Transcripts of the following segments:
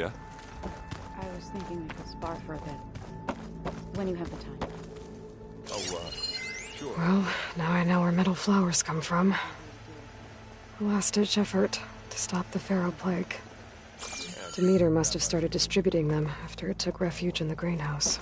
Yeah? I was thinking we could spar for a bit. When you have the time. Oh, sure. Well, now I know where metal flowers come from. A last-ditch effort to stop the Pharaoh Plague. Demeter must have started distributing them after it took refuge in the greenhouse.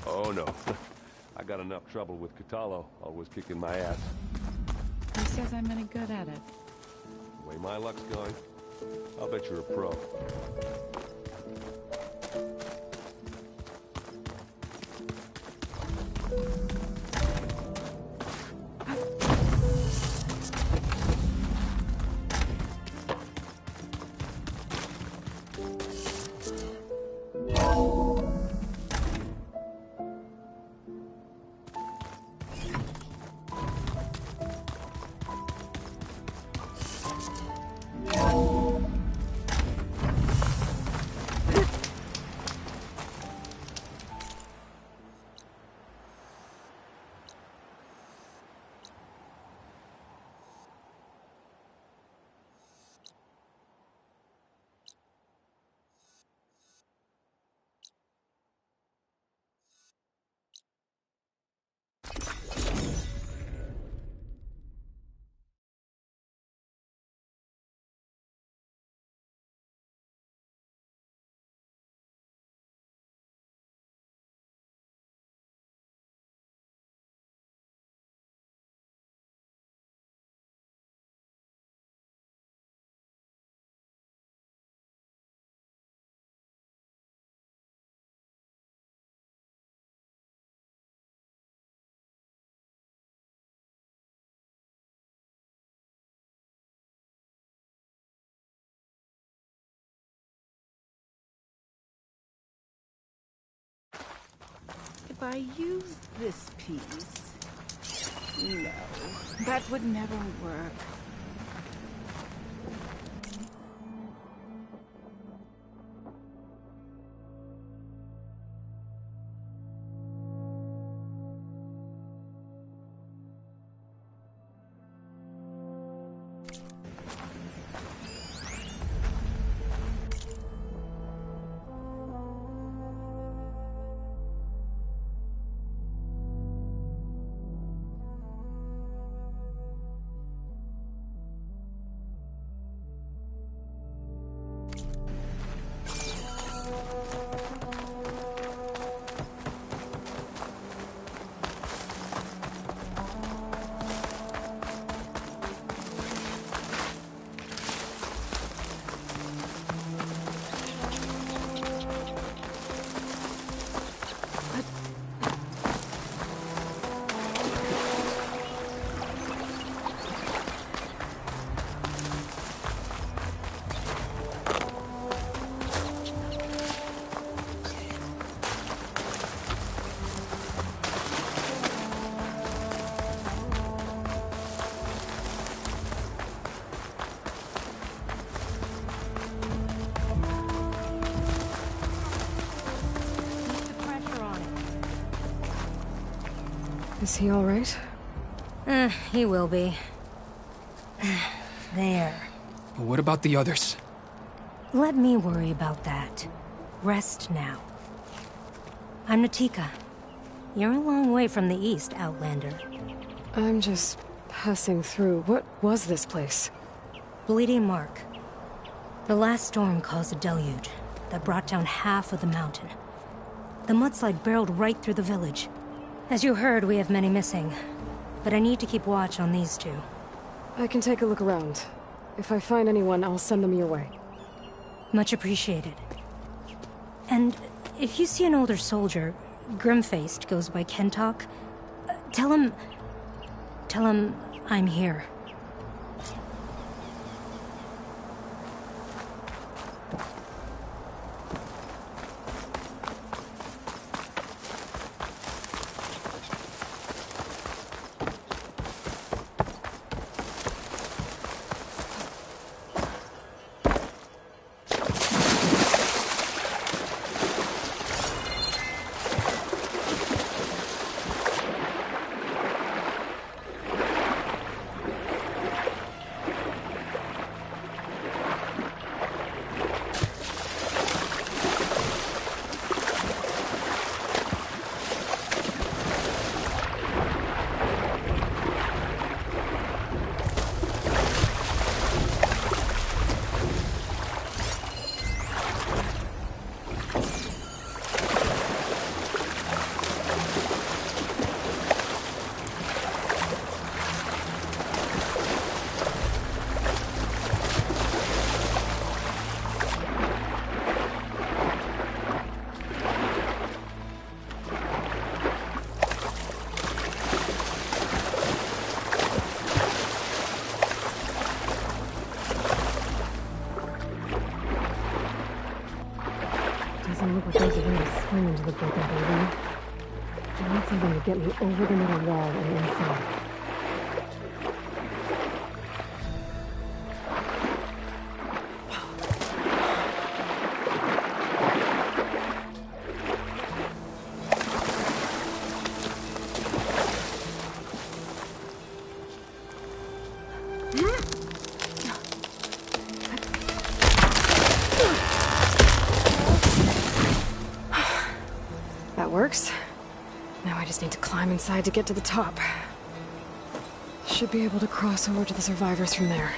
Oh, no. I got enough trouble with Kotallo, always kicking my ass. Who says I'm any good at it? The way my luck's going, I'll bet you're a pro. If I use this piece... No, that would never work. Is he all right? He will be. There. But what about the others? Let me worry about that. Rest now. I'm Natika. You're a long way from the east, Outlander. I'm just passing through. What was this place? Bleeding Mark. The last storm caused a deluge that brought down half of the mountain. The mudslide barreled right through the village. As you heard, we have many missing. But I need to keep watch on these two. I can take a look around. If I find anyone, I'll send them your way. Much appreciated. And if you see an older soldier, grim-faced, goes by Kentok, tell him I'm here. Doesn't look like there's a way to swing into the broken building. I need something to get me over the middle wall and inside. That works. Now I just need to climb inside to get to the top. Should be able to cross over to the survivors from there.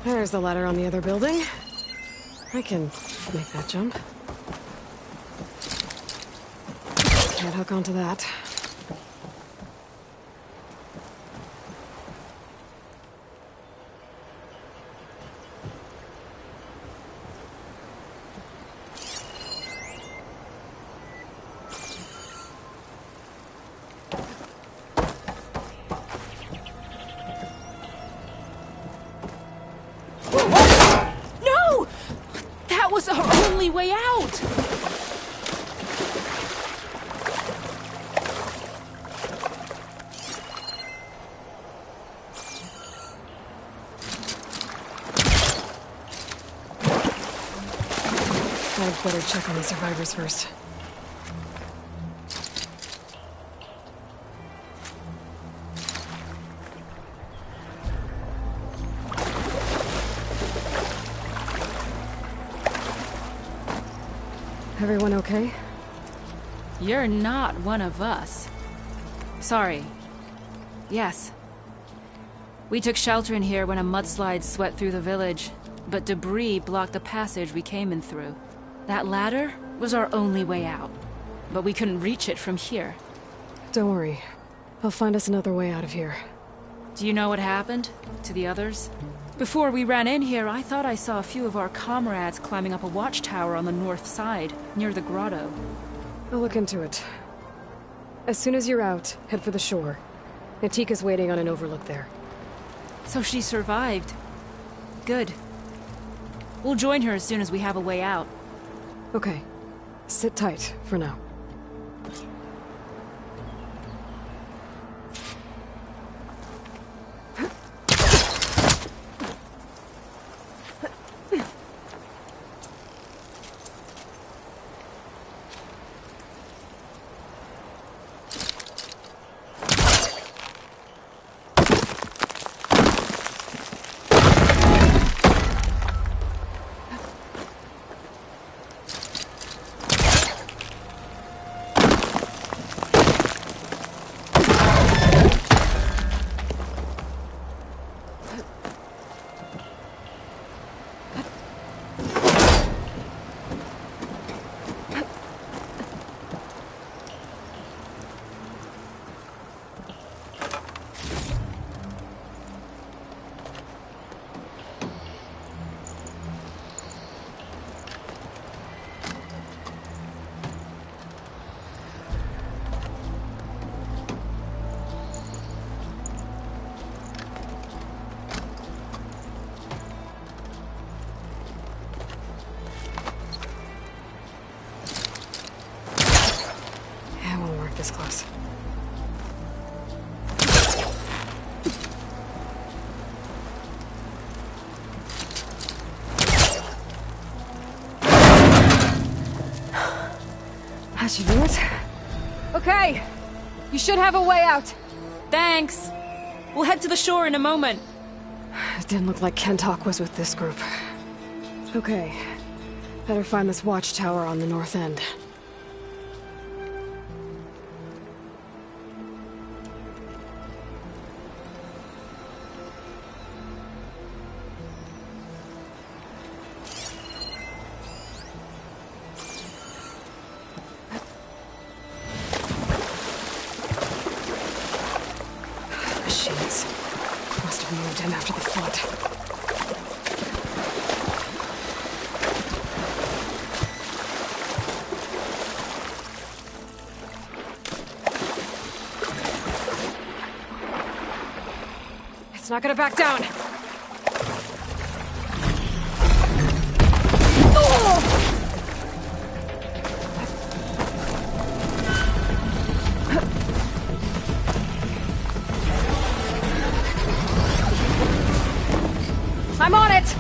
There's the ladder on the other building. I can make that jump. Can't hook onto that. only way out! I'd better check on the survivors first. Everyone okay? You're not one of us. Sorry. Yes. We took shelter in here when a mudslide swept through the village, but debris blocked the passage we came in through. That ladder was our only way out, but we couldn't reach it from here. Don't worry. I'll find us another way out of here. Do you know what happened to the others? Before we ran in here, I thought I saw a few of our comrades climbing up a watchtower on the north side, near the grotto. I'll look into it. As soon as you're out, head for the shore. Natika's waiting on an overlook there. So she survived. Good. We'll join her as soon as we have a way out. Okay. Sit tight for now. This close. That should do it. Okay! You should have a way out. Thanks! We'll head to the shore in a moment. It didn't look like Kentok was with this group. Okay. Better find this watchtower on the north end. Machines. Must have moved in after the flood. It's not gonna back down! I'm on it!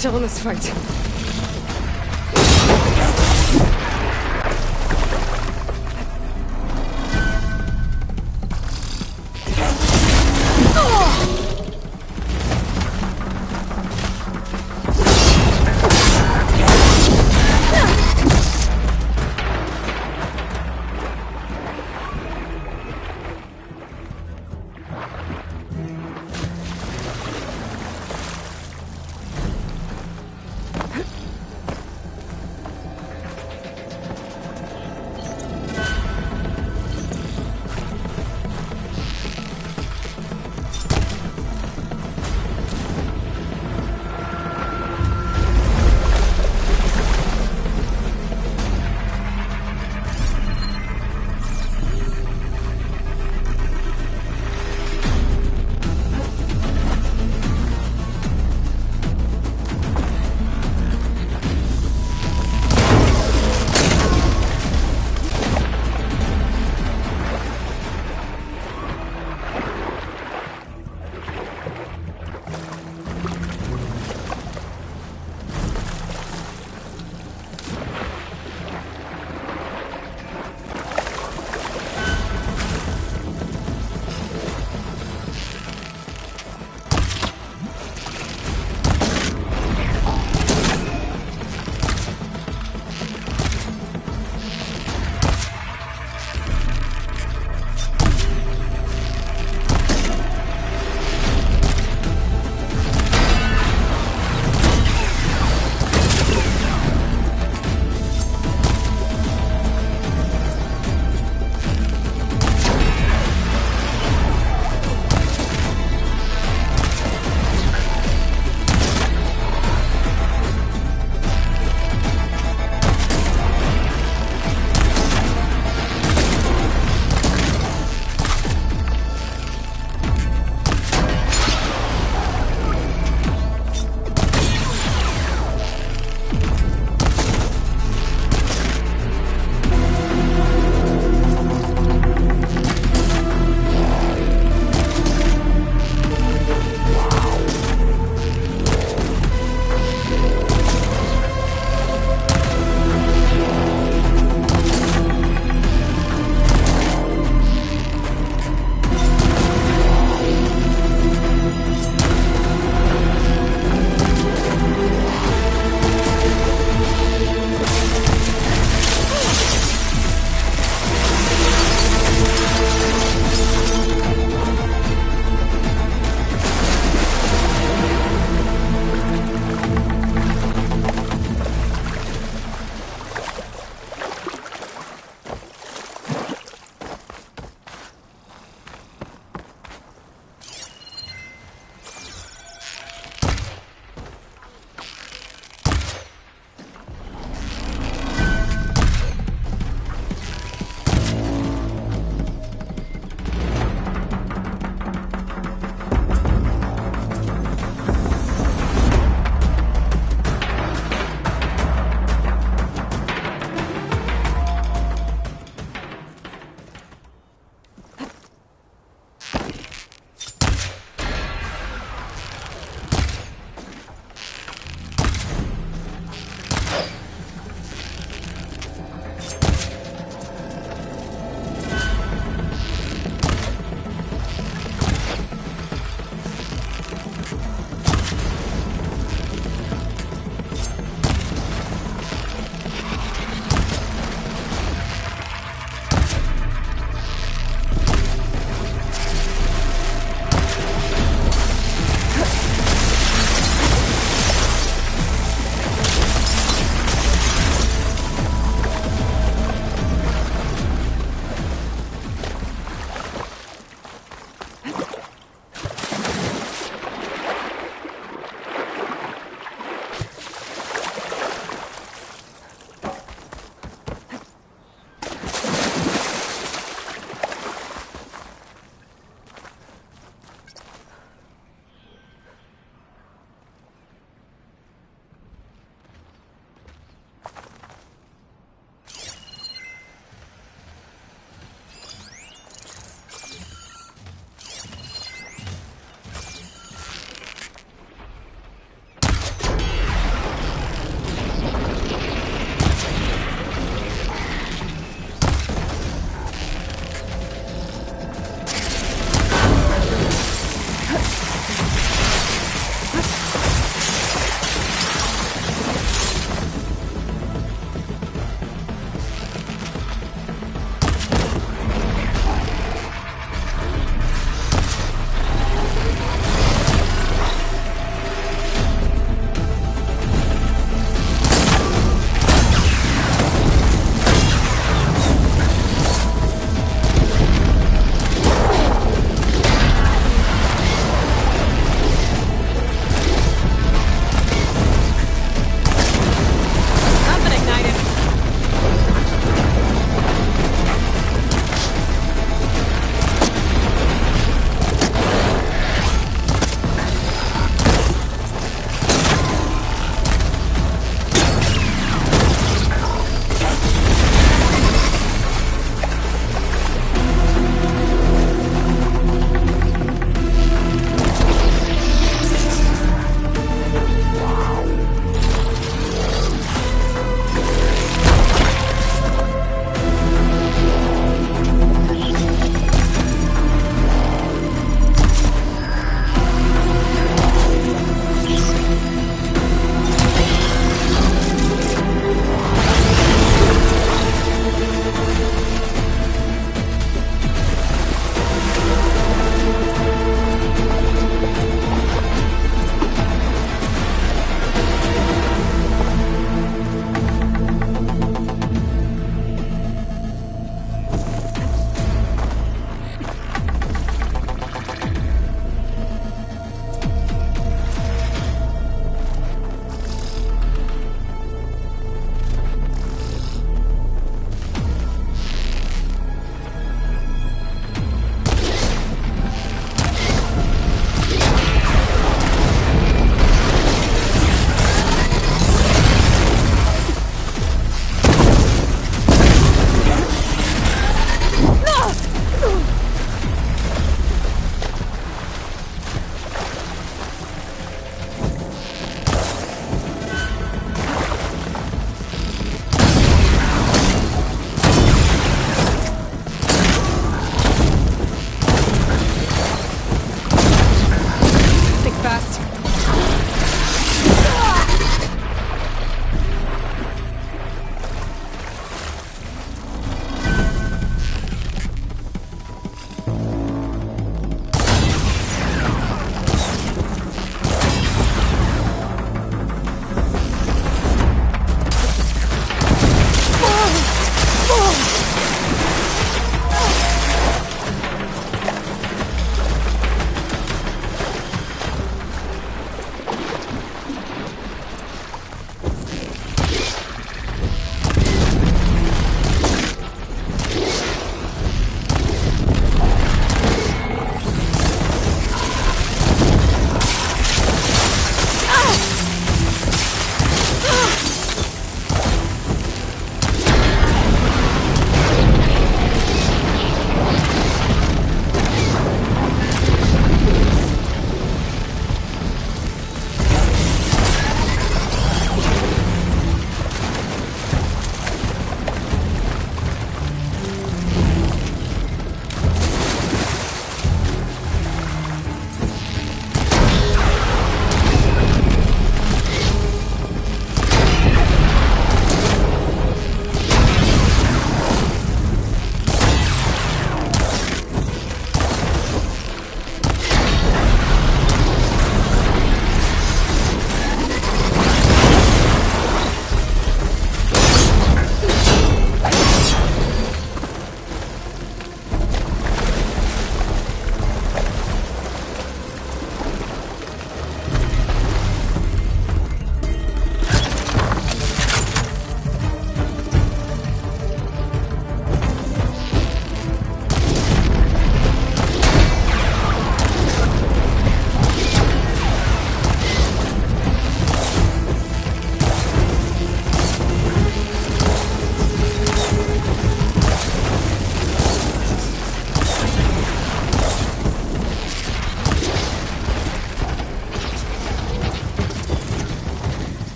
still in this fight.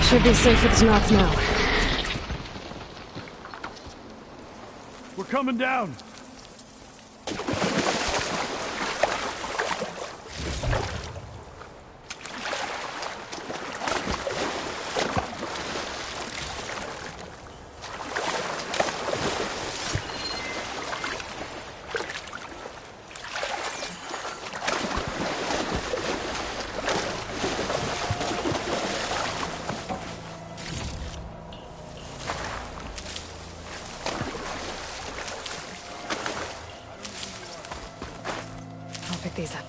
Should be safe with Knock now. We're coming down. Pick these up.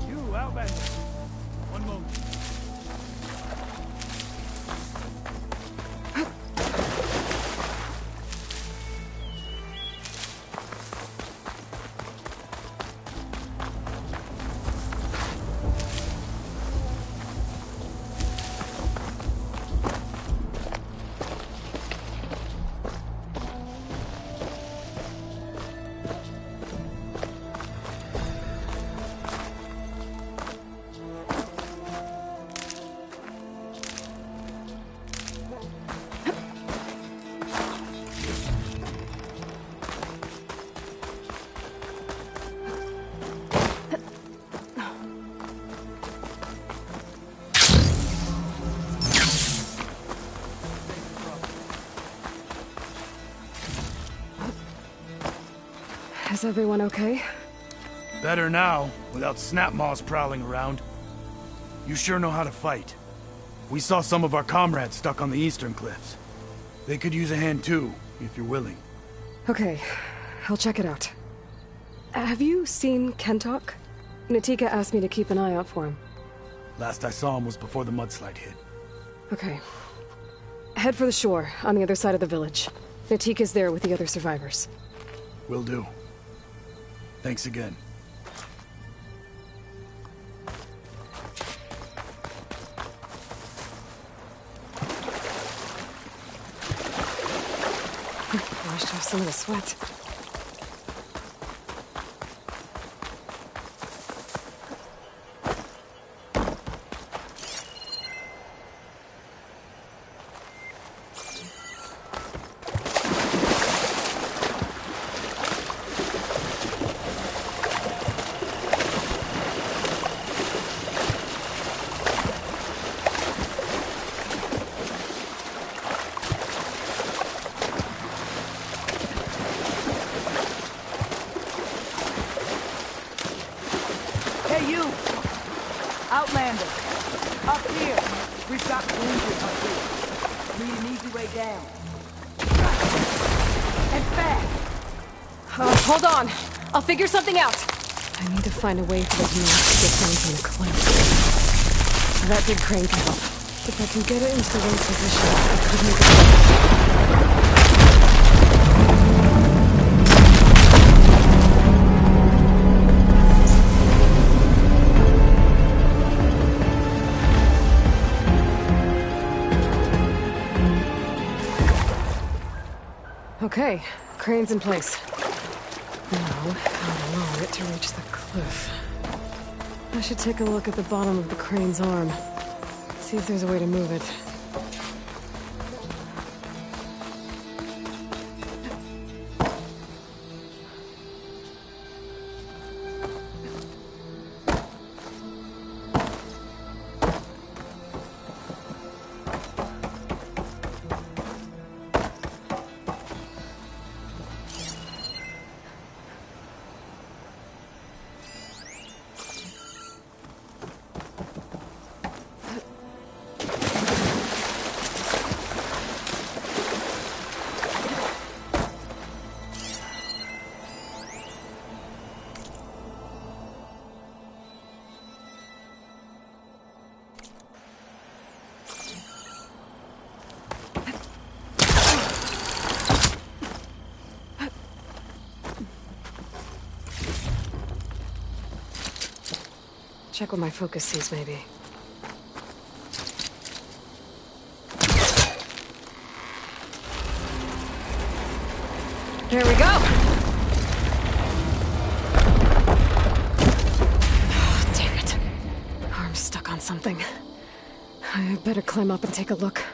You, Outlander. One moment. Is everyone okay? Better now, without Snapmaws prowling around. You sure know how to fight. We saw some of our comrades stuck on the eastern cliffs. They could use a hand too, if you're willing. Okay, I'll check it out. Have you seen Kentok? Natika asked me to keep an eye out for him. Last I saw him was before the mudslide hit. Okay. Head for the shore, on the other side of the village. Natika's there with the other survivors. Will do. Thanks again. Washed off some of the sweat. Hey, you! Outlander! Up here! We've got danger up here. Need an easy way down. And fast! Hold on. I'll figure something out. I need to find a way for the Gnomes to get down from the cliff. That big crane can help. If I can get it into the right position, I could make it. Okay, crane's in place. Now, how to lower it to reach the cliff. I should take a look at the bottom of the crane's arm. See if there's a way to move it. Check what my focus sees, maybe. There we go! Oh, damn it. Arm's stuck on something. I better climb up and take a look.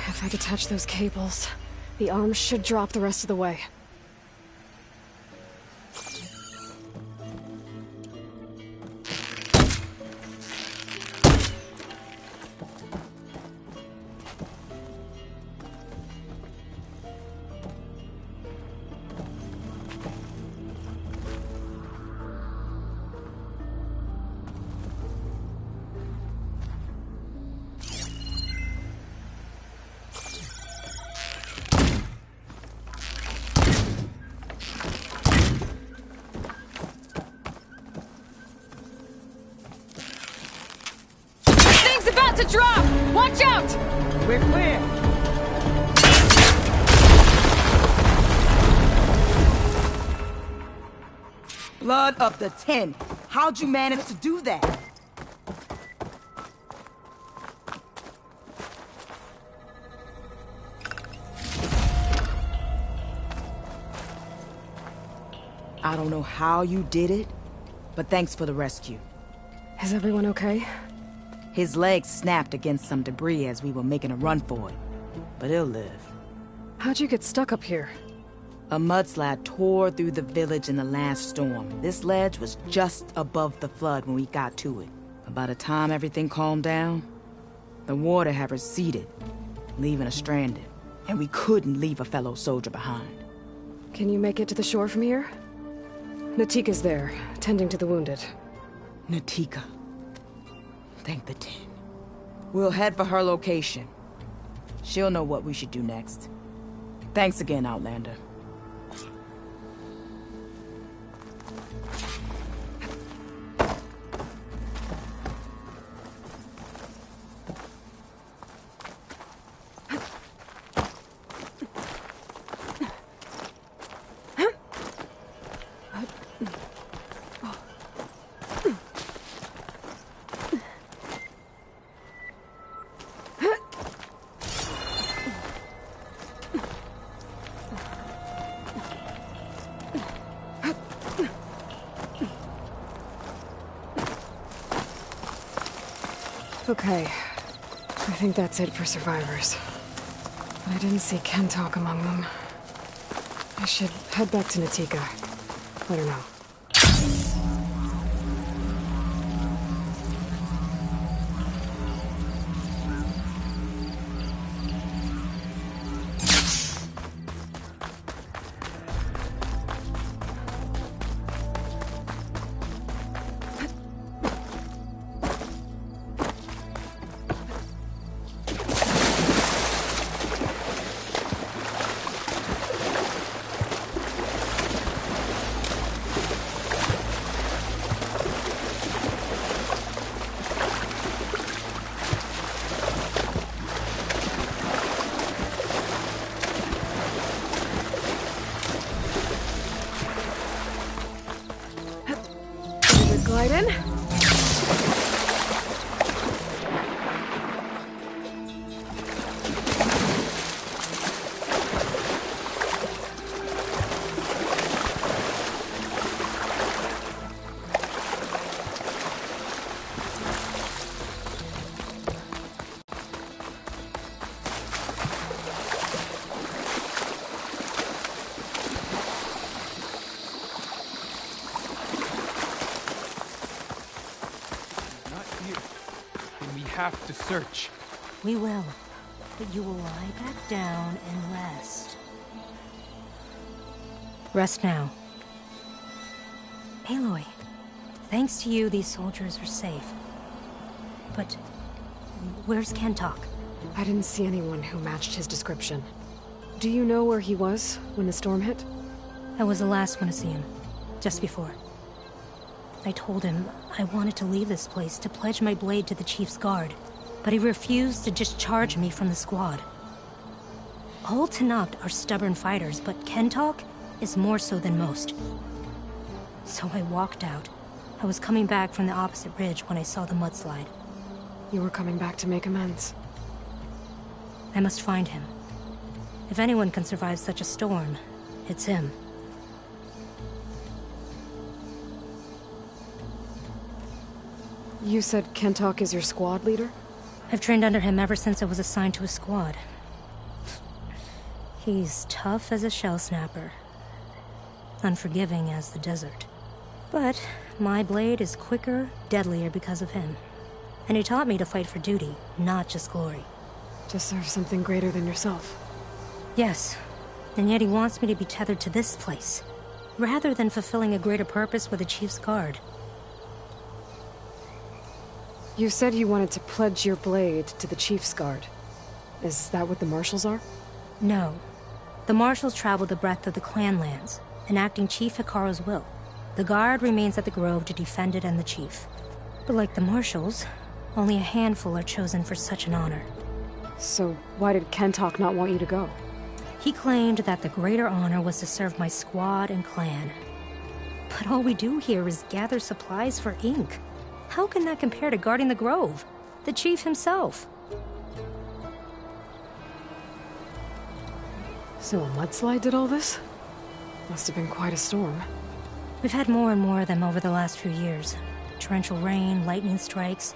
If I detach those cables, the arms should drop the rest of the way. About to drop! Watch out! We're clear. Blood of the 10. How'd you manage to do that? I don't know how you did it, but thanks for the rescue. Is everyone okay? His legs snapped against some debris as we were making a run for it, but he'll live. How'd you get stuck up here? A mudslide tore through the village in the last storm. This ledge was just above the flood when we got to it. But by the time everything calmed down, the water had receded, leaving us stranded. And we couldn't leave a fellow soldier behind. Can you make it to the shore from here? Natika's there, tending to the wounded. Natika. Thank the 10. We'll head for her location. She'll know what we should do next. Thanks again, Outlander. Okay. I think that's it for survivors. But I didn't see Kentalk among them. I should head back to Natika. Let her know. Glide in. Have to search. We will, but you will lie back down and rest. Rest now. Aloy, Thanks to you, these soldiers are safe. But where's Kentok? I didn't see anyone who matched his description. Do you know where he was when the storm hit? I was the last one to see him, just before. I told him I wanted to leave this place to pledge my blade to the Chief's guard, but he refused to discharge me from the squad. All Tenakth are stubborn fighters, but Kentok is more so than most. So I walked out. I was coming back from the opposite ridge when I saw the mudslide. You were coming back to make amends. I must find him. If anyone can survive such a storm, it's him. You said Kentok is your squad leader? I've trained under him ever since I was assigned to a squad. He's tough as a shell snapper. Unforgiving as the desert. But my blade is quicker, deadlier because of him. And he taught me to fight for duty, not just glory. To serve something greater than yourself. Yes, and yet he wants me to be tethered to this place, rather than fulfilling a greater purpose with the Chief's guard. You said you wanted to pledge your blade to the Chief's guard. Is that what the Marshals are? No. The Marshals travel the breadth of the clan lands, enacting Chief Hekarro's will. The guard remains at the Grove to defend it and the Chief. But like the Marshals, only a handful are chosen for such an honor. So why did Kentok not want you to go? He claimed that the greater honor was to serve my squad and clan. But all we do here is gather supplies for ink. How can that compare to guarding the Grove? The Chief himself. So a mudslide did all this? Must have been quite a storm. We've had more and more of them over the last few years. Torrential rain, lightning strikes,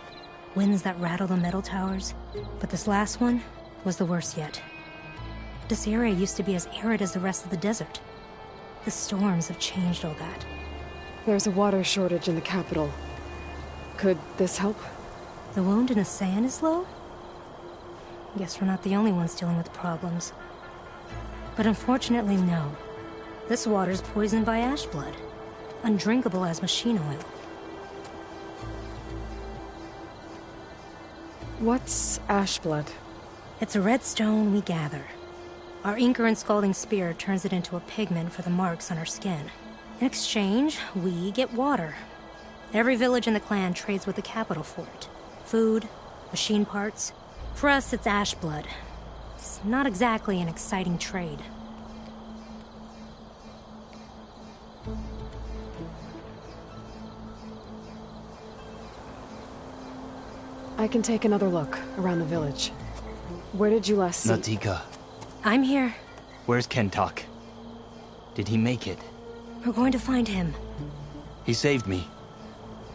winds that rattle the metal towers. But this last one was the worst yet. This area used to be as arid as the rest of the desert. The storms have changed all that. There's a water shortage in the capital. Could this help? The wound in Asan is low? Guess we're not the only ones dealing with problems. But unfortunately, no. This water's poisoned by ash blood. Undrinkable as machine oil. What's ash blood? It's a red stone we gather. Our inker and scalding spear turns it into a pigment for the marks on our skin. In exchange, we get water. Every village in the clan trades with the capital for it. Food, machine parts. For us, it's ash blood. It's not exactly an exciting trade. I can take another look around the village. Where did you last see? Natika, I'm here. where's Kentok? Did he make it? We're going to find him. He saved me.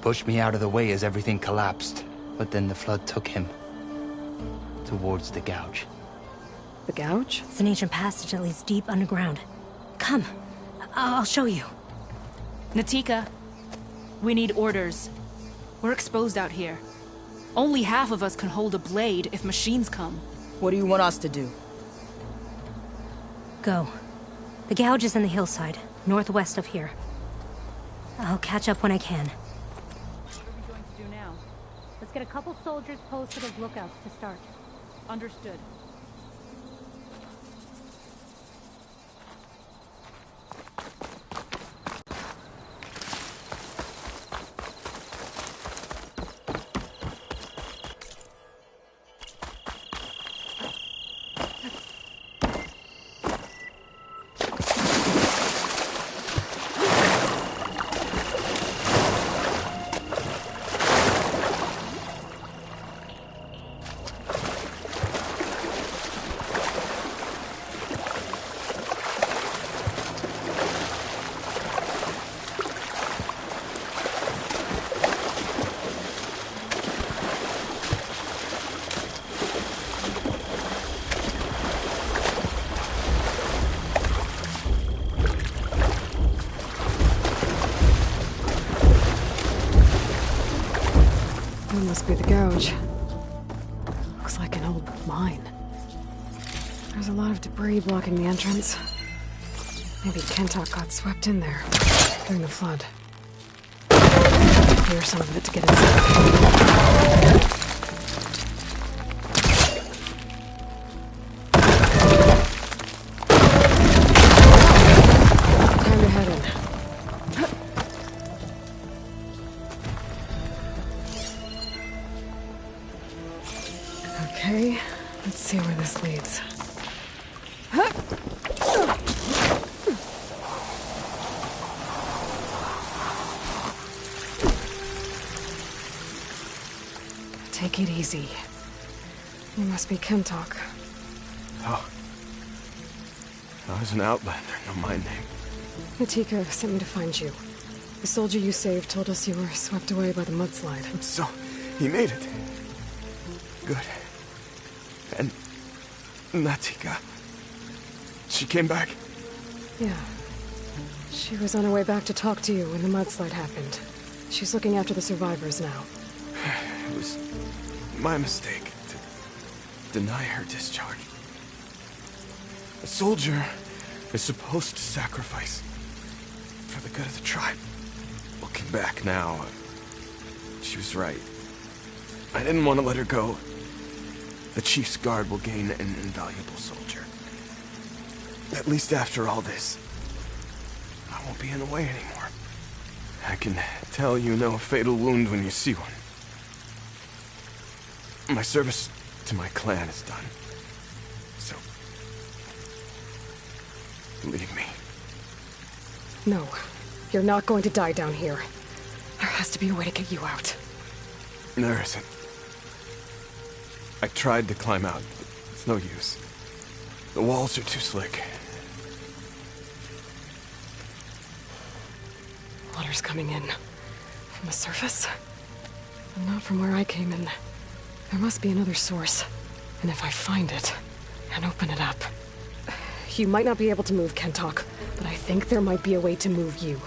Pushed me out of the way as everything collapsed. But then the flood took him. Towards the gouge. The gouge? It's an ancient passage that leads deep underground. Come. I'll show you. Natika, we need orders. We're exposed out here. Only half of us can hold a blade if machines come. What do you want us to do? Go. The gouge is in the hillside, northwest of here. I'll catch up when I can. What are we going to do now? Let's get a couple soldiers posted as lookouts to start. Understood. That must be the gouge. Looks like an old mine. There's a lot of debris blocking the entrance. Maybe Kentok got swept in there during the flood. clear some of it to get inside. Time to head in. Okay, let's see where this leads. Take it easy. You must be Kentok. Oh. I was an outlander, no my name. Natika sent me to find you. The soldier you saved told us you were swept away by the mudslide. So, he made it. Good. And Natika, she came back? Yeah. She was on her way back to talk to you when the mudslide happened. She's looking after the survivors now. It was my mistake to deny her discharge. A soldier is supposed to sacrifice for the good of the tribe. Looking back now, she was right. I didn't want to let her go. The chief's guard will gain an invaluable soldier. At least after all this, I won't be in the way anymore. I can tell you know a fatal wound when you see one. My service to my clan is done. So, leave me. No, you're not going to die down here. There has to be a way to get you out. There isn't. I tried to climb out, but it's no use. The walls are too slick. Water's coming in. From the surface? Not from where I came in. There must be another source. And if I find it, and open it up... You might not be able to move, Kentok, but I think there might be a way to move you.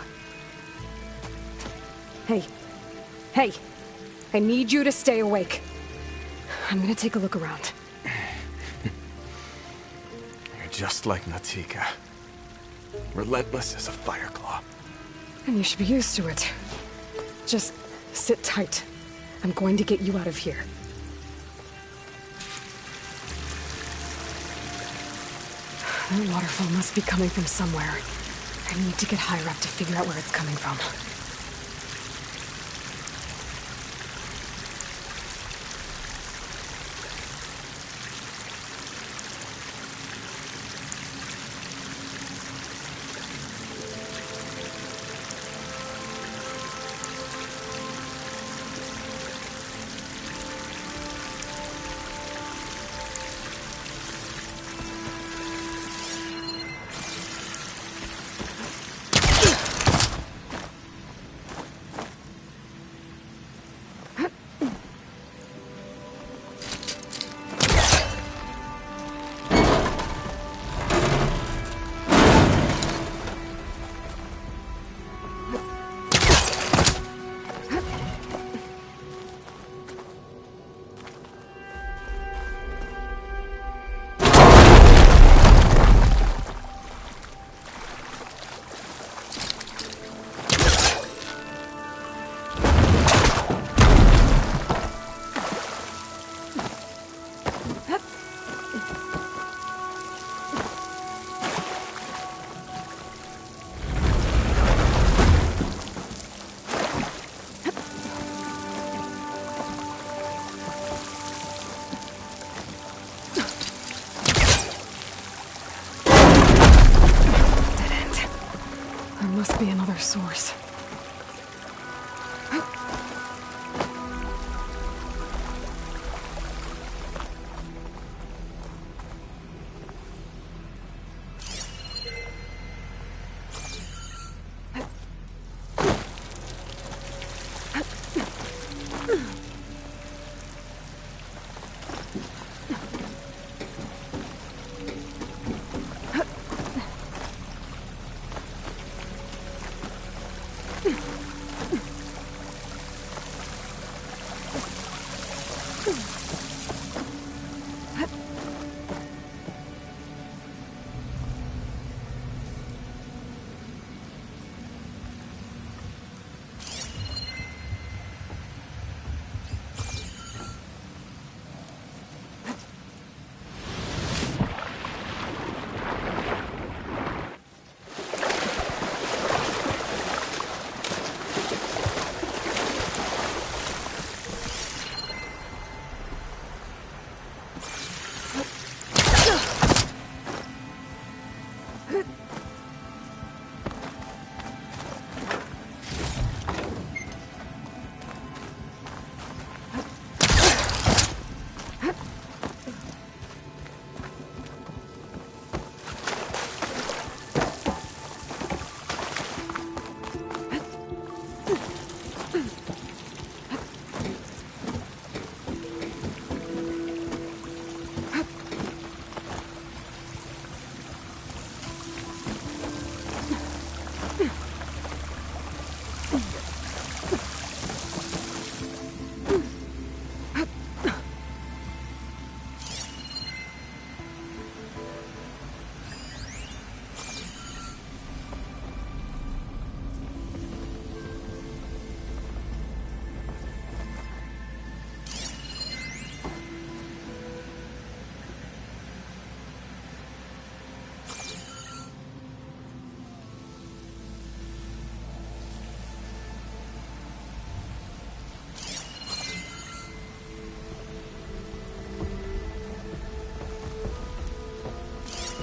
Hey. Hey! I need you to stay awake. I'm gonna take a look around. You're just like Natika. Relentless as a fireclaw. And you should be used to it. Just sit tight. I'm going to get you out of here. That waterfall must be coming from somewhere. I need to get higher up to figure out where it's coming from. Source.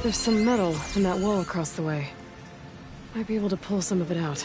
There's some metal in that wall across the way. Might be able to pull some of it out.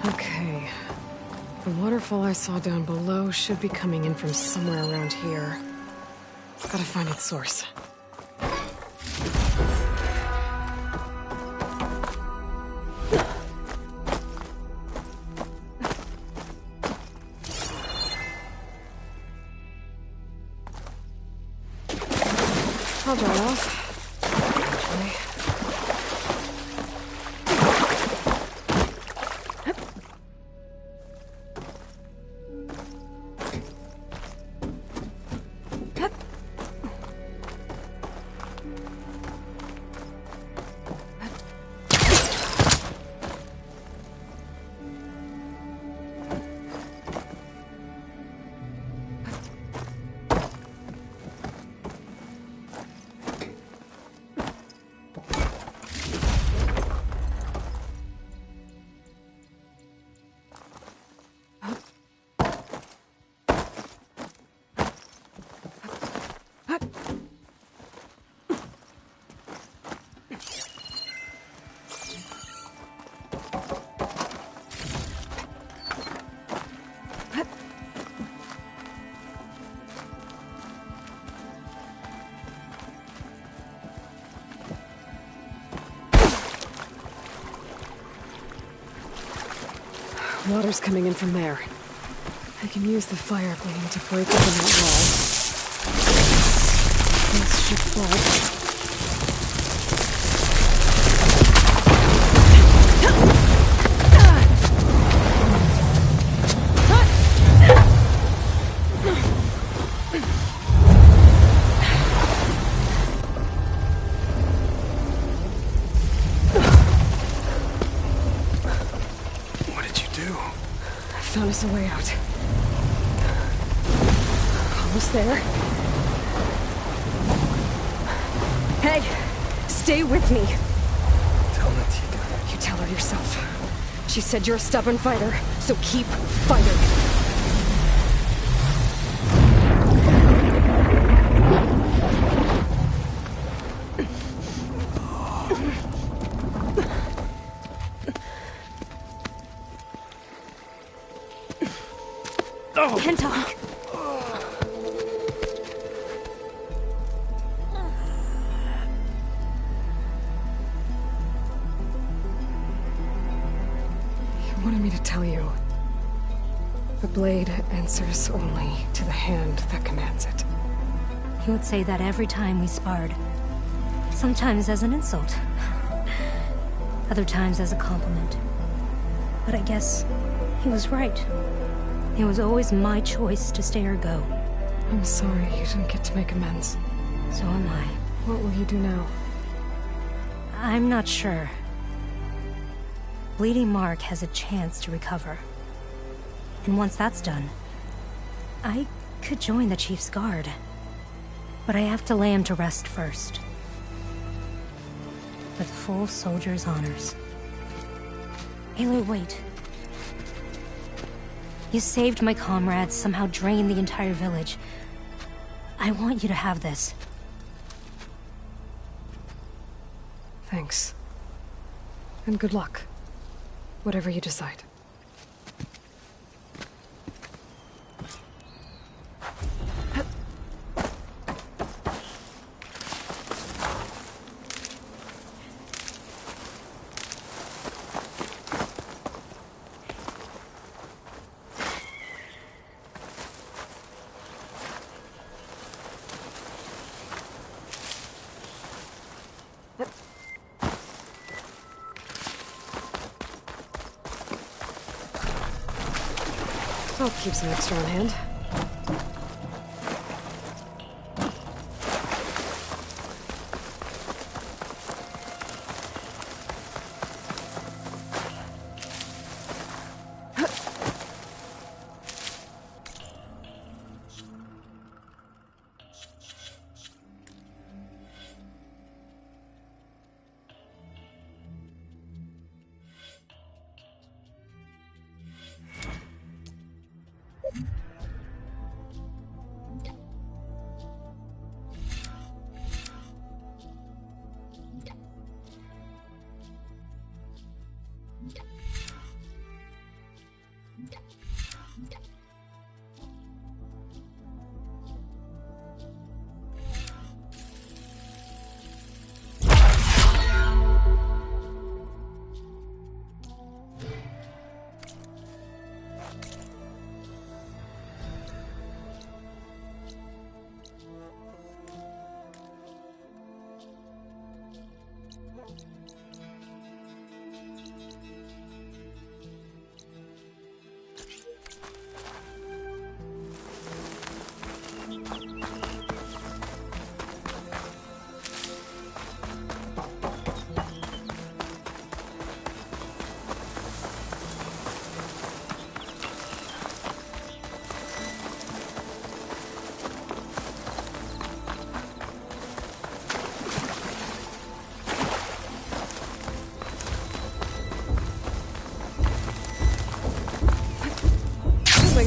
Okay. The waterfall I saw down below should be coming in from somewhere around here. Gotta find its source. I'll dry off. Eventually. Water's coming in from there. I can use the fire gleam to break open that wall. This should flood. Found us a way out. Almost there. Hey, stay with me. Tell Natika. You tell her yourself. She said you're a stubborn fighter, so keep fighting. You wanted me to tell you. The blade answers only to the hand that commands it. He would say that every time we sparred. Sometimes as an insult. Other times as a compliment. But I guess he was right. It was always my choice to stay or go. I'm sorry you didn't get to make amends. So am I. What will you do now? I'm not sure. Bleeding Mark has a chance to recover. And once that's done, I could join the Chief's Guard. But I have to lay him to rest first. With full soldier's honors. Aloy, wait. You saved my comrades, somehow drained the entire village. I want you to have this. Thanks. And good luck. Whatever you decide. I'll keep some extra on hand.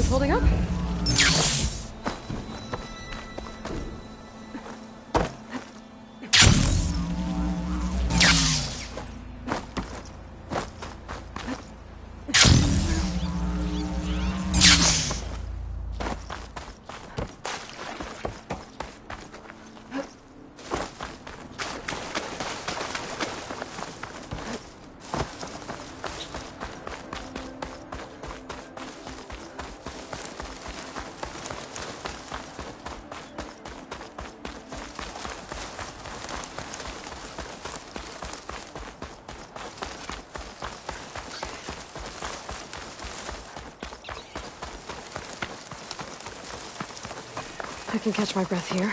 Holding up? I can catch my breath here.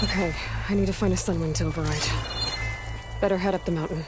Okay, I need to find a Sunwind to override. Better head up the mountain.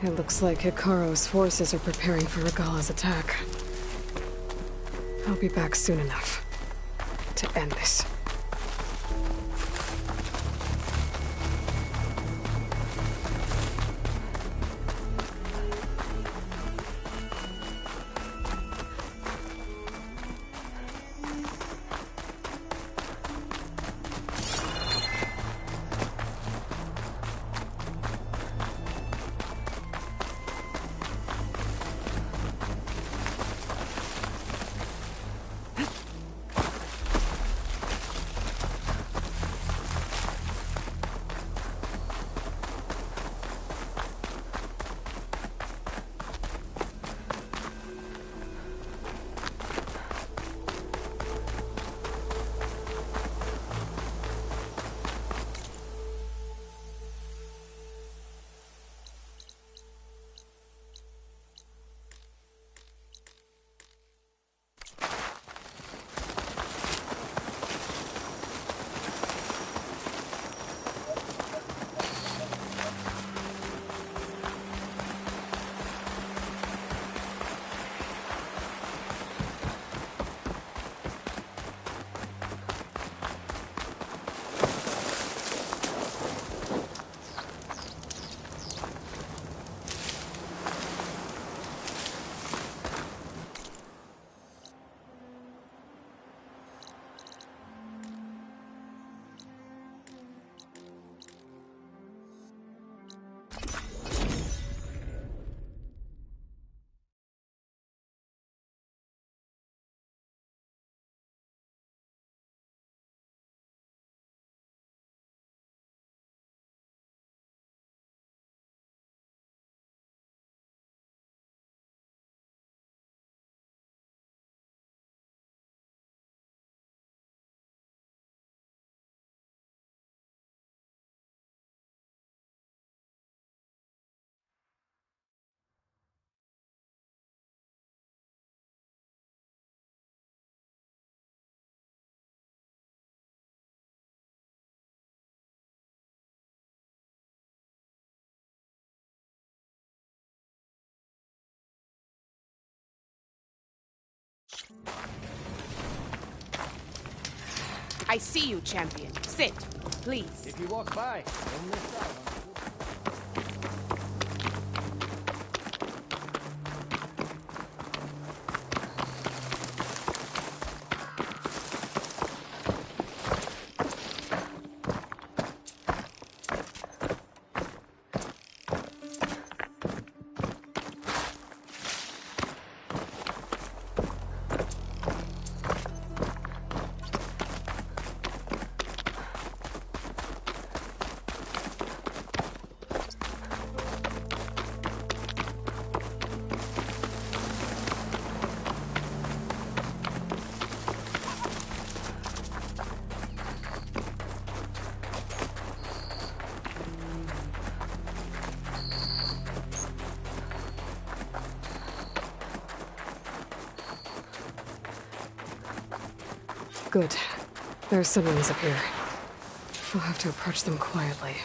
It looks like Hikaro's forces are preparing for Regala's attack. I'll be back soon enough to end this. I see you, champion. Sit, please. If you walk by, don't miss out on Good. There are civilians up here. We'll have to approach them quietly.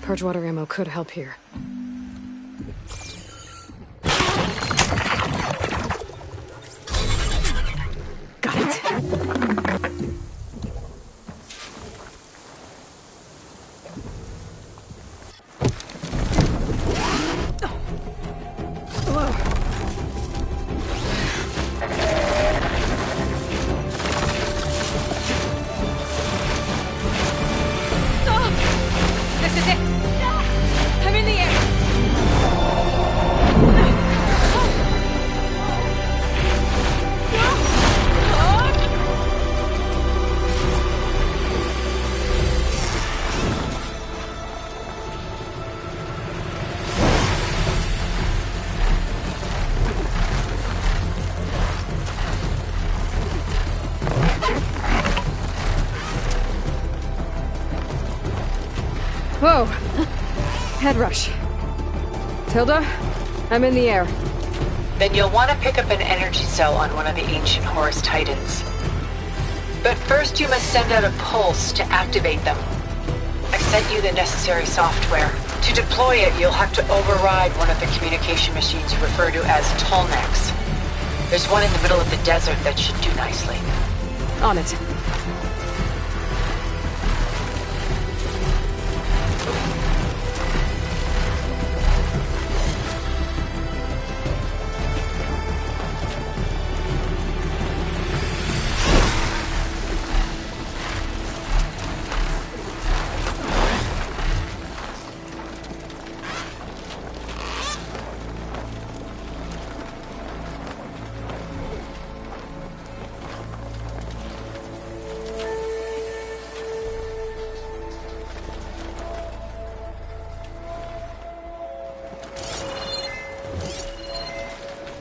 Purge water ammo could help here. Got it. This is it! I'm in the air! Whoa! Head rush. Tilda, I'm in the air. Then you'll want to pick up an energy cell on one of the ancient Horus Titans. But first you must send out a pulse to activate them. I've sent you the necessary software. To deploy it, you'll have to override one of the communication machines you refer to as Tallnecks. There's one in the middle of the desert that should do nicely. On it.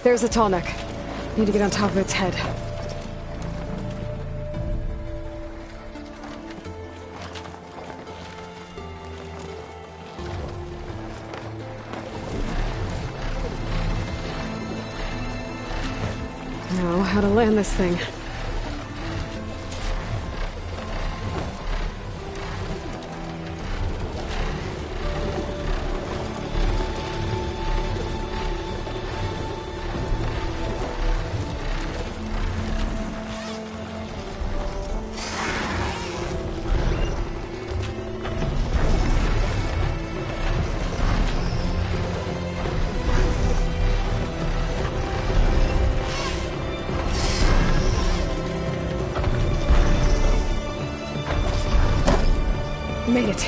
There's a Tallneck. Need to get on top of its head. Now, how to land this thing. Made it.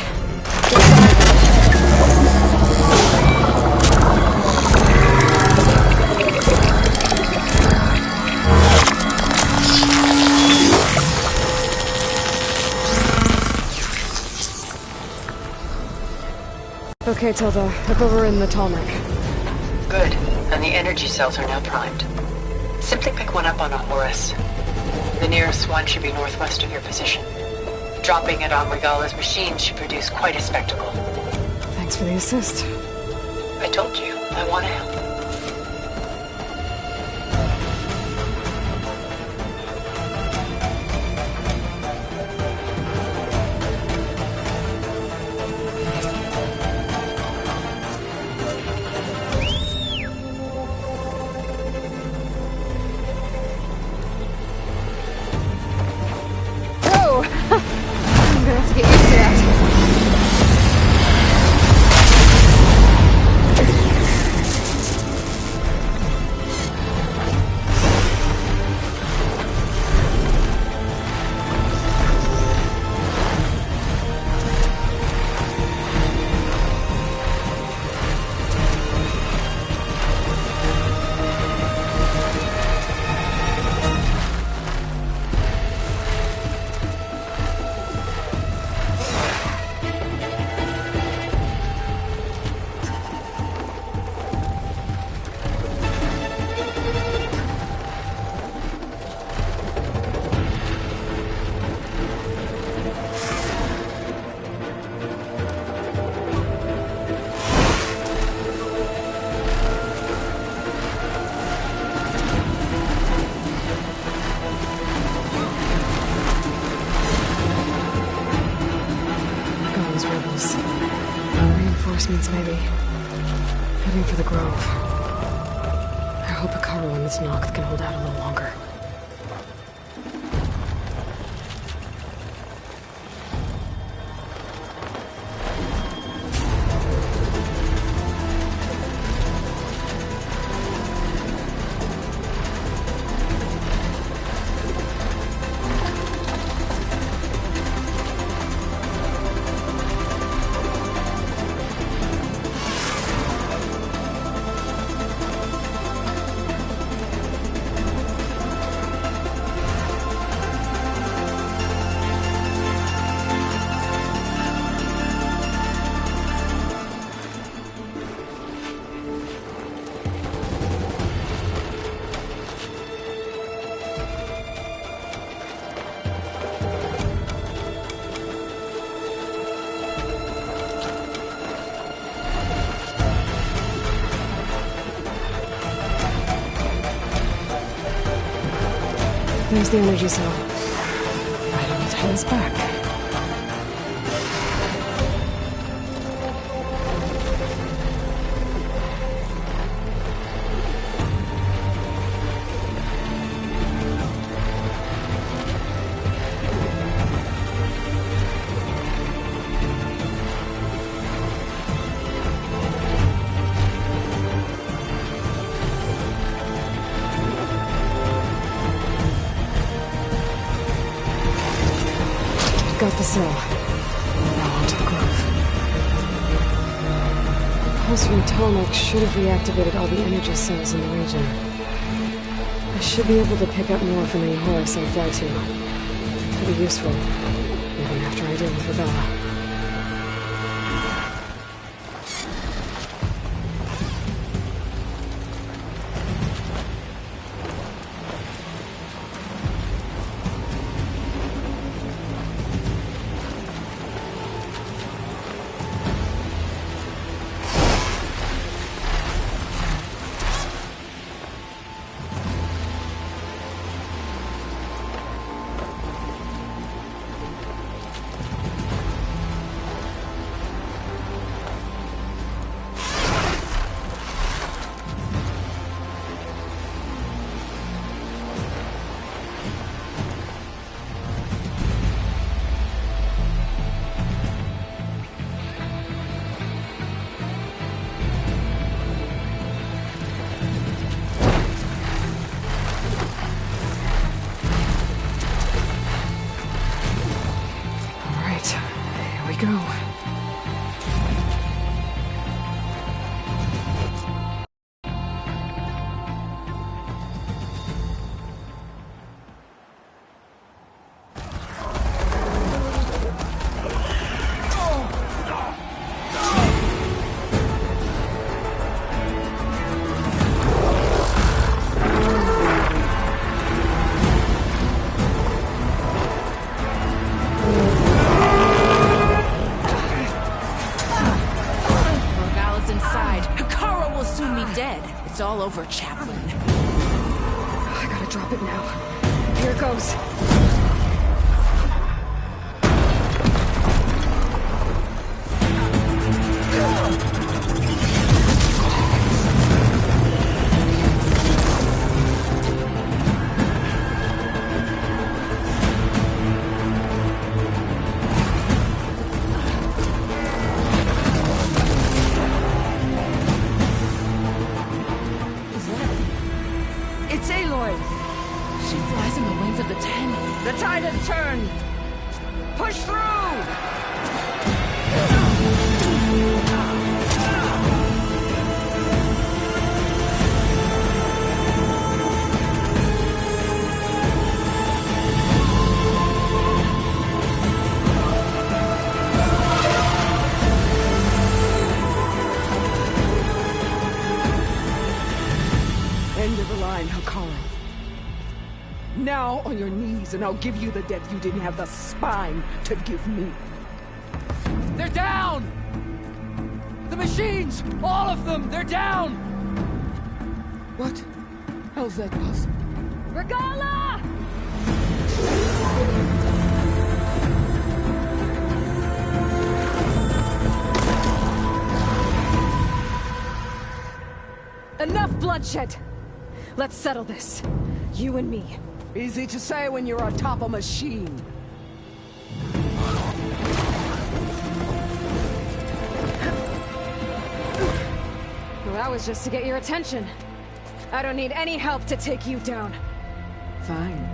Okay, Tilda. Look over in the Tallneck. Good. And the energy cells are now primed. Simply pick one up on a Horus. The nearest one should be northwest of your position. Dropping it on Regala's machine should produce quite a spectacle. Thanks for the assist. I told you, I want to help. I'm gonna have to get used to that. reinforcements, maybe. Heading for the Grove. I hope Hekarro and this Noct can hold out a little longer. There's the energy cell. I don't need to hold us back. Got the cell. Now onto the Grove. The pulse from Tomek should have reactivated all the energy cells in the region. I should be able to pick up more from any Horus I fly to. Could be useful, even after I deal with Rebella. It's all over, Chaplain. I gotta drop it now. Here it goes. The tide has turned! Push through! End of the line, Hekarro. Now on your knees, and I'll give you the death you didn't have the spine to give me. They're down! The machines! All of them! They're down! What? How's that possible? Regala! bloodshed. Let's settle this. You and me. Easy to say when you're atop a machine. Well, that was just to get your attention. I don't need any help to take you down. Fine.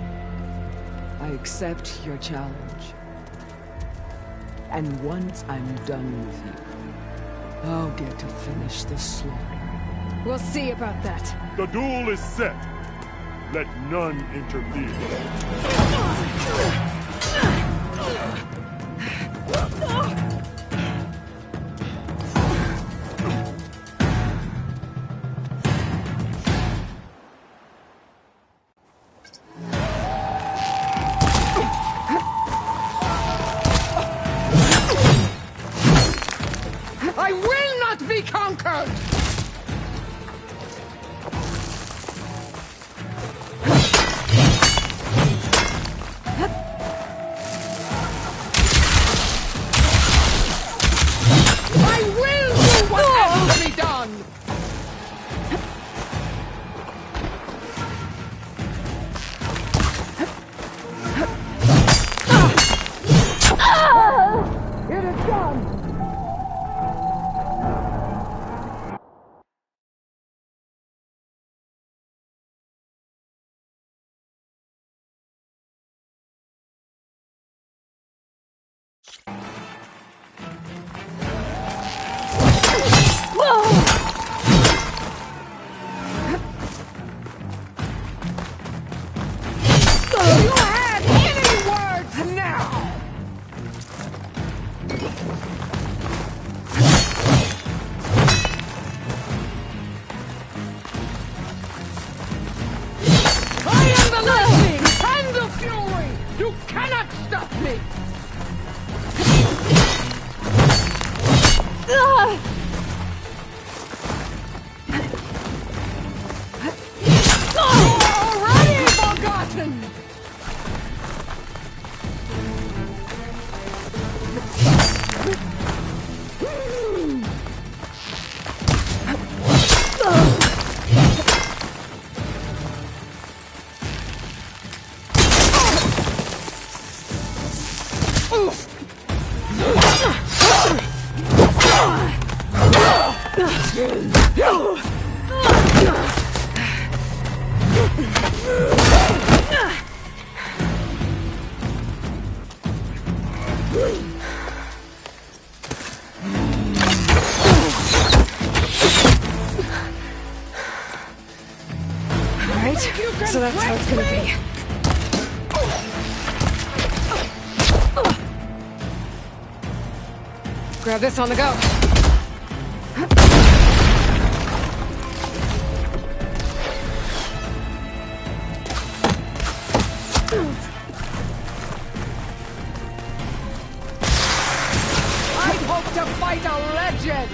I accept your challenge. And once I'm done with you, I'll get to finish the slaughter. We'll see about that. The duel is set. Let none interfere. I will not be conquered! So that's how it's gonna be. Grab this on the go. I'd hope to fight a legend!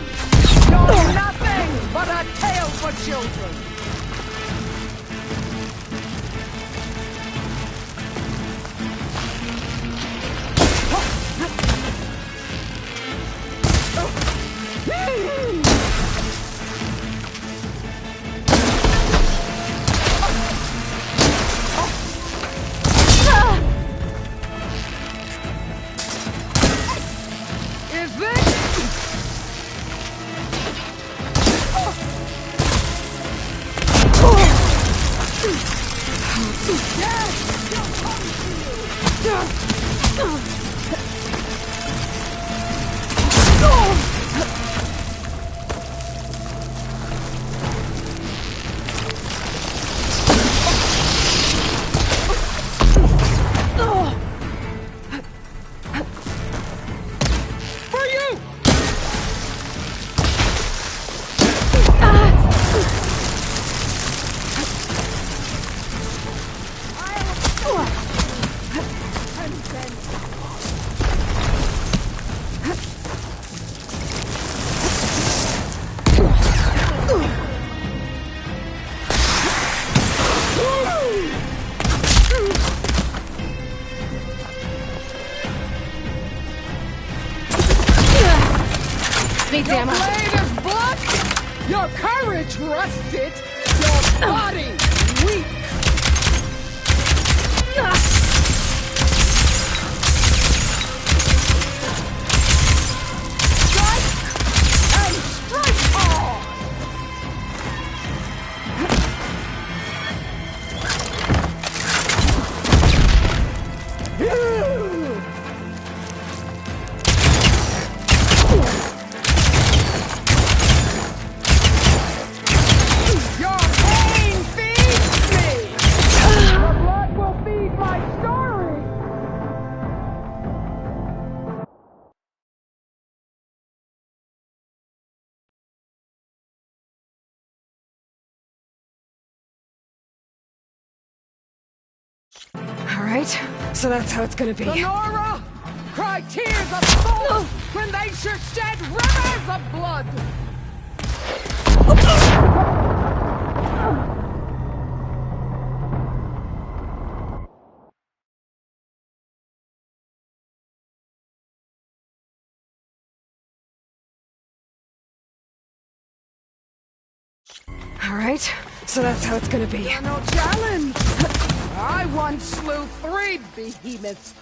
You're nothing but a tale for children! Your blade is blunt! Your courage rusted! body weak. Strike and strike hard. Your pain feeds me! The blood will feed my story! Alright, so that's how it's gonna be. Lenora! Cry tears of soul when they should shed rivers of blood! Alright, so that's how it's gonna be. You're no challenge! I once slew 3 behemoths.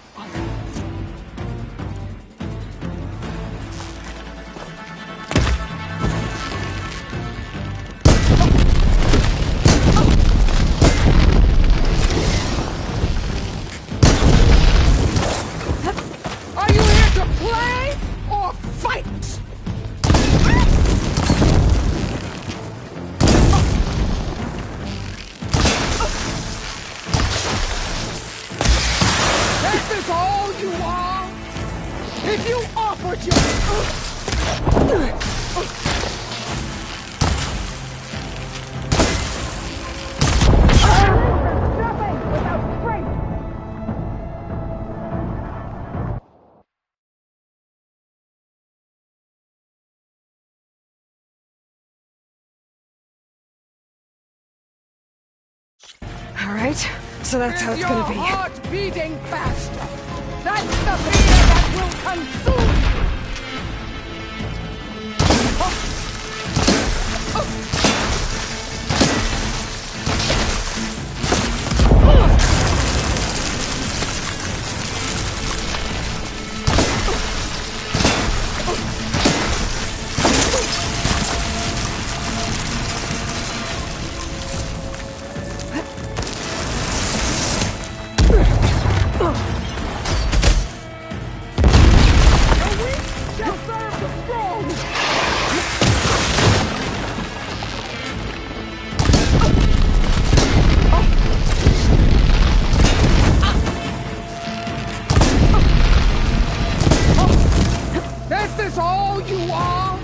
Are you here to play or fight? This is all you are? If you offered your... Nothing without strength! Alright, so that's how it's gonna be. Your heart beating faster. That's the fear that will consume you. This is all you are?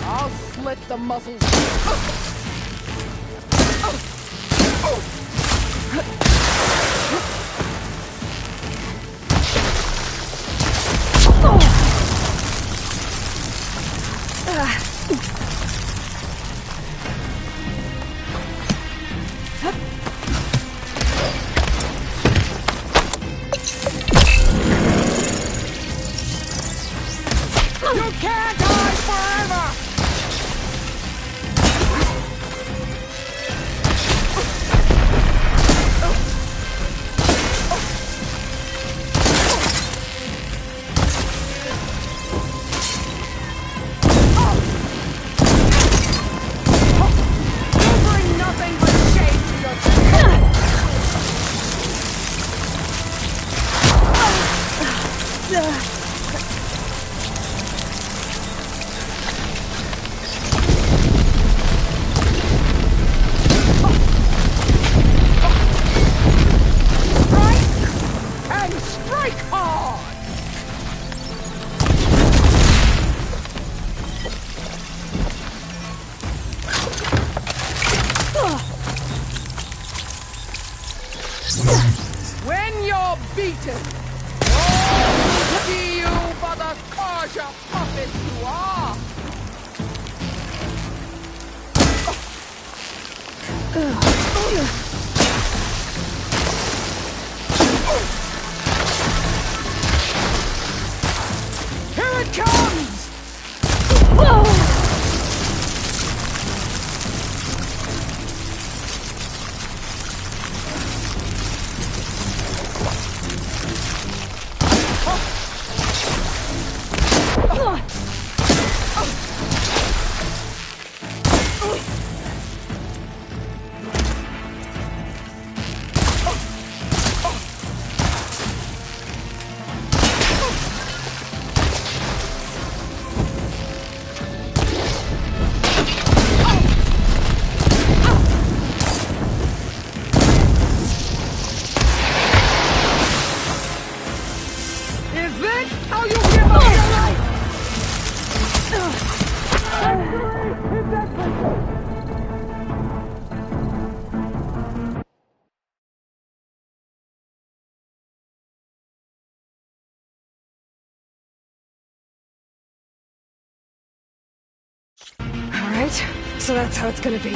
I'll slit the muscles. You can't hide forever! You bring nothing but shame to your and strike hard! When you're beaten, all see you for the Karja puppet you are! All right, so that's how it's gonna be.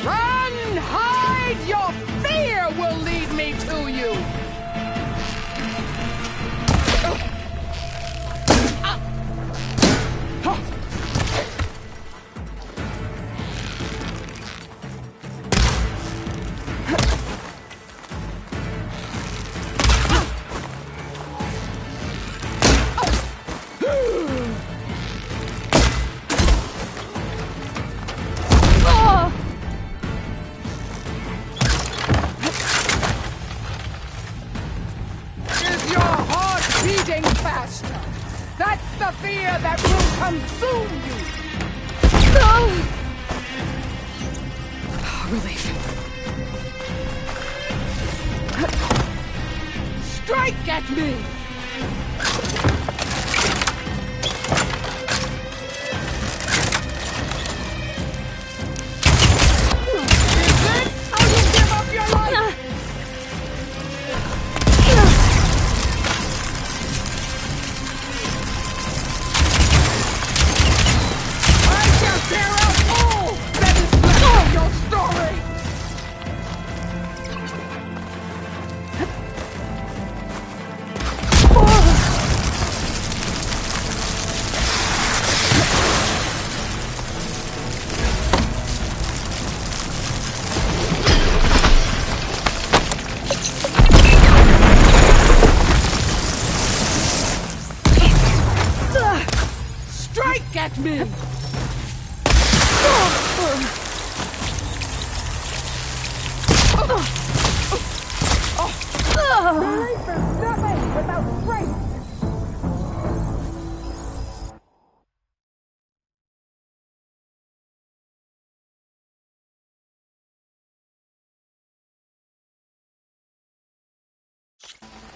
Run! Hide! Your fear will lead me to you! Is your heart beating faster? That's the fear that will consume you! Relief. Strike at me! Is this how you give up your life? I shall tear out all that is left of your story! Strike at me! Belief is nothing without strength!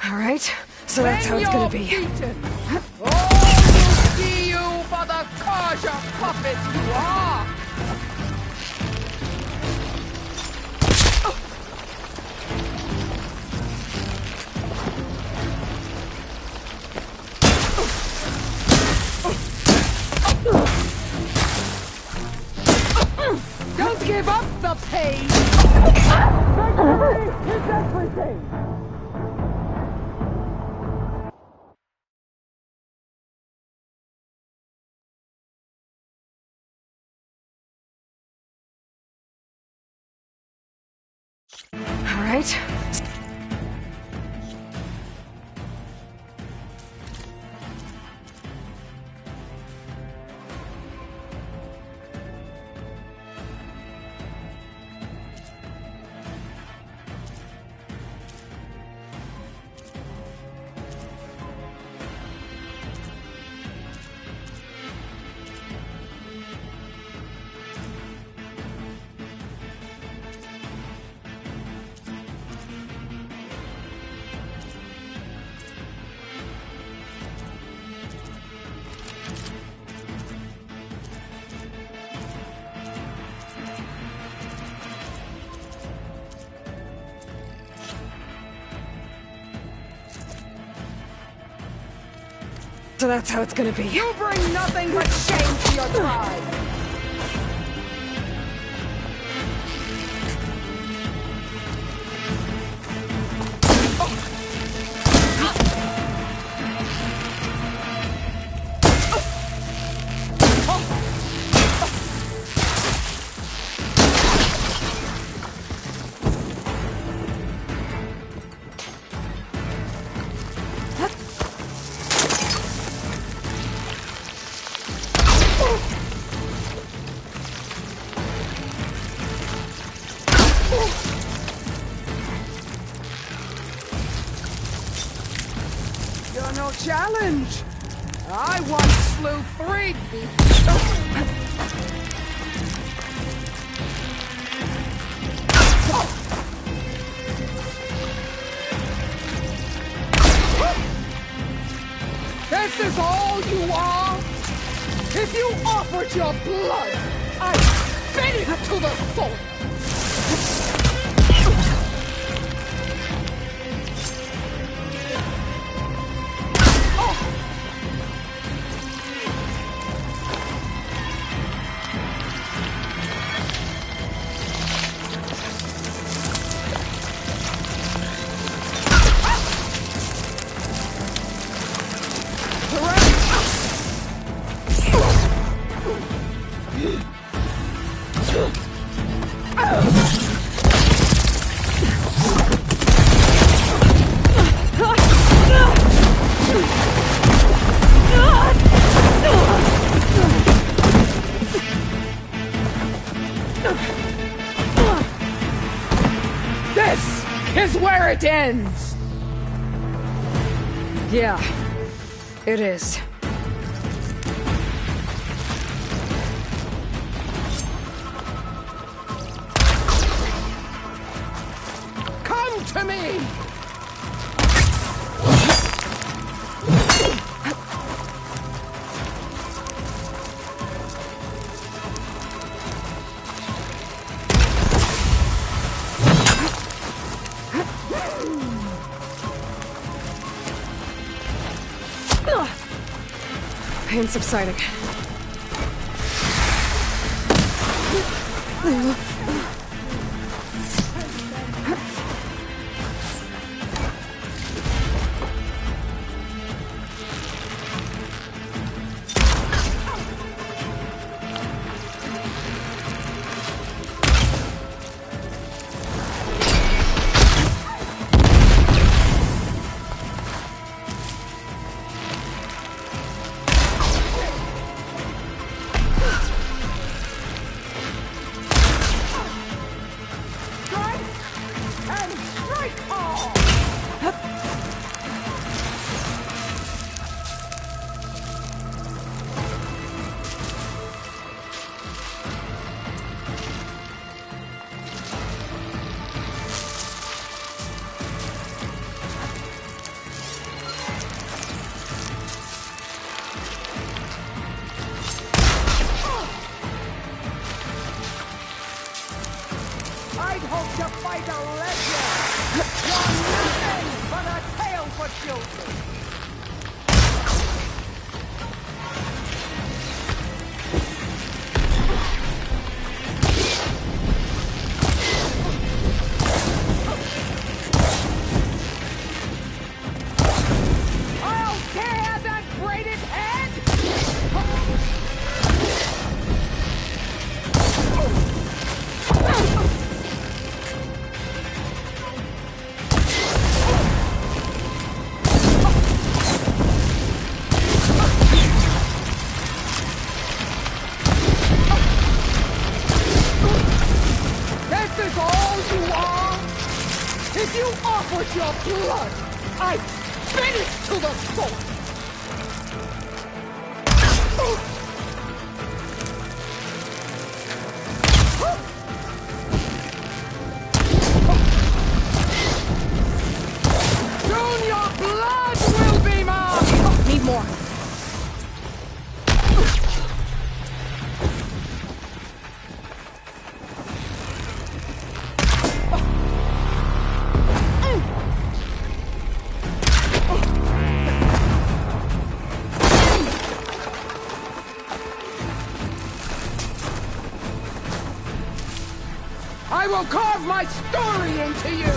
All right, so that's how it's gonna be. Oh, we'll see you for the Kaja puppet you are! Don't give up the pain! Victory is everything! All right. So that's how it's gonna be. You bring nothing but shame to your tribe! you're no challenge. I once slew 3 beasts. This is all you are? If you offered your blood, I'd spit it to the soul! This is where it ends! Yeah, it is. Come to me! Pain subsiding. I'd hope to fight a legend! You're nothing but a tale for children! I'll tear that braided head! If you offered your blood, I'd spit it to the soul! Soon your blood will be mine! Need more. I will carve my story into you!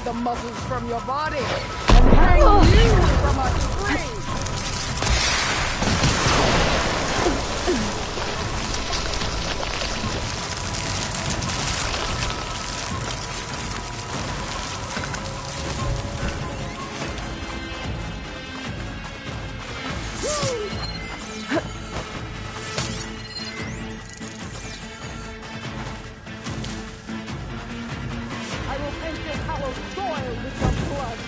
The muscles from your body and hang you from a tree. I will paint this hallowed soil with your blood.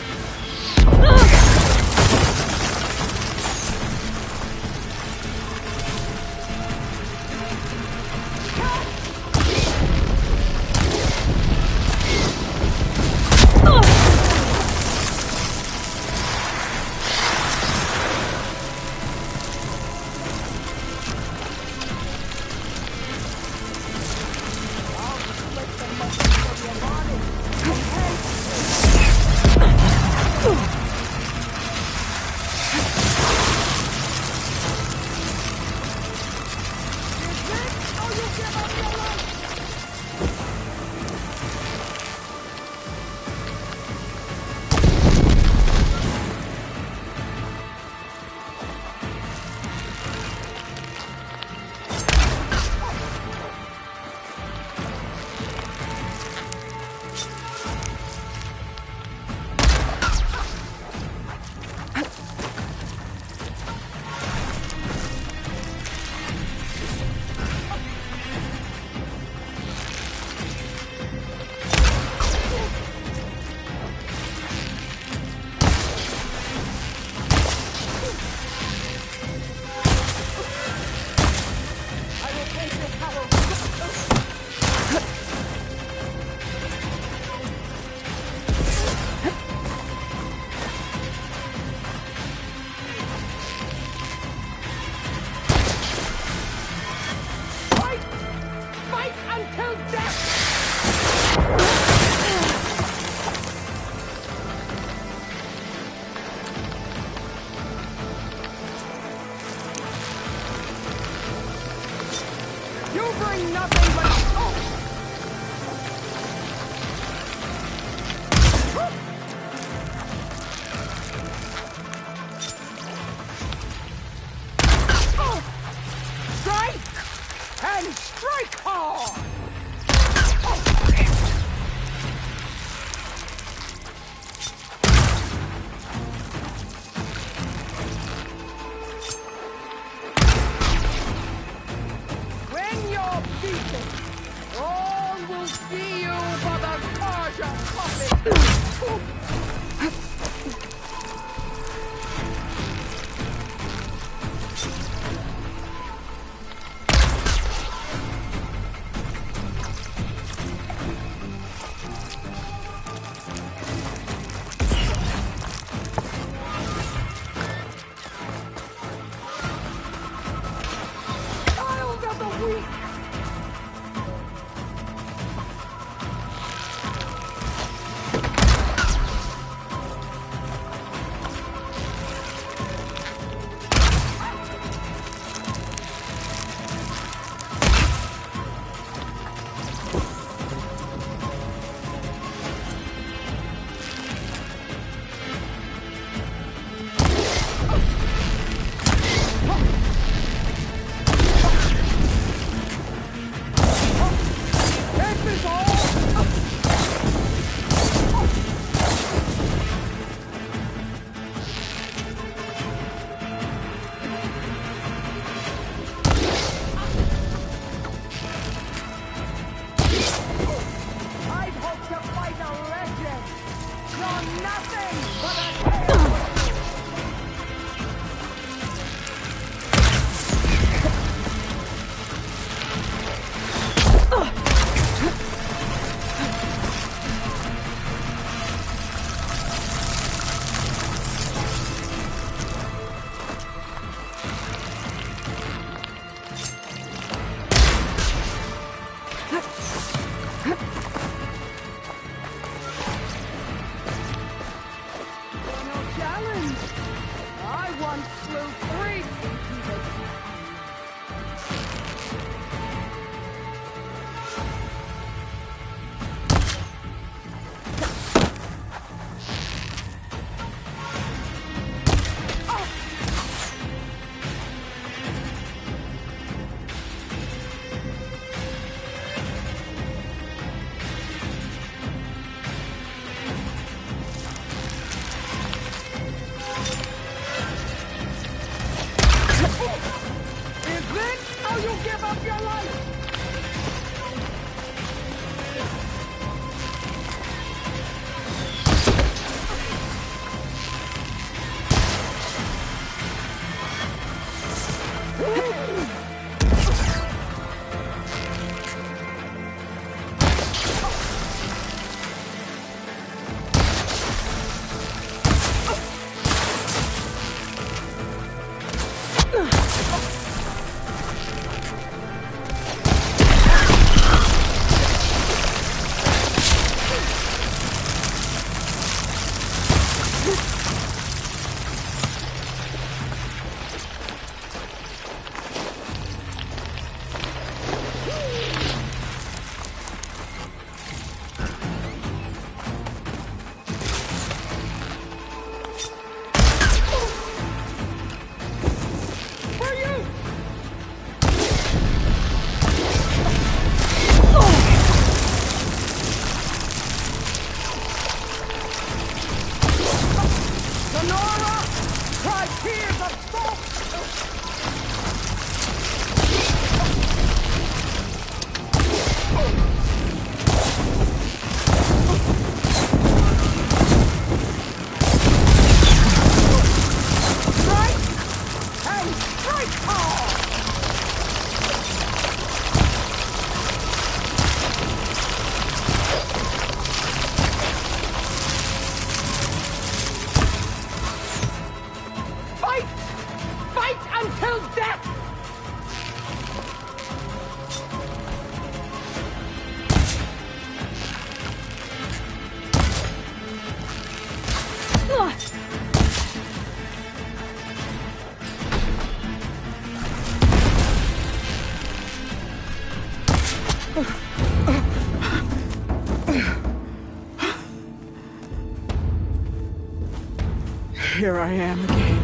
Here I am again,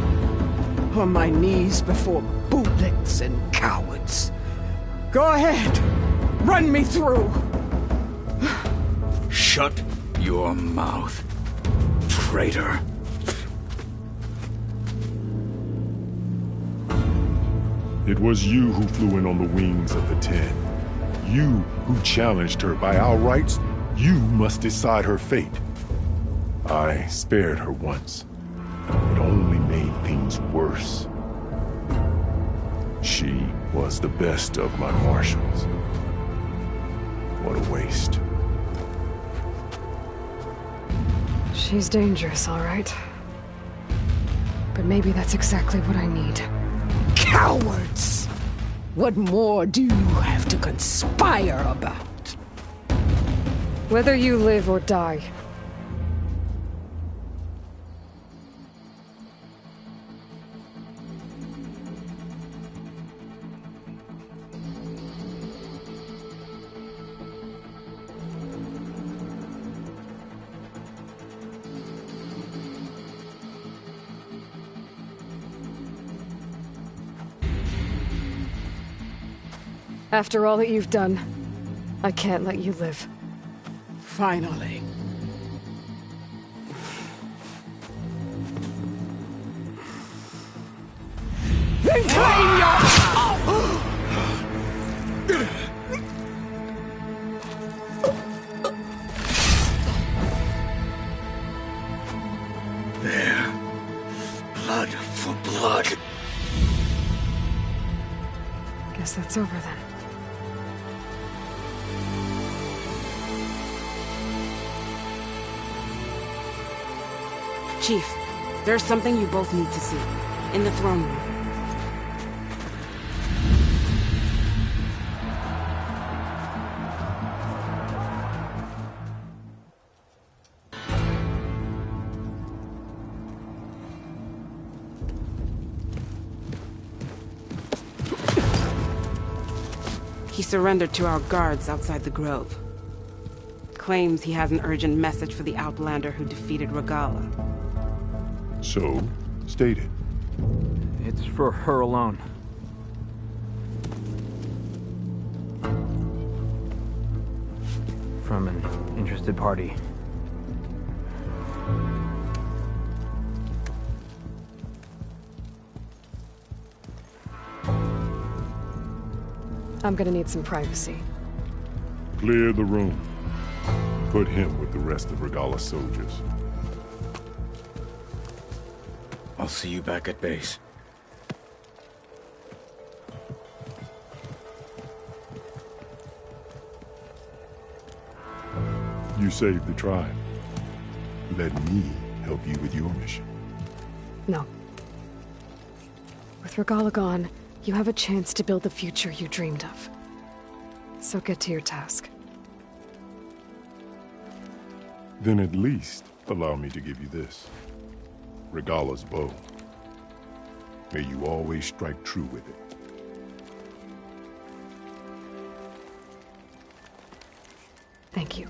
on my knees before bootlicks and cowards. Go ahead, run me through. Shut your mouth, traitor. It was you who flew in on the wings of the Ten. You who challenged her by our rights. You must decide her fate. I spared her once. It only made things worse. She was the best of my marshals. What a waste. She's dangerous, all right. But maybe that's exactly what I need. Cowards! What more do you have to conspire about? Whether you live or die. After all that you've done, I can't let you live. Finally. Then claim your... There. Blood for blood. Guess that's over then. Chief, there's something you both need to see. In the throne room. He surrendered to our guards outside the grove. Claims he has an urgent message for the Outlander who defeated Regalla. So, state it. It's for her alone. From an interested party. I'm gonna need some privacy. Clear the room. Put him with the rest of Regalla's soldiers. I'll see you back at base. You saved the tribe. Let me help you with your mission. No. With Regalla gone, you have a chance to build the future you dreamed of. So get to your task. Then at least allow me to give you this. Regalla's bow. May you always strike true with it. Thank you.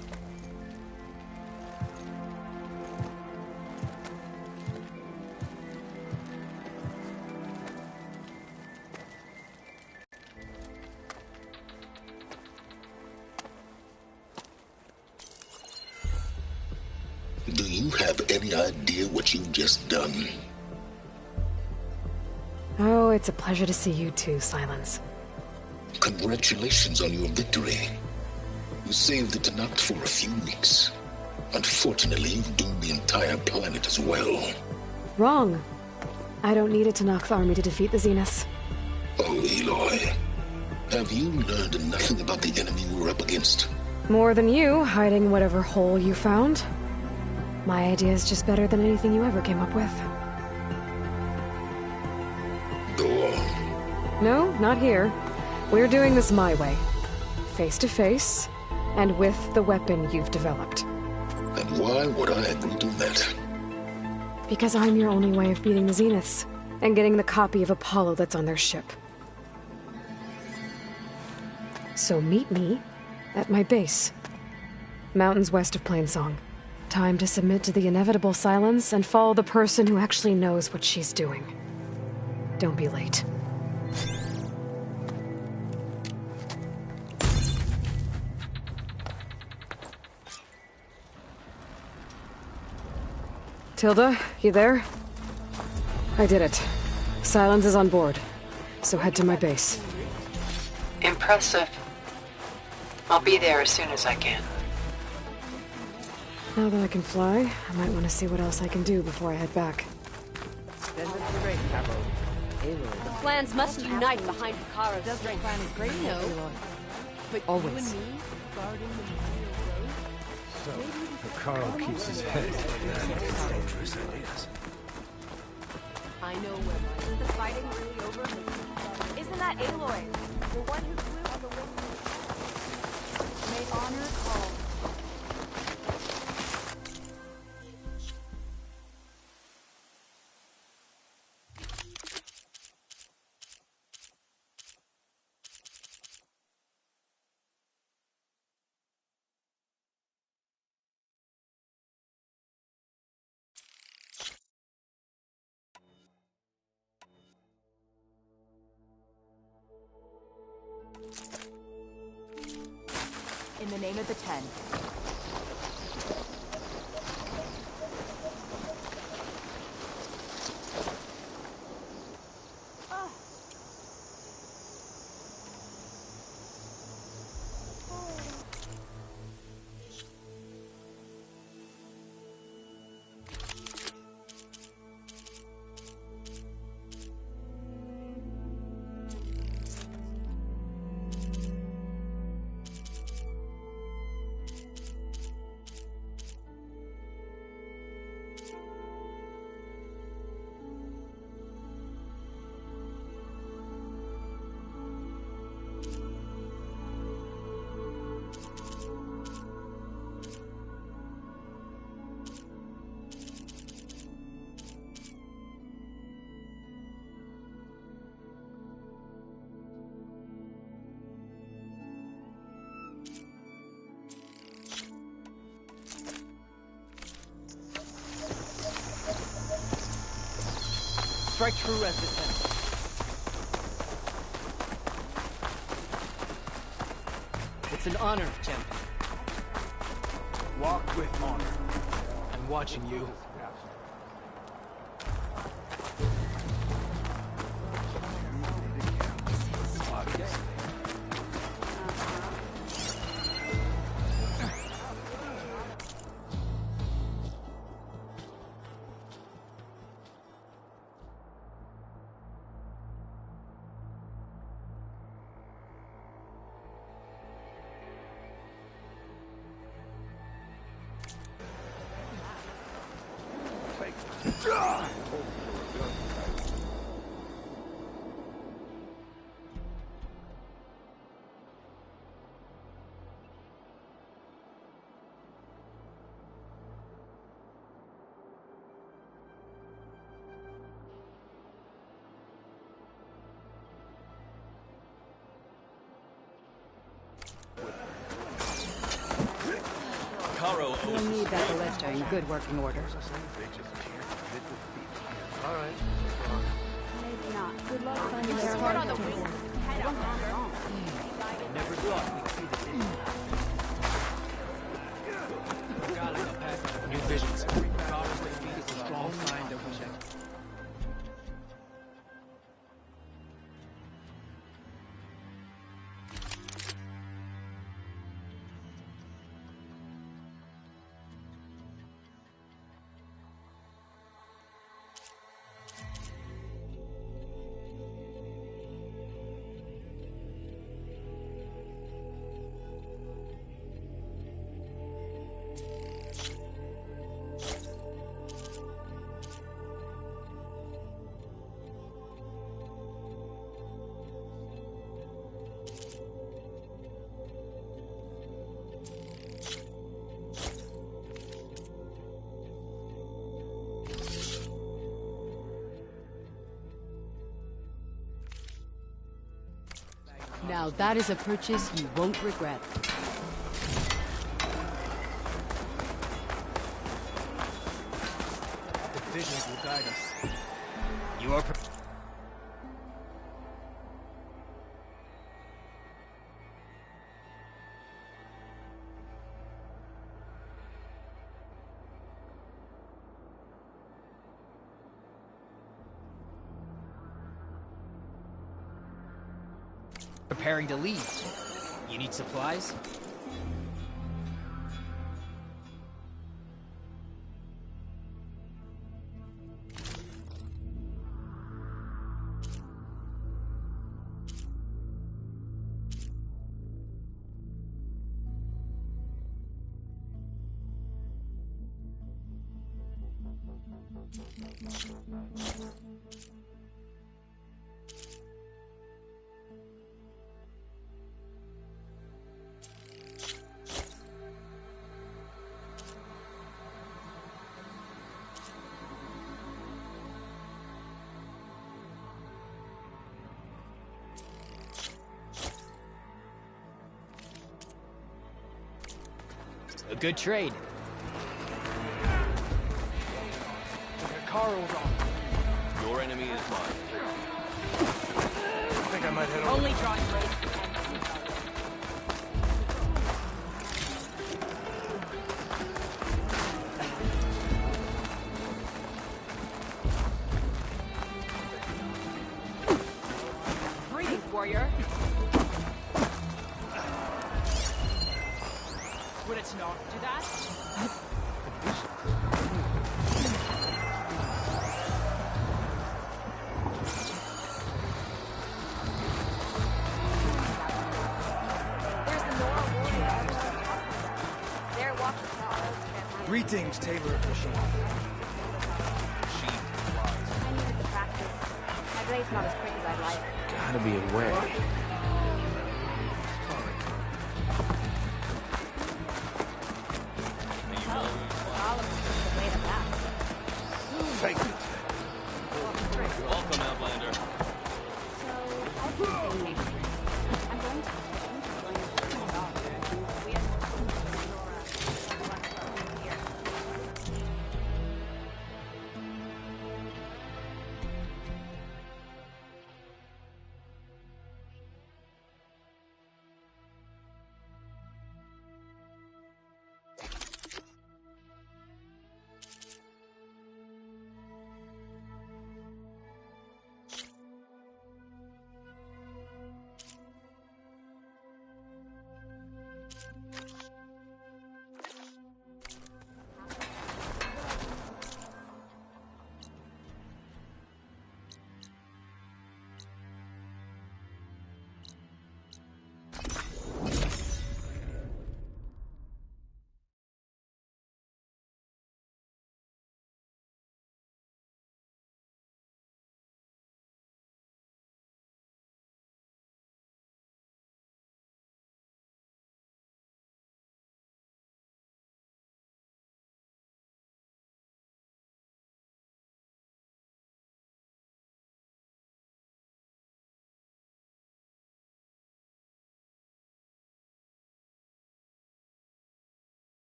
Do you have any idea what you've just done? Oh, it's a pleasure to see you too, Silence. Congratulations on your victory. You saved the Tenakth for a few weeks. Unfortunately, you've doomed the entire planet as well. Wrong. I don't need a Tenakth army to defeat the Zeniths. Oh, Aloy. Have you learned nothing about the enemy we're up against? More than you, hiding whatever hole you found. My idea is just better than anything you ever came up with. Go on. No, not here. We're doing this my way. Face to face, and with the weapon you've developed. And why would I agree to that? Because I'm your only way of beating the Zeniths, and getting the copy of Apollo that's on their ship. So meet me at my base. Mountains west of Plainsong. Time to submit to the inevitable silence and follow the person who actually knows what she's doing. Don't be late. Tilda, you there? I did it. Silence is on board, so head to my base. Impressive. I'll be there as soon as I can. Now that I can fly, I might want to see what else I can do before I head back. Then that's great, Cabo. Aloy. The clans must unite behind Hekarro's Does strength. plan is great, No. Aloy. But Always. you and me, guarding the Imperial Road? So, Hekarro keeps his head. Dangerous ideas. I know where my... Is the fighting really over? Isn't that Aloy? The one who flew on the wing? May honor call. In the name of the Ten. Strike true as defense. It's an honor, champion. Walk with honor. I'm watching you. Caro We'll owes need us. that ballista in good working order. All right. Maybe not. Good luck finding the start on the wheel. Head out longer. Never thought we'd see the day. New visions. Cara's defeat is a strong sign that we should. Now that is a purchase you won't regret. The visions will guide us. You are. Preparing to leave. You need supplies? A good trade. Caro's on. Your enemy is mine. I think I might head over. Only drawing blades. Breathe, warrior. Would it not do that? Greetings, Taylor official. I needed the practice. My blade's not as quick as I'd like. Gotta be a way. Thank you. Welcome, Outlander.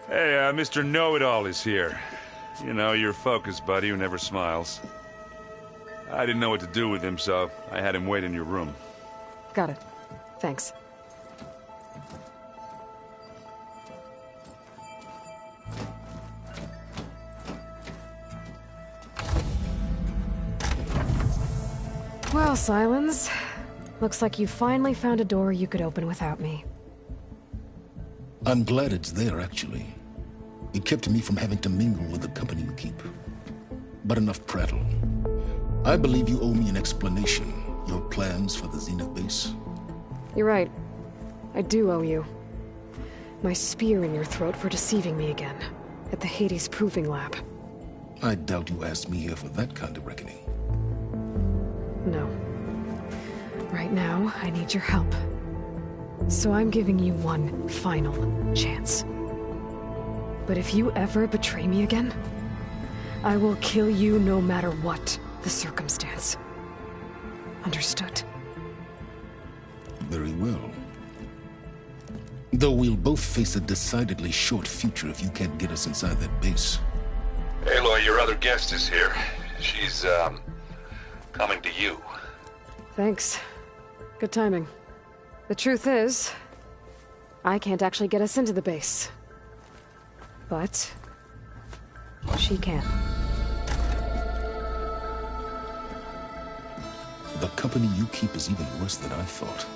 Hey, Mr. Know-It-All is here. You know, your focus buddy who never smiles. I didn't know what to do with him, so I had him wait in your room. Got it. Thanks. Well, Sylens, looks like you finally found a door you could open without me. I'm glad it's there, actually. It kept me from having to mingle with the company you keep. But enough prattle. I believe you owe me an explanation. Your plans for the Zenith base. You're right. I do owe you. My spear in your throat for deceiving me again. At the Hades Proving Lab. I doubt you asked me here for that kind of reckoning. No. Right now, I need your help. So I'm giving you one final chance. But if you ever betray me again, I will kill you no matter what the circumstance. Understood? Very well. Though we'll both face a decidedly short future if you can't get us inside that base. Aloy, your other guest is here. She's, coming to you. Thanks. Good timing. The truth is, I can't actually get us into the base. But she can. The company you keep is even worse than I thought.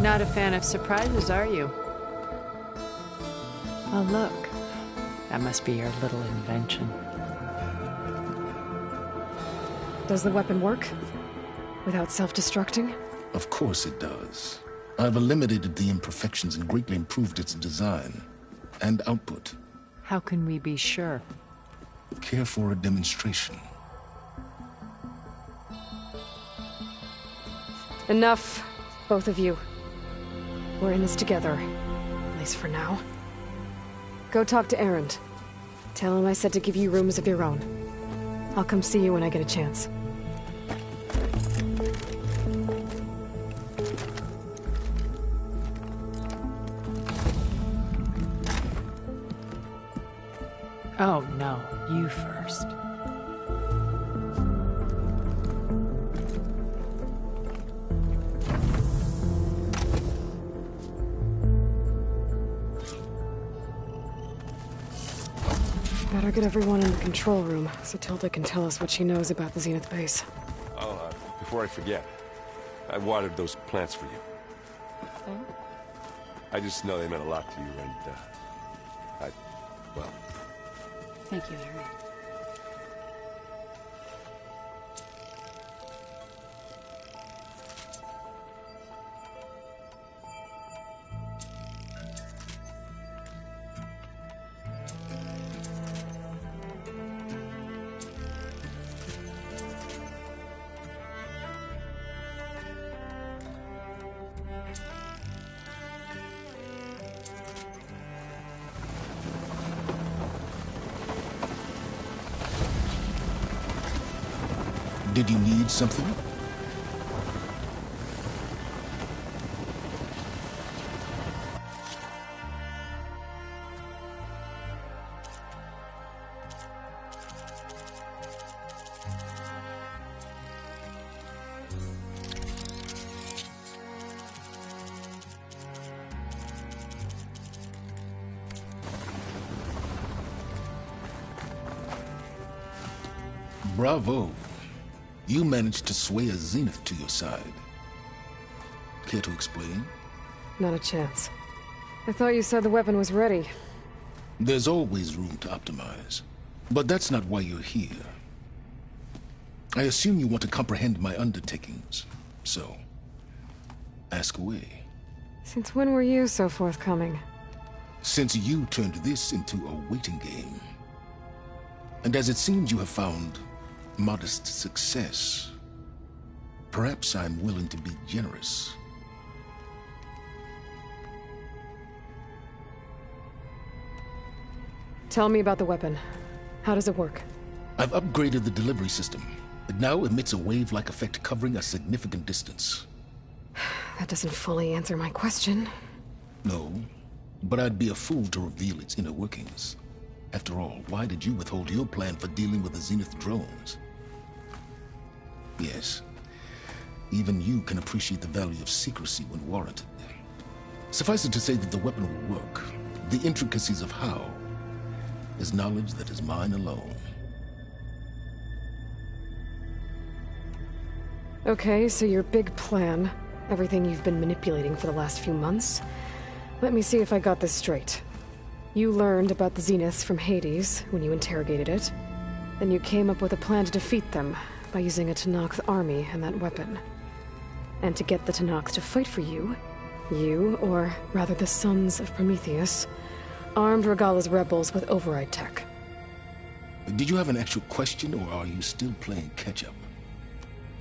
Not a fan of surprises, are you? Oh, look. That must be your little invention. Does the weapon work? Without self-destructing? Of course it does. I've eliminated the imperfections and greatly improved its design and output. How can we be sure? Care for a demonstration? Enough, both of you. We're in this together, at least for now. Go talk to Erend. Tell him I said to give you rooms of your own. I'll come see you when I get a chance. Oh, no. You first. Better get everyone in the control room so Tilda can tell us what she knows about the Zenith base. Oh, before I forget, I watered those plants for you. Oh? I just know they meant a lot to you, and, well... Thank you, Harry. Did you need something? Bravo. You managed to sway a Zenith to your side. Care to explain? Not a chance. I thought you said the weapon was ready. There's always room to optimize. But that's not why you're here. I assume you want to comprehend my undertakings. So, ask away. Since when were you so forthcoming? Since you turned this into a waiting game. And as it seems you have found modest success, perhaps I'm willing to be generous. Tell me about the weapon. How does it work? I've upgraded the delivery system. It now emits a wave-like effect covering a significant distance. That doesn't fully answer my question. No, But I'd be a fool to reveal its inner workings. After all, why did you withhold your plan for dealing with the Zenith drones? Yes, even you can appreciate the value of secrecy when warranted. Suffice it to say that the weapon will work. The intricacies of how is knowledge that is mine alone. Okay, so your big plan, everything you've been manipulating for the last few months. Let me see if I got this straight. You learned about the Zeniths from Hades when you interrogated it. Then you came up with a plan to defeat them by using a Tenakth army and that weapon. And to get the Tenakth to fight for you, or rather the Sons of Prometheus, armed Regalla's rebels with override tech. Did you have an actual question, or are you still playing catch-up?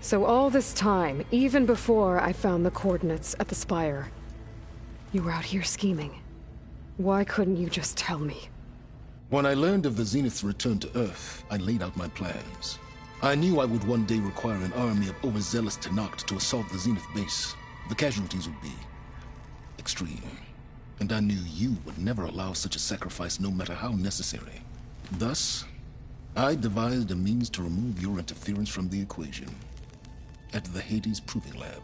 So all this time, even before I found the coordinates at the Spire, you were out here scheming. Why couldn't you just tell me? When I learned of the Zenith's return to Earth, I laid out my plans. I knew I would one day require an army of overzealous Tenakth to assault the Zenith base. The casualties would be extreme. And I knew you would never allow such a sacrifice, no matter how necessary. Thus, I devised a means to remove your interference from the equation. At the Hades Proving Lab.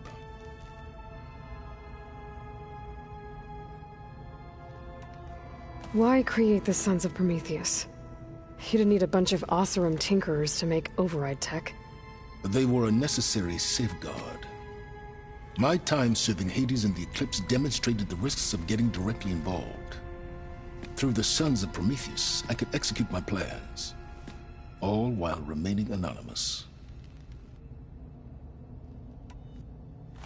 Why create the Sons of Prometheus? You didn't need a bunch of Oseram tinkerers to make override tech. They were a necessary safeguard. My time serving Hades and the Eclipse demonstrated the risks of getting directly involved. Through the Sons of Prometheus, I could execute my plans, all while remaining anonymous.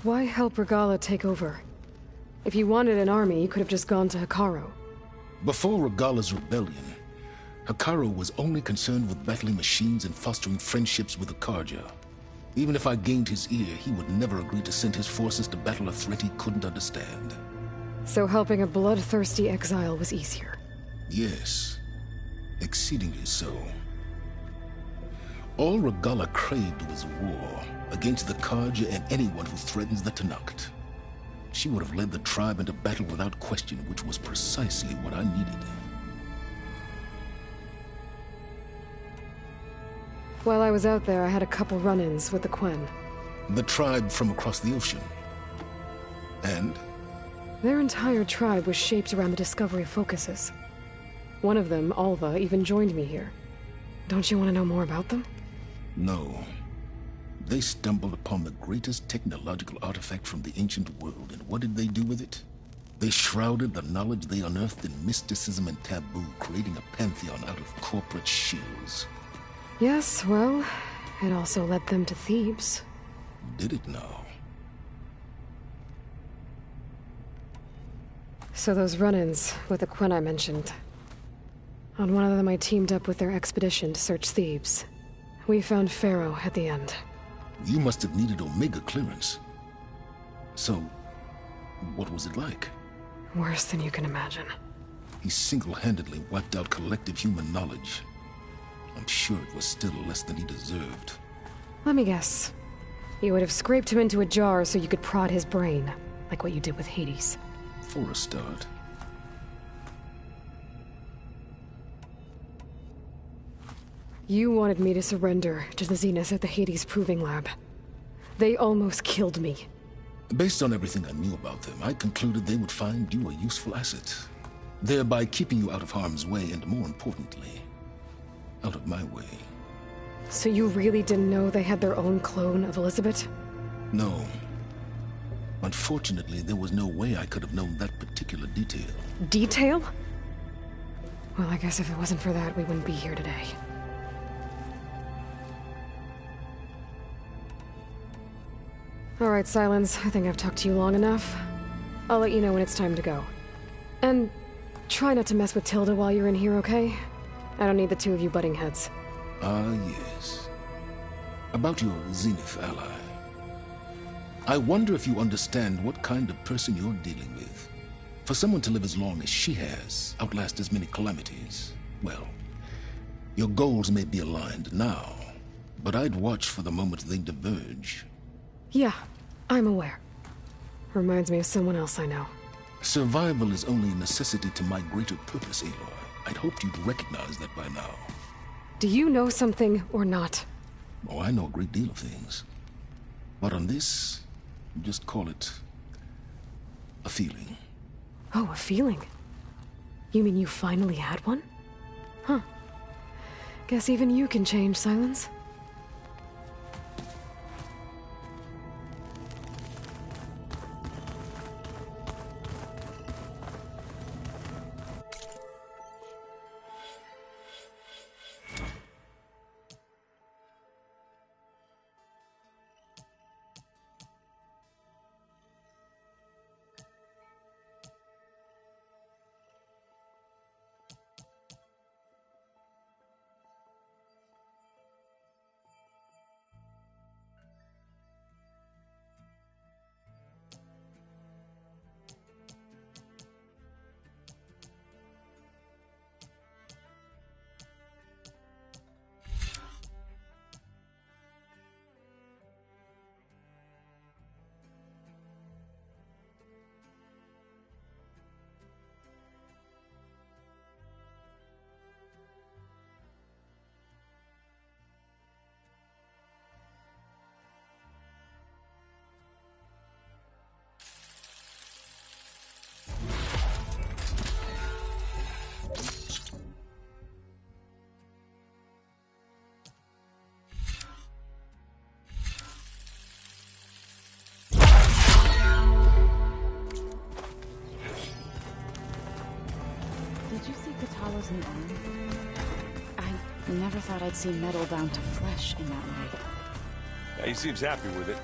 Why help Regalla take over? If you wanted an army, you could have just gone to Hekarro. Before Regalla's rebellion, Hekarro was only concerned with battling machines and fostering friendships with the Carja. Even if I gained his ear, he would never agree to send his forces to battle a threat he couldn't understand. So helping a bloodthirsty exile was easier? Yes, exceedingly so. All Regalla craved was war against the Carja and anyone who threatens the Tenakth. She would have led the tribe into battle without question, which was precisely what I needed. While I was out there, I had a couple run-ins with the Quen. The tribe from across the ocean. And? Their entire tribe was shaped around the discovery of focuses. One of them, Alva, even joined me here. Don't you want to know more about them? No. They stumbled upon the greatest technological artifact from the ancient world, and what did they do with it? They shrouded the knowledge they unearthed in mysticism and taboo, creating a pantheon out of corporate shills. Yes, well, it also led them to Thebes. Did it now? So those run-ins with the Quen I mentioned. On one of them I teamed up with their expedition to search Thebes. We found Pharaoh at the end. You must have needed Omega clearance. So, what was it like? Worse than you can imagine. He single-handedly wiped out collective human knowledge. I'm sure it was still less than he deserved. Let me guess. You would have scraped him into a jar so you could prod his brain, like what you did with Hades. For a start. You wanted me to surrender to the Zeniths at the Hades Proving Lab. They almost killed me. Based on everything I knew about them, I concluded they would find you a useful asset, thereby keeping you out of harm's way and, more importantly, out of my way. So you really didn't know they had their own clone of Elizabeth? No. Unfortunately, there was no way I could have known that particular detail. Detail? Well, I guess if it wasn't for that, we wouldn't be here today. Alright, Silence. I think I've talked to you long enough. I'll let you know when it's time to go. And try not to mess with Tilda while you're in here, okay? I don't need the two of you butting heads. Ah, yes. About your Zenith ally. I wonder if you understand what kind of person you're dealing with. For someone to live as long as she has, outlast as many calamities, well, your goals may be aligned now, but I'd watch for the moment they diverge. Yeah, I'm aware. Reminds me of someone else I know. Survival is only a necessity to my greater purpose, Aloy. I'd hoped you'd recognize that by now. Do you know something or not? Oh, I know a great deal of things. But on this, just call it a feeling. Oh, a feeling? You mean you finally had one? Huh. Guess even you can change, Silence. Did you see Katala's new arm? I never thought I'd see metal bound to flesh in that way. Yeah, he seems happy with it.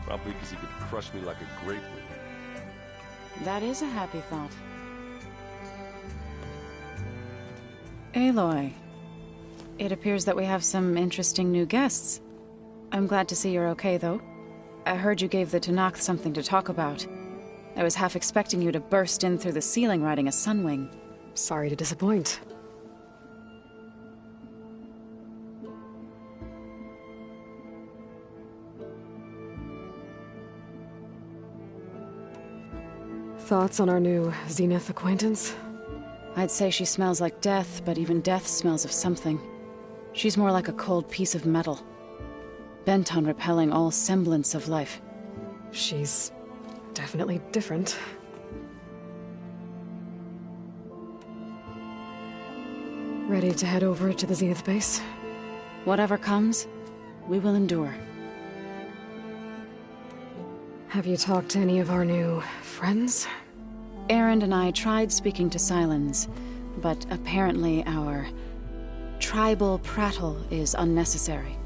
Probably because he could crush me like a grape with it. That is a happy thought. Aloy, it appears that we have some interesting new guests. I'm glad to see you're okay, though. I heard you gave the Tenakth something to talk about. I was half expecting you to burst in through the ceiling riding a Sunwing. Sorry to disappoint. Thoughts on our new Zenith acquaintance? I'd say she smells like death, but even death smells of something. She's more like a cold piece of metal, bent on repelling all semblance of life. She's definitely different. Ready to head over to the Zenith base? Whatever comes, we will endure. Have you talked to any of our new friends? Erend and I tried speaking to Sylens, but apparently our tribal prattle is unnecessary.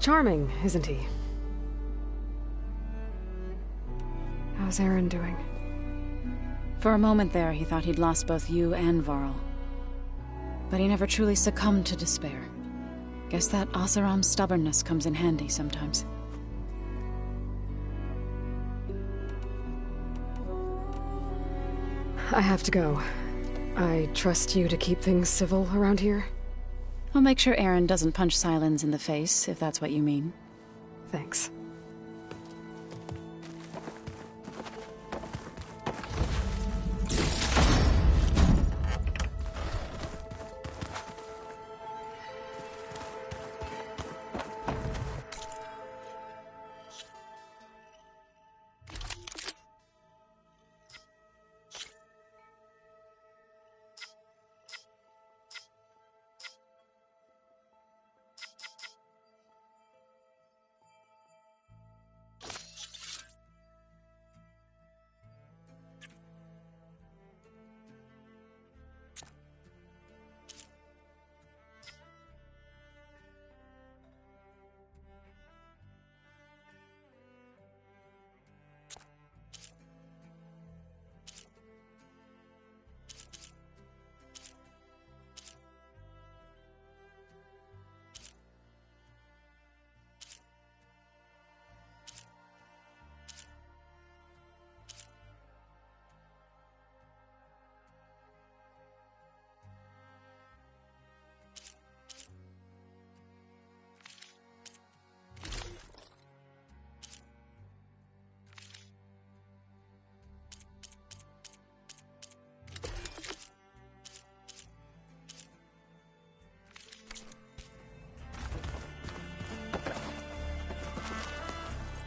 Charming, isn't he? How's Erend doing? For a moment there, he thought he'd lost both you and Varl. But he never truly succumbed to despair. Guess that Oseram's stubbornness comes in handy sometimes. I have to go. I trust you to keep things civil around here? I'll make sure Erend doesn't punch Sylens in the face, if that's what you mean. Thanks.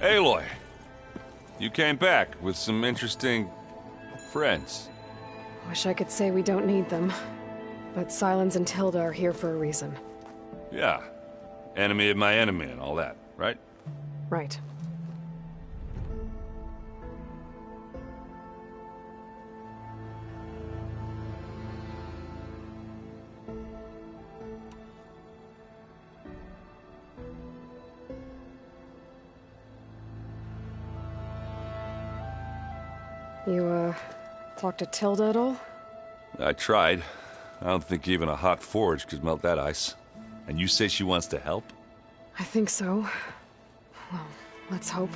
Aloy, you came back with some interesting friends. Wish I could say we don't need them. But Sylens and Tilda are here for a reason. Yeah. Enemy of my enemy and all that, right? Right. You, talked to Tilda at all? I tried. I don't think even a hot forge could melt that ice. And you say she wants to help? I think so. Well, let's hope.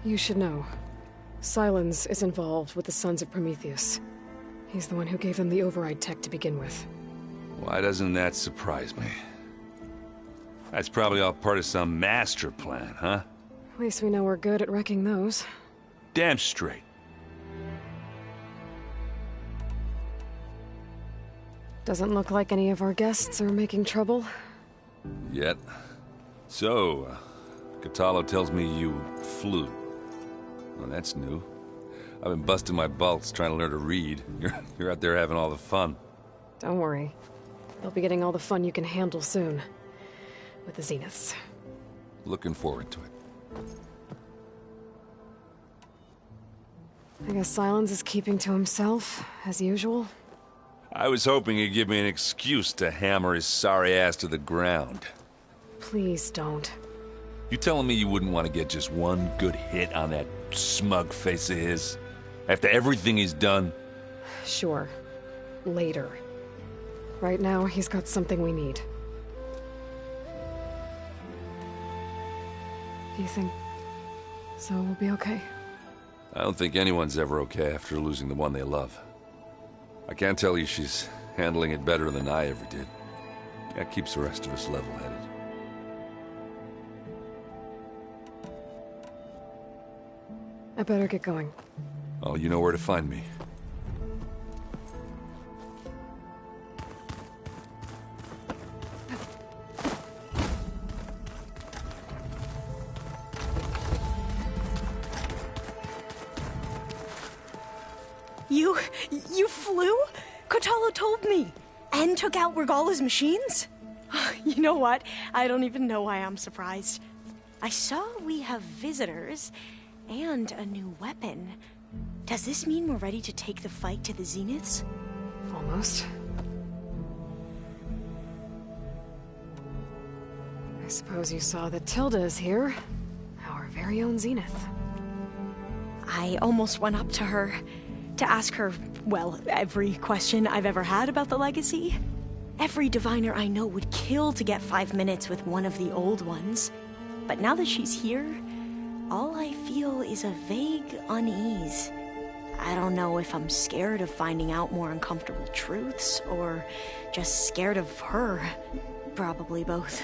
You should know. Sylens is involved with the Sons of Prometheus. He's the one who gave them the override tech to begin with. Why doesn't that surprise me? That's probably all part of some master plan, huh? At least we know we're good at wrecking those. Damn straight. Doesn't look like any of our guests are making trouble. Yet. So, Kotallo tells me you flew. Well, that's new. I've been busting my balls trying to learn to read. You're out there having all the fun. Don't worry. You'll be getting all the fun you can handle soon. With the Zeniths. Looking forward to it. I guess Sylens is keeping to himself, as usual. I was hoping he'd give me an excuse to hammer his sorry ass to the ground. Please don't. You telling me you wouldn't want to get just one good hit on that smug face of his? After everything he's done? Sure. Later. Right now, he's got something we need. Do you think so we'll be okay? I don't think anyone's ever okay after losing the one they love. I can't tell you she's handling it better than I ever did. That keeps the rest of us level-headed. I better get going. Oh, you know where to find me. You flew? Kotallo told me. And took out Regalla's machines? You know what? I don't even know why I'm surprised. I saw we have visitors and a new weapon. Does this mean we're ready to take the fight to the Zeniths? Almost. I suppose you saw that Tilda is here. Our very own Zenith. I almost went up to her to ask her, well, every question I've ever had about the Legacy. Every diviner I know would kill to get 5 minutes with one of the old ones. But now that she's here, all I feel is a vague unease. I don't know if I'm scared of finding out more uncomfortable truths, or just scared of her. Probably both.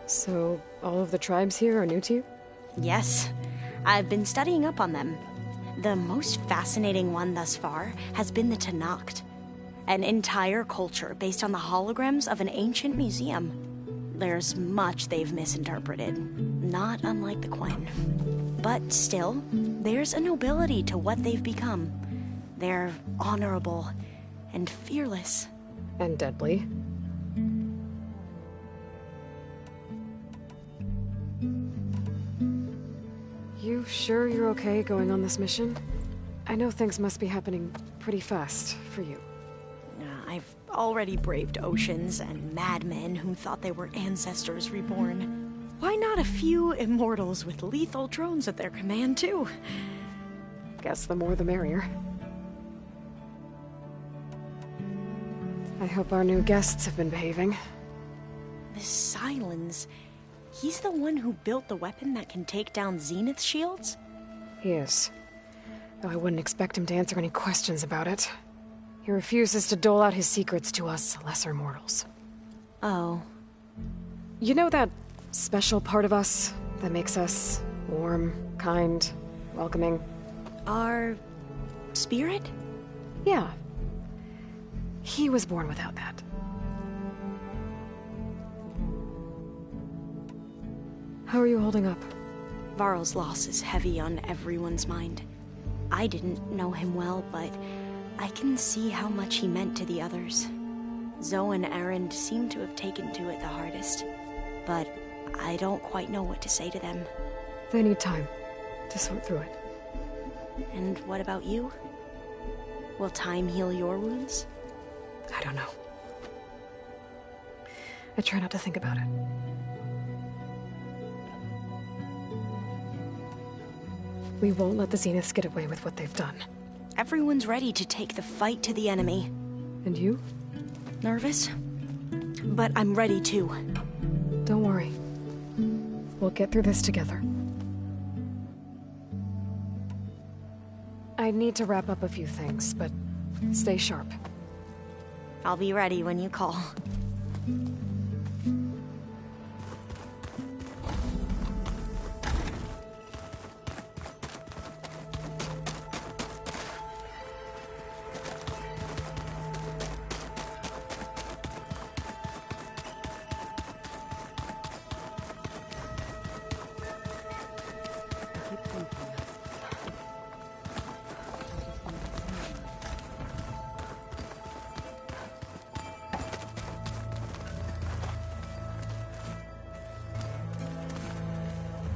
So, all of the tribes here are new to you? Yes. I've been studying up on them. The most fascinating one thus far has been the Tenakth, an entire culture based on the holograms of an ancient museum. There's much they've misinterpreted, not unlike the Quen. But still, there's a nobility to what they've become. They're honorable and fearless. And deadly. You sure you're okay going on this mission? I know things must be happening pretty fast for you. I've already braved oceans and madmen who thought they were ancestors reborn. Why not a few immortals with lethal drones at their command, too? Guess the more the merrier. I hope our new guests have been behaving. This Sylens... He's the one who built the weapon that can take down Zenith shields? He is. Though I wouldn't expect him to answer any questions about it. He refuses to dole out his secrets to us lesser mortals. Oh. You know that special part of us that makes us warm, kind, welcoming? Our... spirit? Yeah. He was born without that. How are you holding up? Varl's loss is heavy on everyone's mind. I didn't know him well, but I can see how much he meant to the others. Zoe and Erend seem to have taken to it the hardest, but I don't quite know what to say to them. They need time to sort through it. And what about you? Will time heal your wounds? I don't know. I try not to think about it. We won't let the Zeniths get away with what they've done. Everyone's ready to take the fight to the enemy. And you? Nervous? But I'm ready too. Don't worry. We'll get through this together. I need to wrap up a few things, but stay sharp. I'll be ready when you call.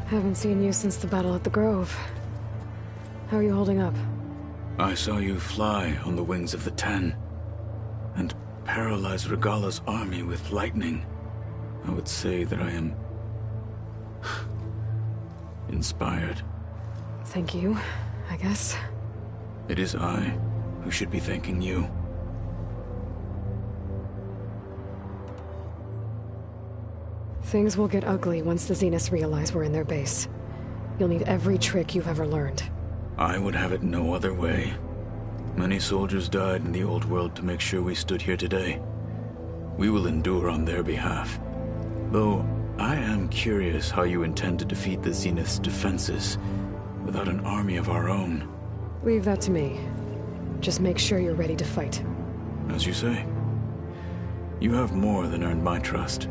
Haven't seen you since the battle at the Grove. How are you holding up? I saw you fly on the wings of the Ten, and paralyze Regalla's army with lightning. I would say that I am inspired. Thank you, I guess. It is I who should be thanking you. Things will get ugly once the Zeniths realize we're in their base. You'll need every trick you've ever learned. I would have it no other way. Many soldiers died in the old world to make sure we stood here today. We will endure on their behalf. Though, I am curious how you intend to defeat the Zenith's defenses without an army of our own. Leave that to me. Just make sure you're ready to fight. As you say. You have more than earned my trust.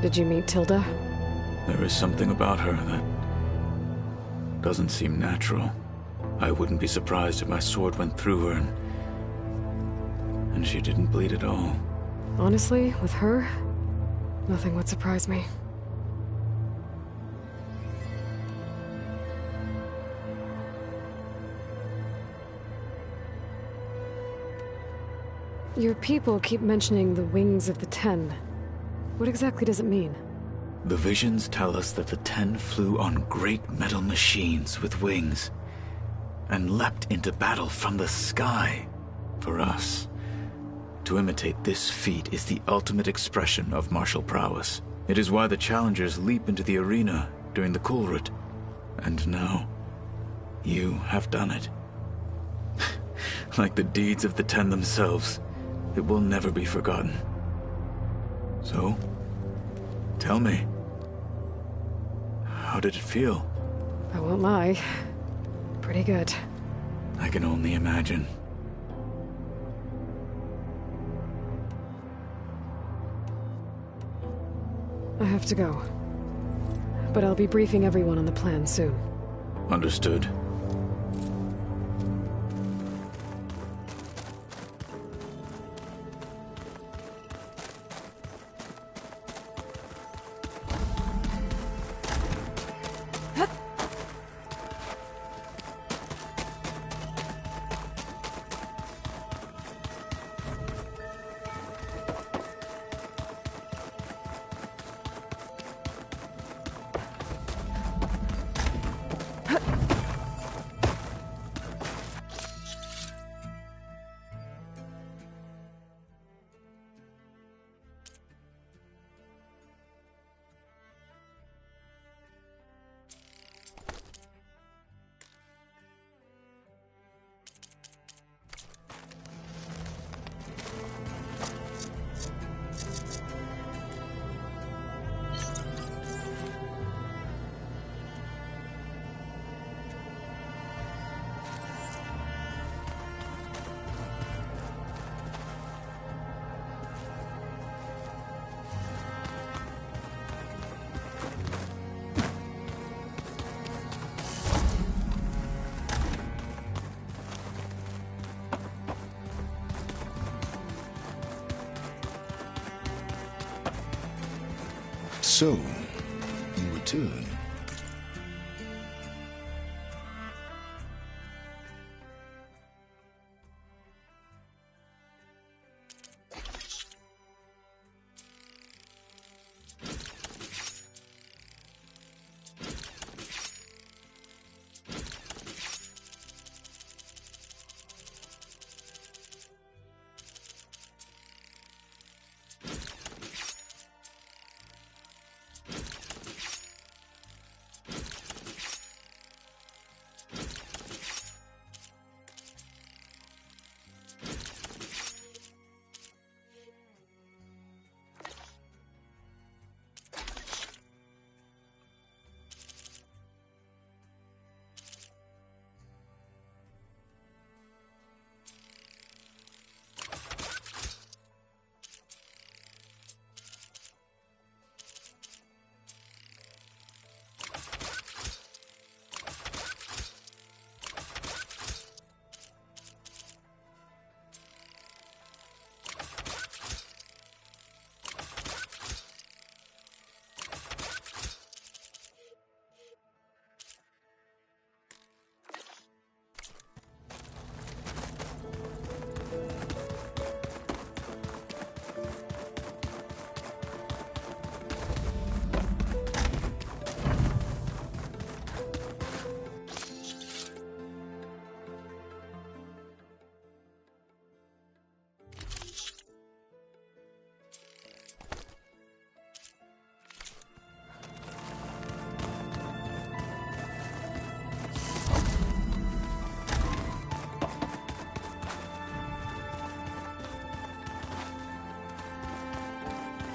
Did you meet Tilda? There is something about her that doesn't seem natural. I wouldn't be surprised if my sword went through her and she didn't bleed at all. Honestly, with her, nothing would surprise me. Your people keep mentioning the wings of the Ten. What exactly does it mean? The visions tell us that the Ten flew on great metal machines with wings and leapt into battle from the sky for us. To imitate this feat is the ultimate expression of martial prowess. It is why the challengers leap into the arena during the Kulrut. And now, you have done it. Like the deeds of the Ten themselves, it will never be forgotten. So, tell me, how did it feel? I won't lie. Pretty good. I can only imagine. I have to go. But I'll be briefing everyone on the plan soon. Understood. So, you return.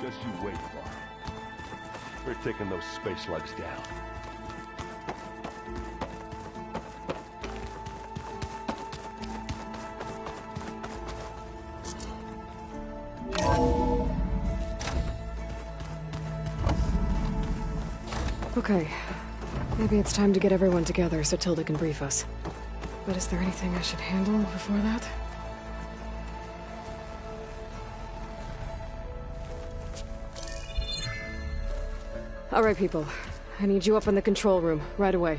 Just you wait, Varl. We're taking those space slugs down. Okay. Maybe it's time to get everyone together so Tilda can brief us. But is there anything I should handle before that? All right, people. I need you up in the control room, right away.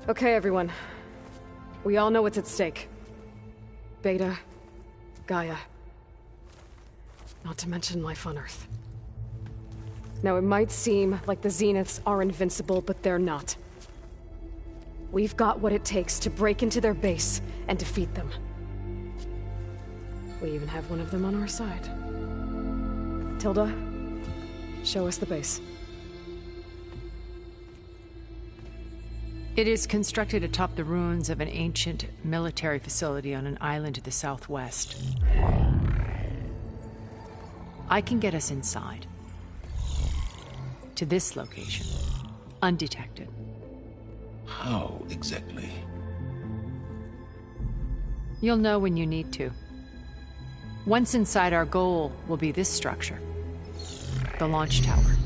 Okay, everyone. We all know what's at stake. Beta, Gaia. Not to mention life on Earth. Now, it might seem like the Zeniths are invincible, but they're not. We've got what it takes to break into their base and defeat them. We even have one of them on our side. Tilda, show us the base. It is constructed atop the ruins of an ancient military facility on an island to the southwest. I can get us inside. To this location. Undetected. How exactly? You'll know when you need to. Once inside, our goal will be this structure. The launch tower.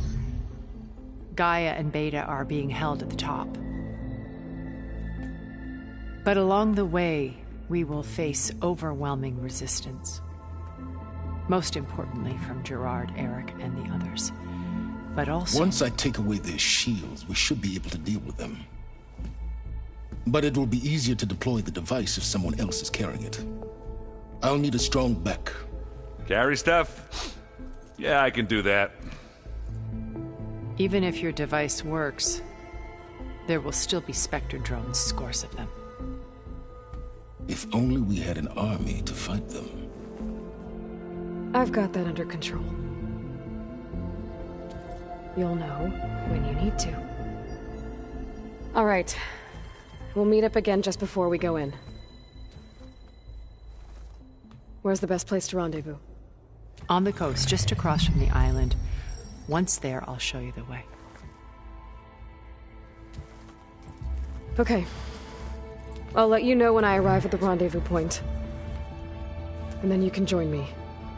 Gaia and Beta are being held at the top. But along the way, we will face overwhelming resistance. Most importantly from Gerard, Eric, and the others. But also... Once I take away their shields, we should be able to deal with them. But it will be easier to deploy the device if someone else is carrying it. I'll need a strong back. Carry stuff? Yeah, I can do that. Even if your device works, there will still be Spectre drones, scores of them. If only we had an army to fight them. I've got that under control. You'll know when you need to. All right. We'll meet up again just before we go in. Where's the best place to rendezvous? On the coast, just across from the island. Once there, I'll show you the way. Okay. I'll let you know when I arrive at the rendezvous point. And then you can join me.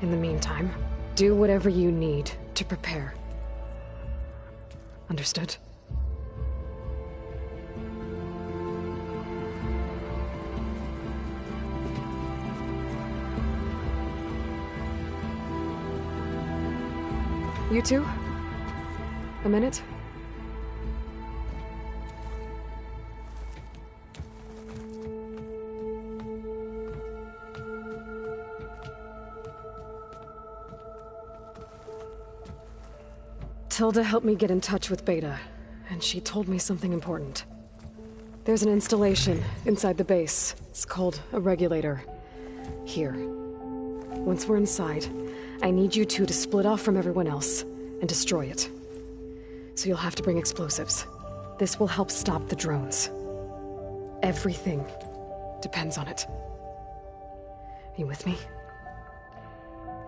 In the meantime, do whatever you need to prepare. Understood? You two? A minute? Tilda helped me get in touch with Beta, and she told me something important. There's an installation inside the base. It's called a regulator. Here. Once we're inside, I need you two to split off from everyone else and destroy it. So you'll have to bring explosives. This will help stop the drones. Everything depends on it. Are you with me?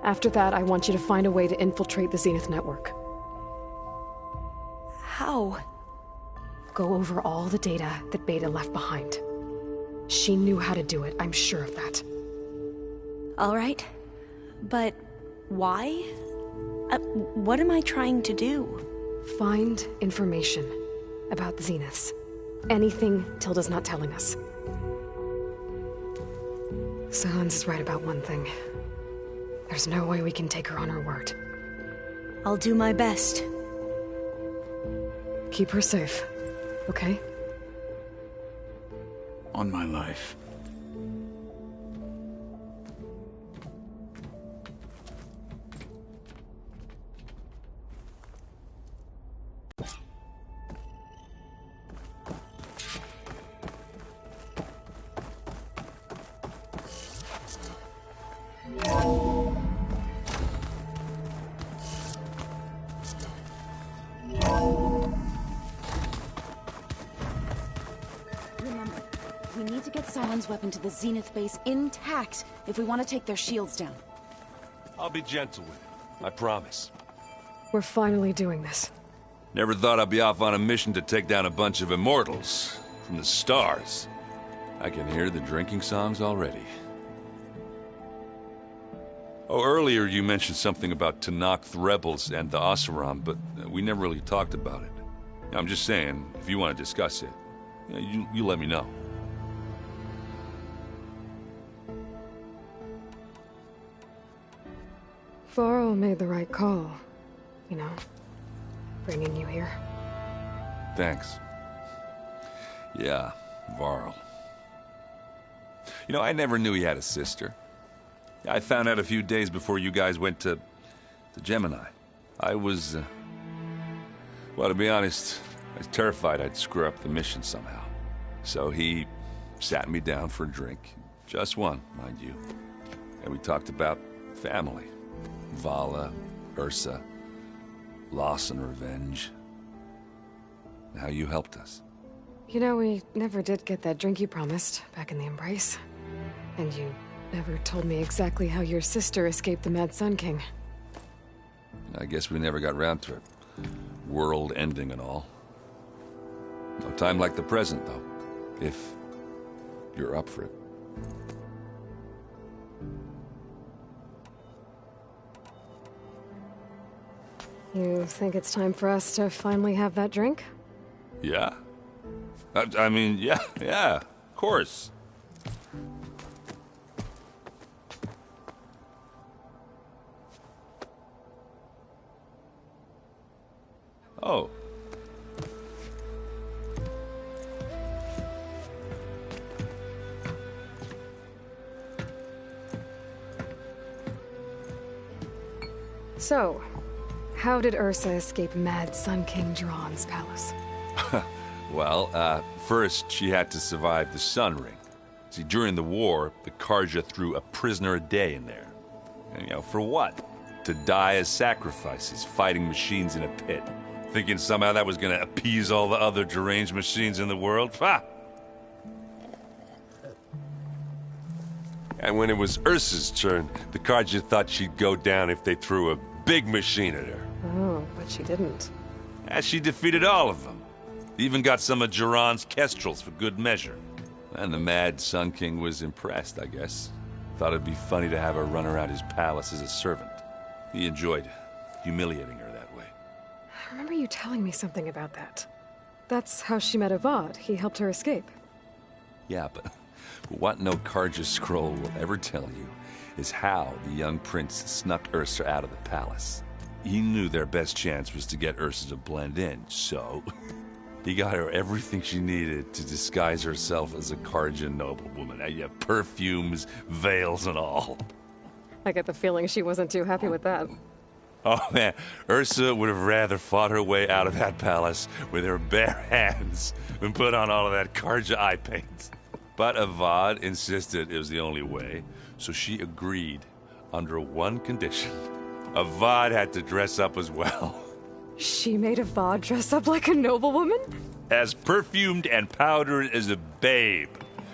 After that, I want you to find a way to infiltrate the Zenith network. How? Go over all the data that Beta left behind. She knew how to do it, I'm sure of that. All right. But why? What am I trying to do? Find information about the Zeniths. Anything Tilda's not telling us. Sylens is right about one thing. There's no way we can take her on her word. I'll do my best. Keep her safe, okay? On my life. Remember, we need to get Sylens' weapon to the Zenith base intact if we want to take their shields down. I'll be gentle with it. I promise. We're finally doing this. Never thought I'd be off on a mission to take down a bunch of immortals from the stars. I can hear the drinking songs already. Oh, earlier you mentioned something about Tenakth rebels and the Oseram, but we never really talked about it. I'm just saying, if you want to discuss it, you let me know. Varl made the right call. You know, bringing you here. Thanks. Yeah, Varl. You know, I never knew he had a sister. I found out a few days before you guys went to Gemini. I was, well, to be honest, I was terrified I'd screw up the mission somehow. So he sat me down for a drink. Just one, mind you. And we talked about family. Vala, Ursa, loss and revenge. And how you helped us. You know, we never did get that drink you promised back in the Embrace. And you never told me exactly how your sister escaped the Mad Sun King. I guess we never got round to it. World ending and all. No time like the present, though. If you're up for it. You think it's time for us to finally have that drink? Yeah? I mean, yeah, of course. Oh. So, how did Ursa escape Mad Sun King Jiran's palace? Well, first she had to survive the Sun Ring. See, during the war, the Carja threw a prisoner a day in there. And, you know, for what? To die as sacrifices, fighting machines in a pit. Thinking somehow that was gonna appease all the other deranged machines in the world? Ha! And when it was Ursa's turn, the Carja thought she'd go down if they threw a big machine at her. Oh, but she didn't. And she defeated all of them. Even got some of Jiran's kestrels for good measure. And the Mad Sun King was impressed, I guess. Thought it'd be funny to have her run around his palace as a servant. He enjoyed humiliating her that way. I remember you telling me something about that. That's how she met Avad. He helped her escape. Yeah, but what no Carja scroll will ever tell you is how the young prince snuck Ursa out of the palace. He knew their best chance was to get Ursa to blend in, so he got her everything she needed to disguise herself as a Kharja noblewoman. Yeah, perfumes, veils, and all. I get the feeling she wasn't too happy with that. Oh man, Ursa would have rather fought her way out of that palace with her bare hands than put on all of that Kharja eye paint. But Avad insisted it was the only way, so she agreed under one condition. Avad had to dress up as well. She made Avad dress up like a noblewoman? As perfumed and powdered as a babe.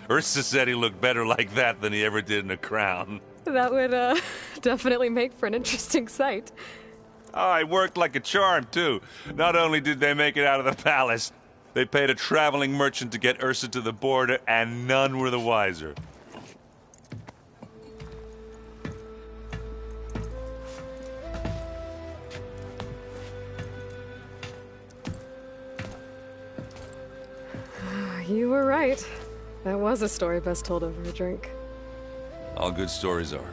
Ursa said he looked better like that than he ever did in a crown. That would, definitely make for an interesting sight. Oh, it worked like a charm, too. Not only did they make it out of the palace, they paid a traveling merchant to get Ursa to the border, and none were the wiser. You were right. That was a story best told over a drink. All good stories are.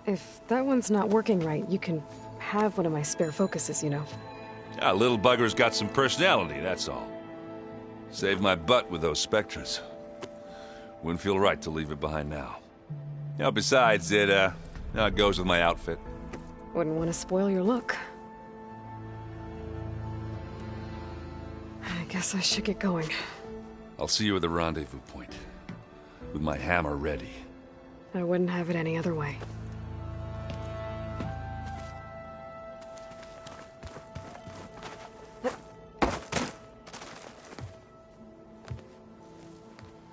If that one's not working right, you can have one of my spare focuses, you know. Yeah, little bugger's got some personality, that's all. Saved my butt with those Spectres. Wouldn't feel right to leave it behind now. Besides, it goes with my outfit. Wouldn't want to spoil your look. I guess I should get going. I'll see you at the rendezvous point. With my hammer ready. I wouldn't have it any other way.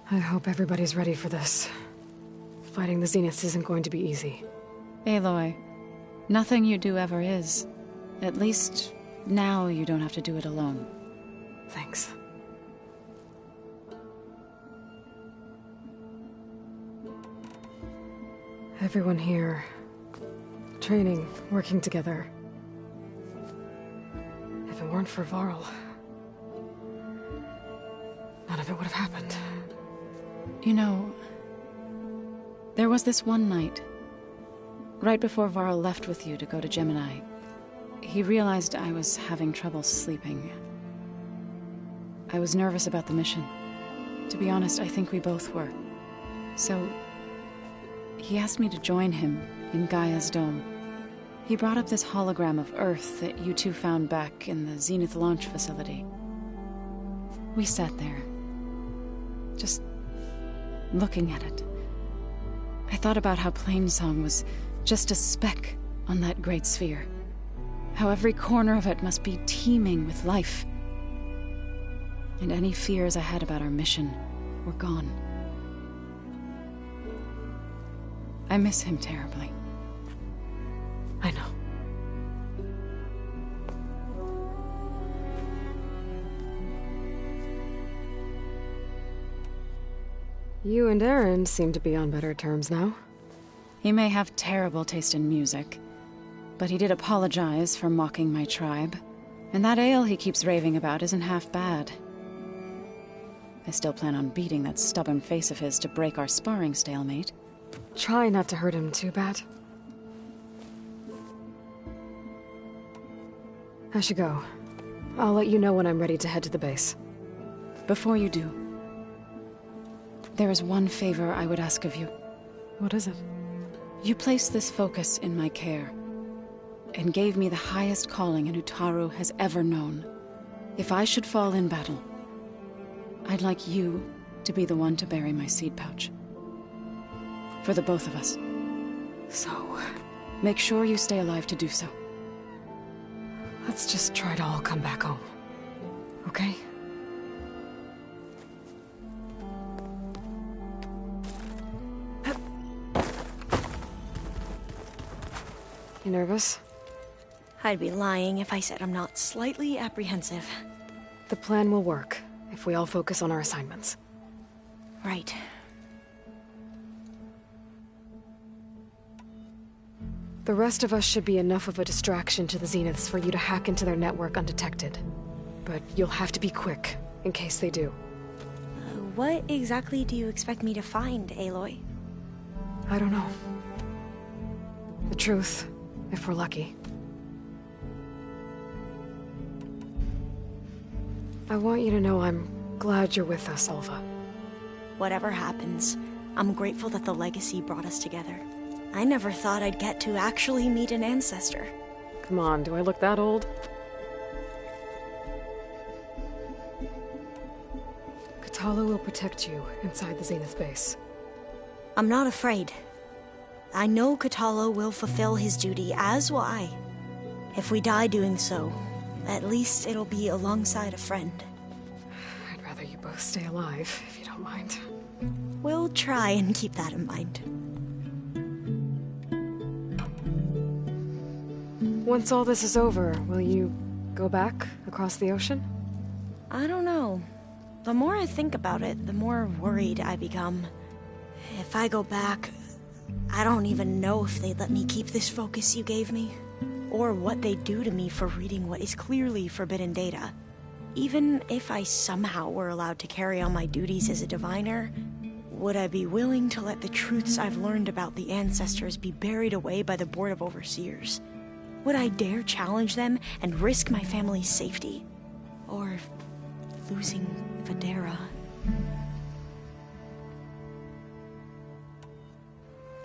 I hope everybody's ready for this. Fighting the Zeniths isn't going to be easy. Aloy, nothing you do ever is. At least, now you don't have to do it alone. Thanks. Everyone here, training, working together. If it weren't for Varl, none of it would have happened. You know, there was this one night, right before Varl left with you to go to Gemini. He realized I was having trouble sleeping. I was nervous about the mission. To be honest, I think we both were. So, he asked me to join him in Gaia's dome. He brought up this hologram of Earth that you two found back in the Zenith launch facility. We sat there, just looking at it. I thought about how Plainsong was just a speck on that great sphere. How every corner of it must be teeming with life. And any fears I had about our mission were gone. I miss him terribly. I know. You and Aaron seem to be on better terms now. He may have terrible taste in music, but he did apologize for mocking my tribe. And that ale he keeps raving about isn't half bad. I still plan on beating that stubborn face of his to break our sparring stalemate. Try not to hurt him too bad. I should go. I'll let you know when I'm ready to head to the base. Before you do, there is one favor I would ask of you. What is it? You placed this focus in my care, and gave me the highest calling an Utaru has ever known. If I should fall in battle, I'd like you to be the one to bury my seed pouch. For the both of us. So, make sure you stay alive to do so. Let's just try to all come back home. Okay? You nervous? I'd be lying if I said I'm not slightly apprehensive. The plan will work, if we all focus on our assignments. Right. The rest of us should be enough of a distraction to the Zeniths for you to hack into their network undetected. But you'll have to be quick, in case they do. What exactly do you expect me to find, Aloy? I don't know. The truth, if we're lucky. I want you to know I'm glad you're with us, Alva. Whatever happens, I'm grateful that the legacy brought us together. I never thought I'd get to actually meet an ancestor. Come on, do I look that old? Kotallo will protect you inside the Zenith base. I'm not afraid. I know Kotallo will fulfill his duty, as will I. If we die doing so, at least it'll be alongside a friend. I'd rather you both stay alive, if you don't mind. We'll try and keep that in mind. Once all this is over, will you go back across the ocean? I don't know. The more I think about it, the more worried I become. If I go back, I don't even know if they'd let me keep this focus you gave me, or what they'd do to me for reading what is clearly forbidden data. Even if I somehow were allowed to carry on my duties as a diviner, would I be willing to let the truths I've learned about the ancestors be buried away by the Board of Overseers? Would I dare challenge them and risk my family's safety? Or losing Federa?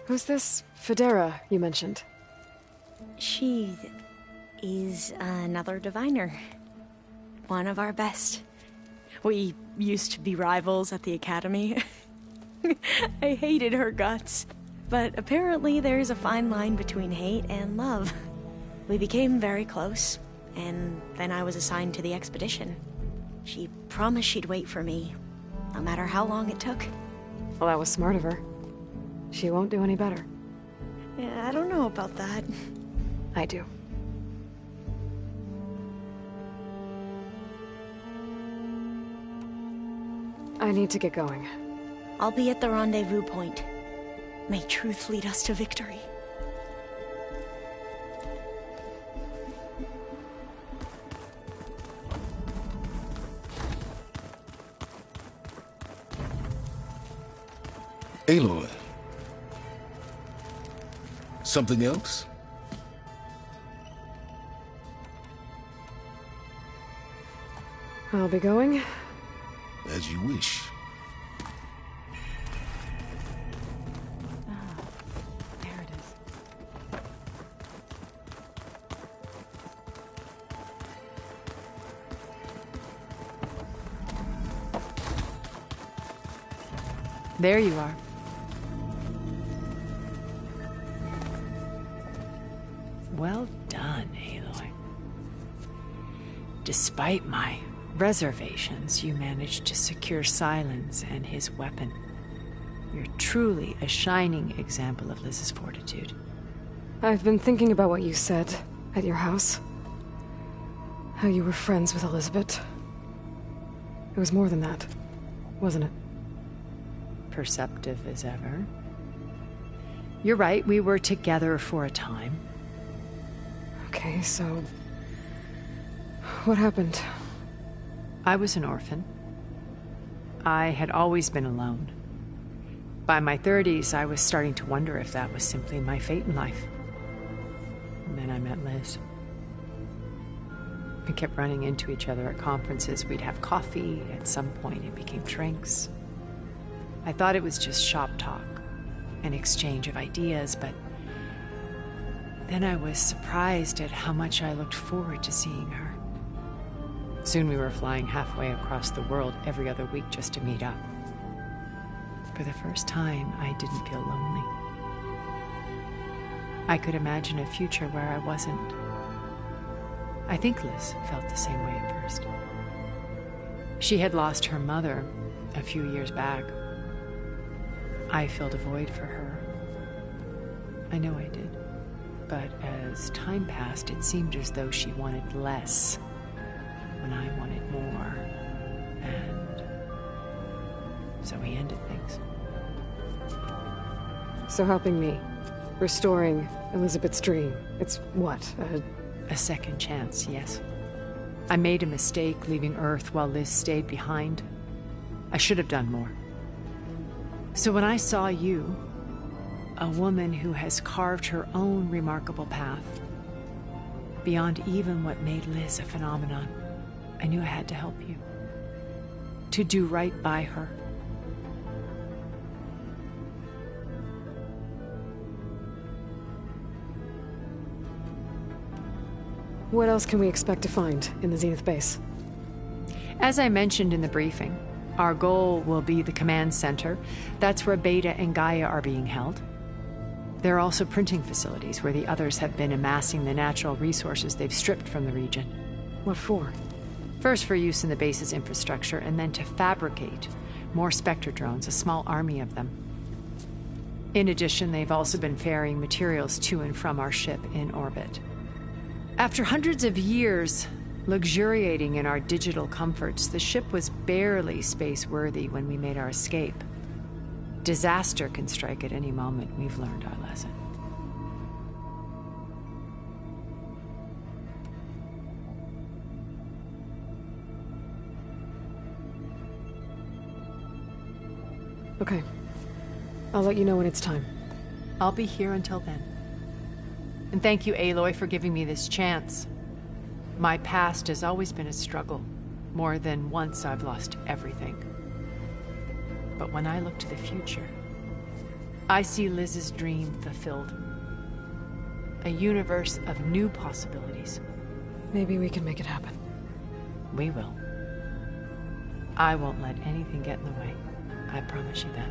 Who's this Federa you mentioned? She is another diviner. One of our best. We used to be rivals at the academy. I hated her guts. But apparently there's a fine line between hate and love. We became very close, and then I was assigned to the expedition. She promised she'd wait for me, no matter how long it took. Well, that was smart of her. She won't do any better. Yeah, I don't know about that. I do. I need to get going. I'll be at the rendezvous point. May truth lead us to victory. Aloy. Something else? I'll be going. As you wish. There it is. There you are. Well done, Aloy. Despite my reservations, you managed to secure Silence and his weapon. You're truly a shining example of Liz's fortitude. I've been thinking about what you said at your house. How you were friends with Elizabeth. It was more than that, wasn't it? Perceptive as ever. You're right, we were together for a time. Okay, so... what happened? I was an orphan. I had always been alone. By my 30s, I was starting to wonder if that was simply my fate in life. And then I met Liz. We kept running into each other at conferences. We'd have coffee. At some point, it became drinks. I thought it was just shop talk, an exchange of ideas, but then I was surprised at how much I looked forward to seeing her. Soon we were flying halfway across the world every other week just to meet up. For the first time, I didn't feel lonely. I could imagine a future where I wasn't. I think Liz felt the same way at first. She had lost her mother a few years back. I filled a void for her. I know I did. But as time passed, it seemed as though she wanted less when I wanted more. And so we ended things. So helping me, restoring Elizabeth's dream, it's what, a second chance, yes. I made a mistake leaving Earth while Liz stayed behind. I should have done more. So when I saw you, a woman who has carved her own remarkable path, beyond even what made Liz a phenomenon, I knew I had to help you. To do right by her. What else can we expect to find in the Zenith base? As I mentioned in the briefing, our goal will be the command center. That's where Beta and Gaia are being held. There are also printing facilities where the others have been amassing the natural resources they've stripped from the region. What for? First for use in the base's infrastructure, and then to fabricate more Spectre drones, a small army of them. In addition, they've also been ferrying materials to and from our ship in orbit. After hundreds of years luxuriating in our digital comforts, the ship was barely space-worthy when we made our escape. Disaster can strike at any moment. We've learned our lesson. Okay. I'll let you know when it's time. I'll be here until then. And thank you, Aloy, for giving me this chance. My past has always been a struggle. More than once I've lost everything. But when I look to the future, I see Liz's dream fulfilled. A universe of new possibilities. Maybe we can make it happen. We will. I won't let anything get in the way. I promise you that.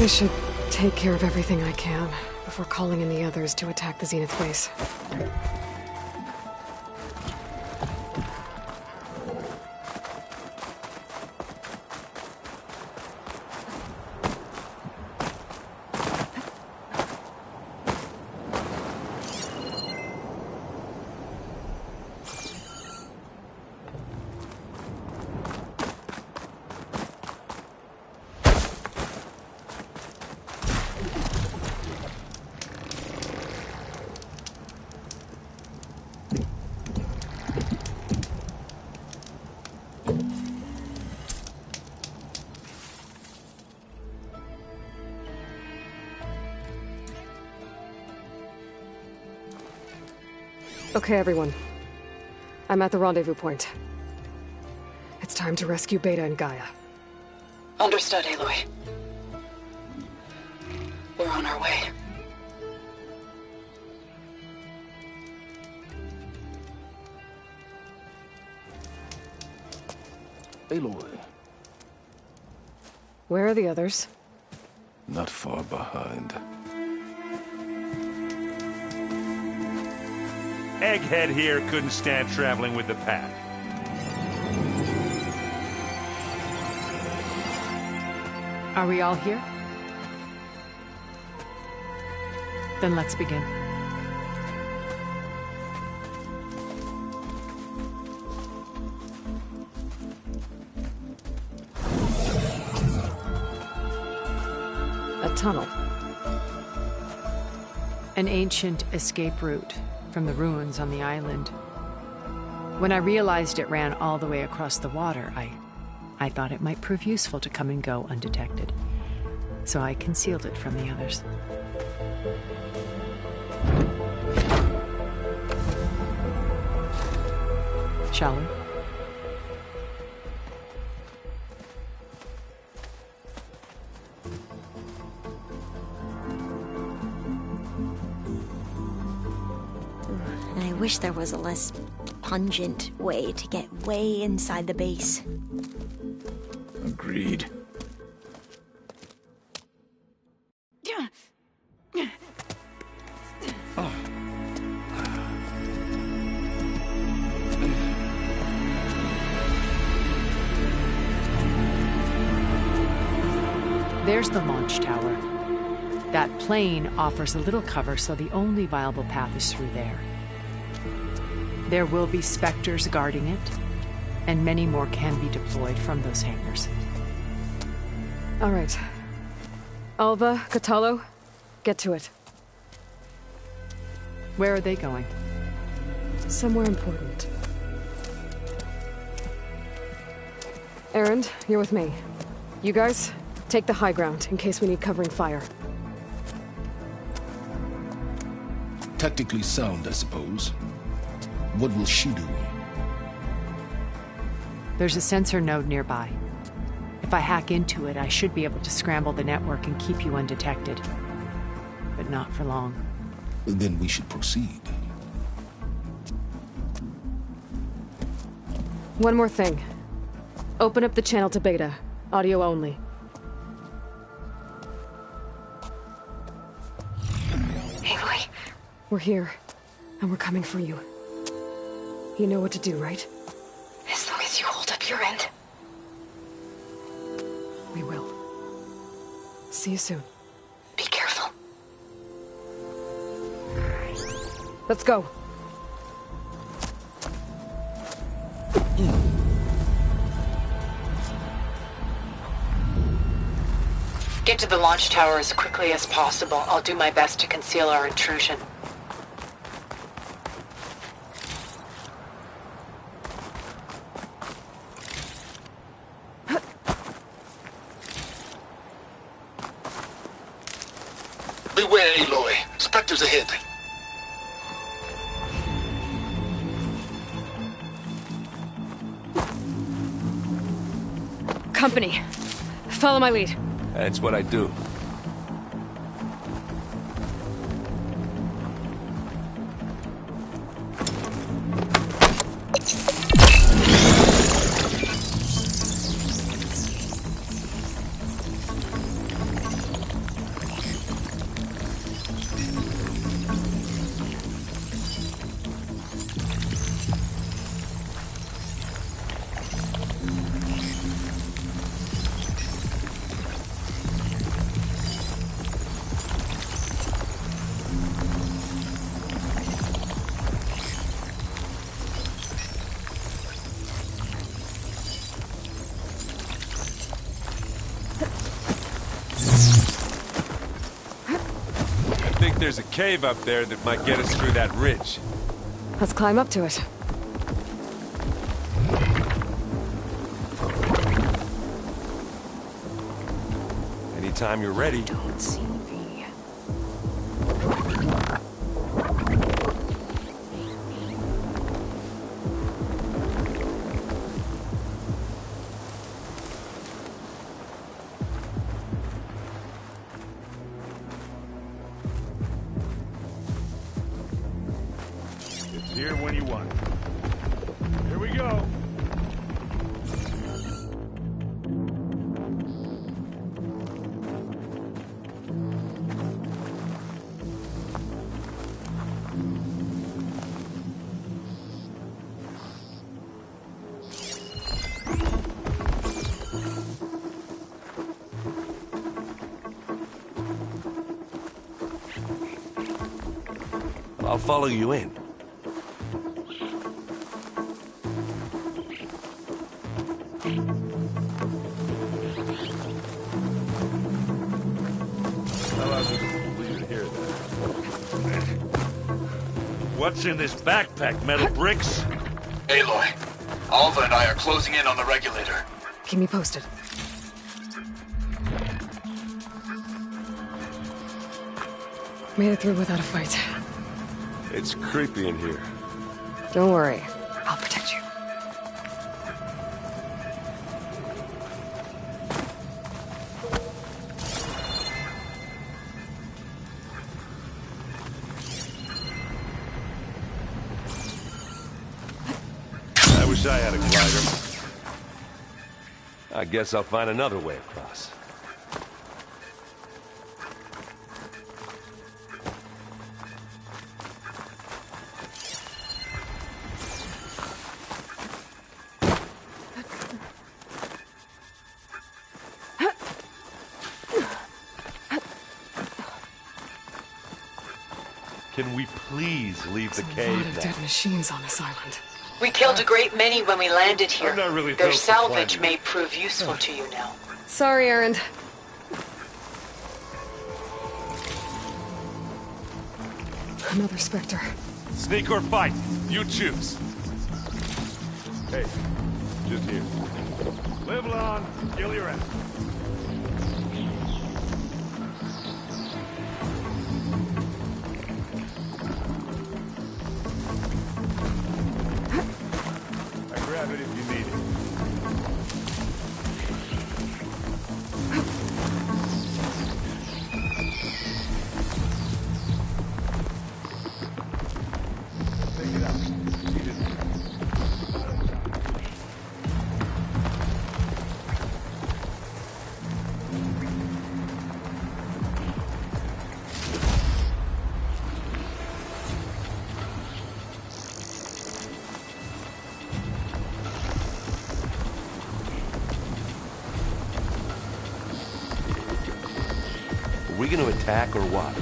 I should take care of everything I can before calling in the others to attack the Zenith base. Okay, everyone. I'm at the rendezvous point. It's time to rescue Beta and Gaia. Understood, Aloy. We're on our way. Aloy. Where are the others? Not far behind. Egghead here couldn't stand traveling with the pack. Are we all here? Then let's begin. A tunnel. An ancient escape route from the ruins on the island. When I realized it ran all the way across the water, I thought it might prove useful to come and go undetected. So I concealed it from the others. Shall we? I wish there was a less pungent way to get way inside the base. Agreed. There's the launch tower. That plane offers a little cover, so the only viable path is through there. There will be Spectres guarding it, and many more can be deployed from those hangars. All right. Alva, Kotallo, get to it. Where are they going? Somewhere important. Erend, you're with me. You guys, take the high ground in case we need covering fire. Tactically sound, I suppose. What will she do? There's a sensor node nearby. If I hack into it, I should be able to scramble the network and keep you undetected. But not for long. Then we should proceed. One more thing. Open up the channel to Beta. Audio only. Aloy. We're here, and we're coming for you. You know what to do, right? As long as you hold up your end. We will. See you soon. Be careful. Let's go. Get to the launch tower as quickly as possible. I'll do my best to conceal our intrusion. Beware, Aloy. Spectres ahead. Company. Follow my lead. That's what I do. there's a cave up there that might get us through that ridge. Let's climb up to it. Anytime you're ready. Don't see me. It's here when you want it. Here we go. I'll follow you in. What's in this backpack, metal bricks? Aloy, Alva and I are closing in on the regulator. Keep me posted. Made it through without a fight. It's creepy in here. Don't worry. I'll protect you. I wish I had a glider. I guess I'll find another way across. Can we please leave the cave A lot of now? dead machines on this island. We killed a great many when we landed here. I'm not really Their built for salvage climbing. may prove useful to you now. Sorry, Erend. Another Spectre. Sneak or fight, you choose. Hey, just here. Live long, kill your ass. I grab it if you need it. Take it out. Eat it. Are we gonna attack or what?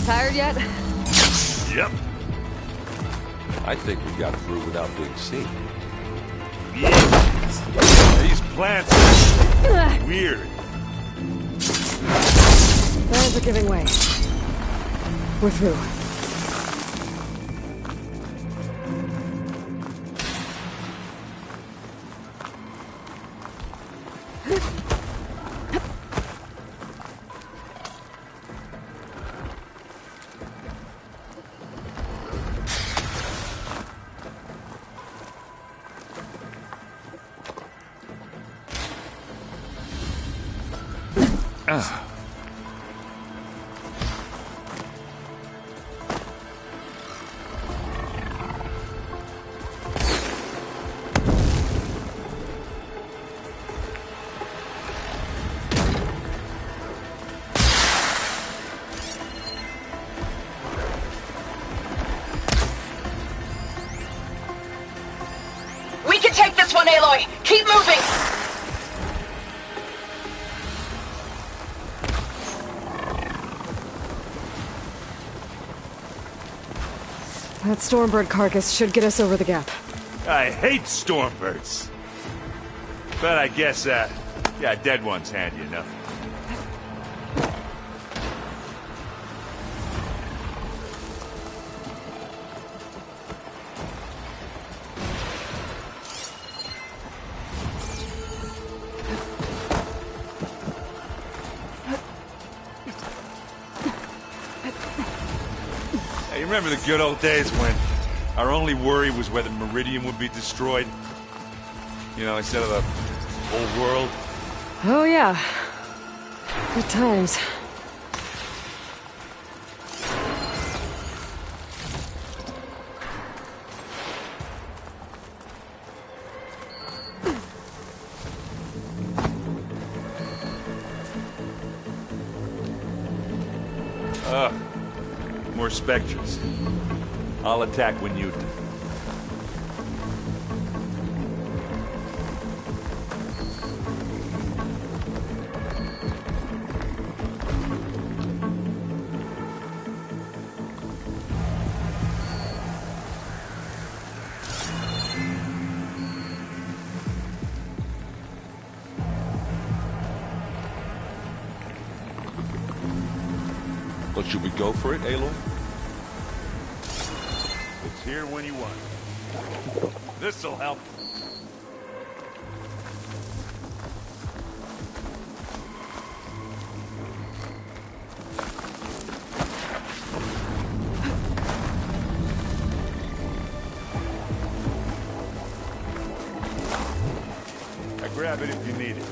Tired yet? Yep. I think we got through without being seen. These plants are weird. Plans are giving way. We're through. We can take this Nice one, Aloy! Keep moving! That Stormbird carcass should get us over the gap. I hate Stormbirds. But I guess, yeah, dead one's handy enough. Hey, you remember the good old days when our only worry was whether Meridian would be destroyed? You know, instead of the whole world? Oh, yeah. Good times. More Spectres. I'll attack when you do. But should we go for it, Aloy? It's here when you want it. This'll help. I grab it if you need it.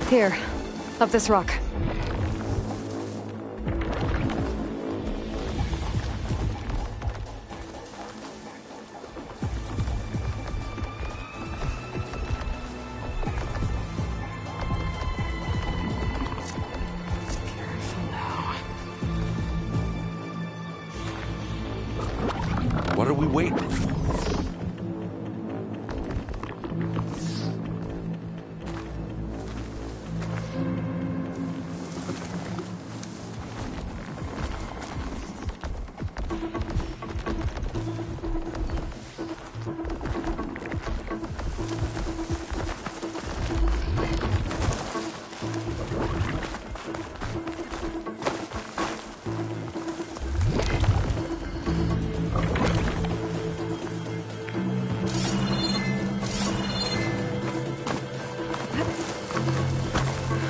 Here, up this rock. What are we waiting for?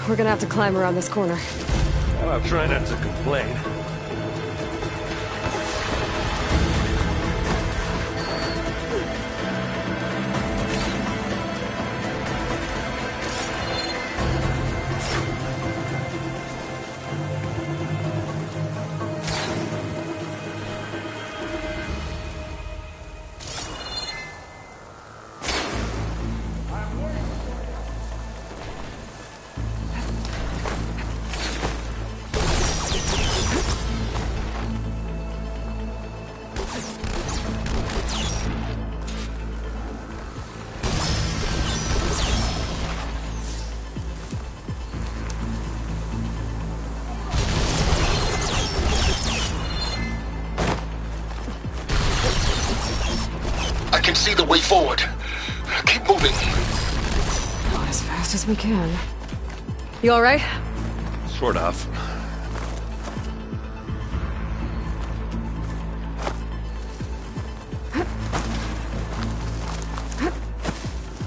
We're gonna have to climb around this corner. Well, I'll try not to complain. I can see the way forward. Keep moving. Not as fast as we can. You all right? Sort of.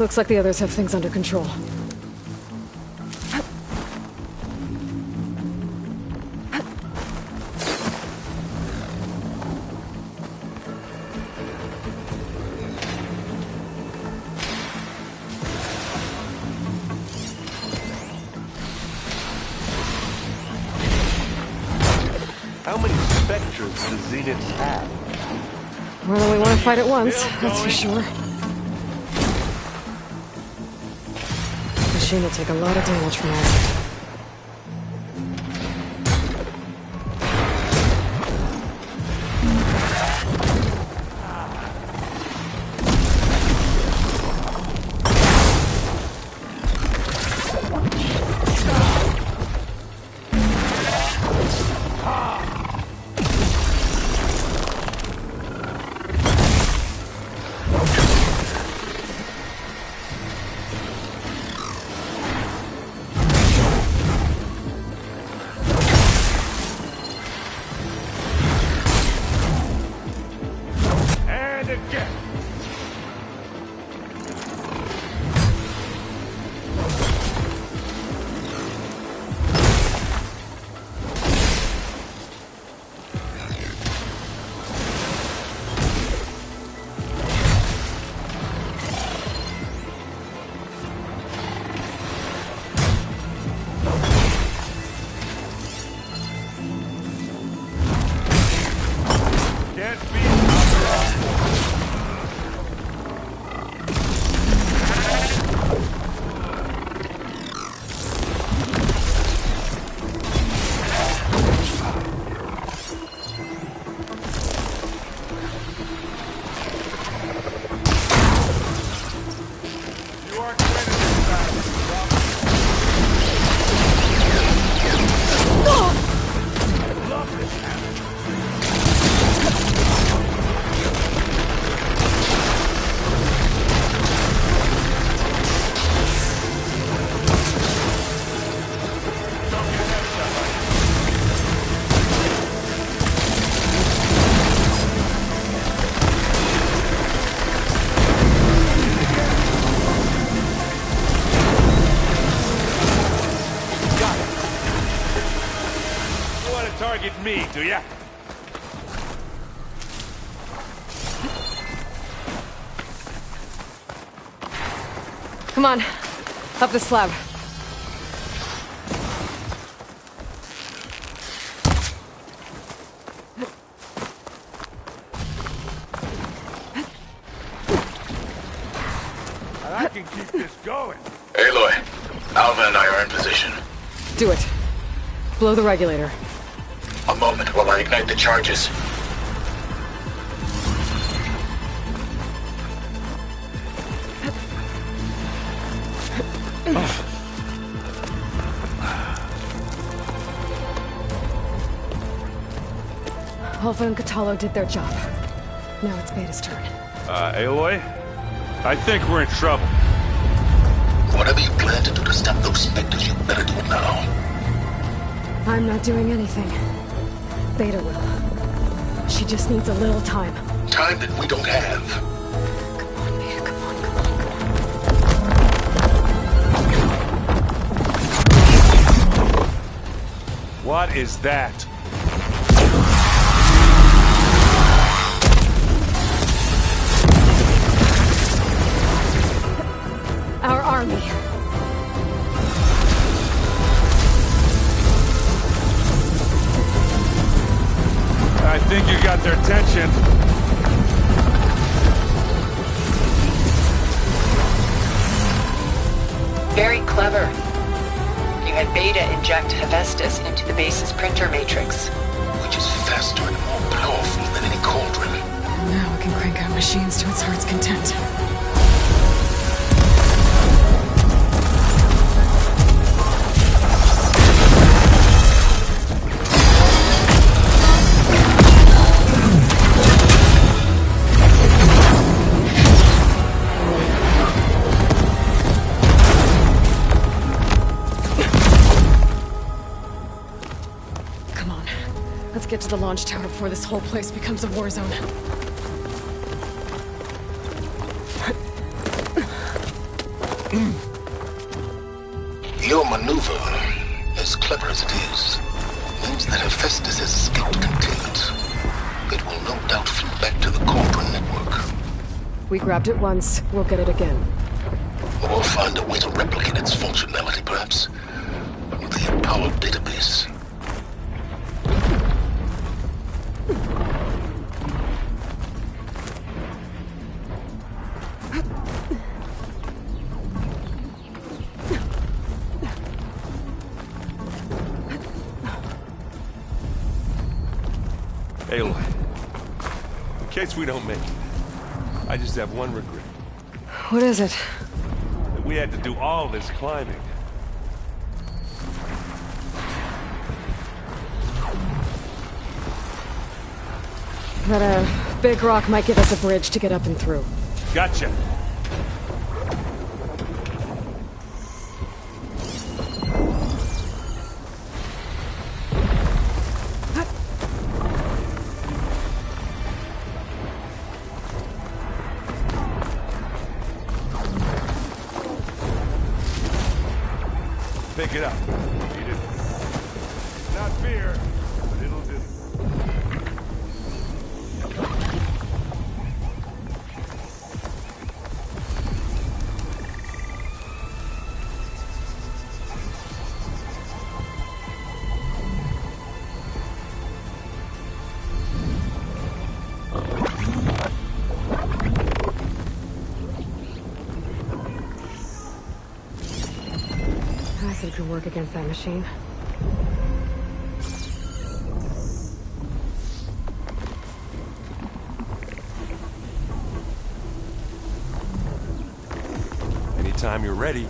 Looks like the others have things under control. How many Spectres do Zeniths have? More than we want to fight at once, that's for sure. Machine will take a lot of damage from us. Target me, do ya? Come on, up the slab. I can keep this going. Aloy, Alvin and I are in position. Do it. Blow the regulator. A moment while I ignite the charges. Alpha and Kotallo did their job. Now it's Beta's turn. Aloy? I think we're in trouble. Whatever you plan to do to stop those specters, you better do it now. I'm not doing anything. Beta will. She just needs a little time. Time that we don't have. Come on, Beta, come on, come on. What is that? Our army. I think you got their attention. Very clever. You had Beta inject Hephaestus into the base's printer matrix. Which is faster and more powerful than any cauldron. Now we can crank out machines to its heart's content. Let's get to the launch tower before this whole place becomes a war zone. Your maneuver, as clever as it is, means that Hephaestus has escaped containment. It will no doubt flew back to the Cauldron network. We grabbed it once, we'll get it again. Or find a way to replicate its functionality, perhaps. The Apollo database. Aloy, in case we don't make it, I just have one regret. What is it? That we had to do all this climbing. That big rock might give us a bridge to get up and through. Gotcha. Pick it up. Eat it. Not fear, but it'll do. Acid could work against that machine. time you're ready.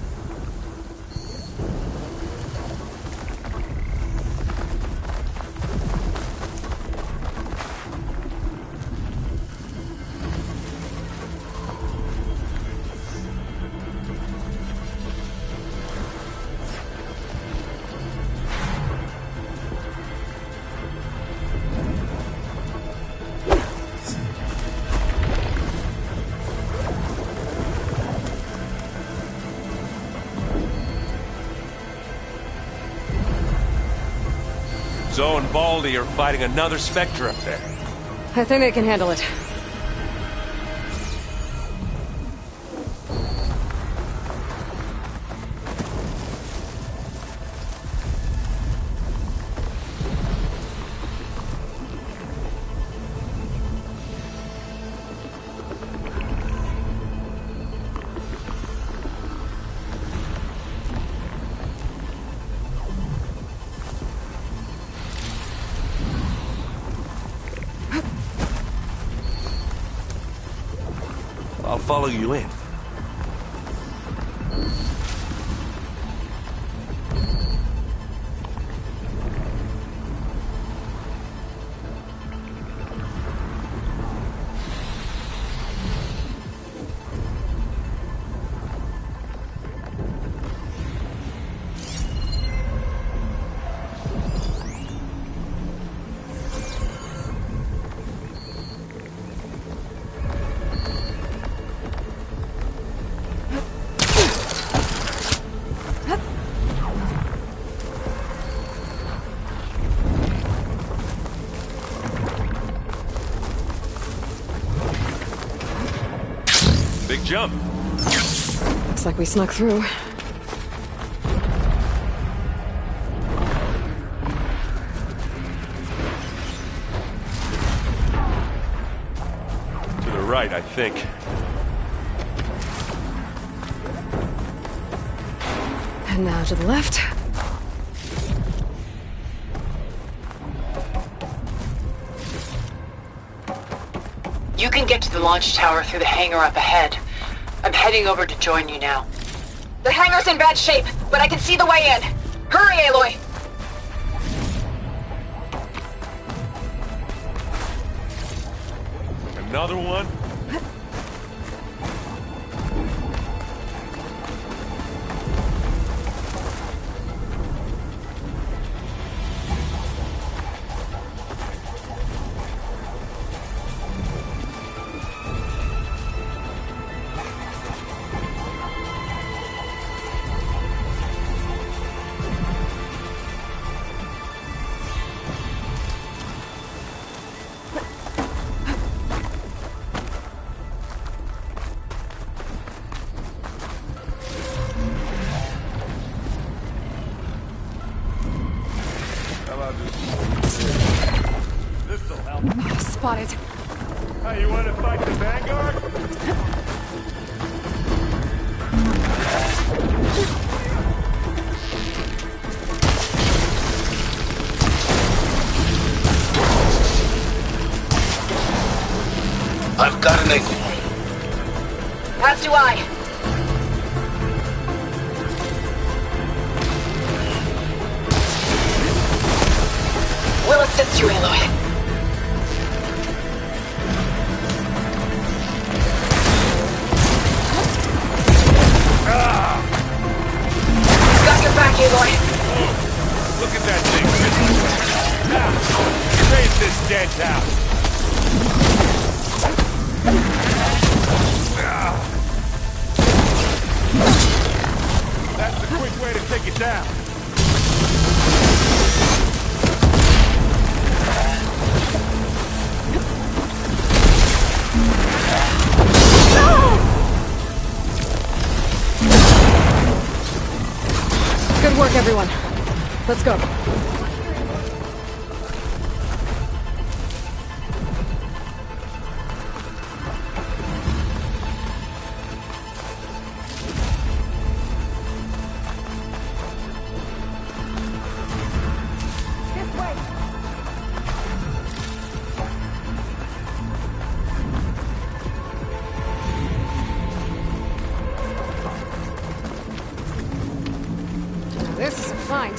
Zoe and Baldy are fighting another Spectre up there. I think they can handle it. I'll follow you in. Big jump. Looks like we snuck through. To the right, I think. And now to the left. You can get to the launch tower through the hangar up ahead. I'm heading over to join you now. The hangar's in bad shape, but I can see the way in. Hurry, Aloy! Another one? This'll help. Spotted. Hey, you want to fight the Vanguard? I've got an angle. As do I. We'll assist you, Aloy. Got your back, Aloy. Oh, look at that thing. Now, raise this dent out. That's the quick way to take it down. Good work, everyone. Let's go. This is a find.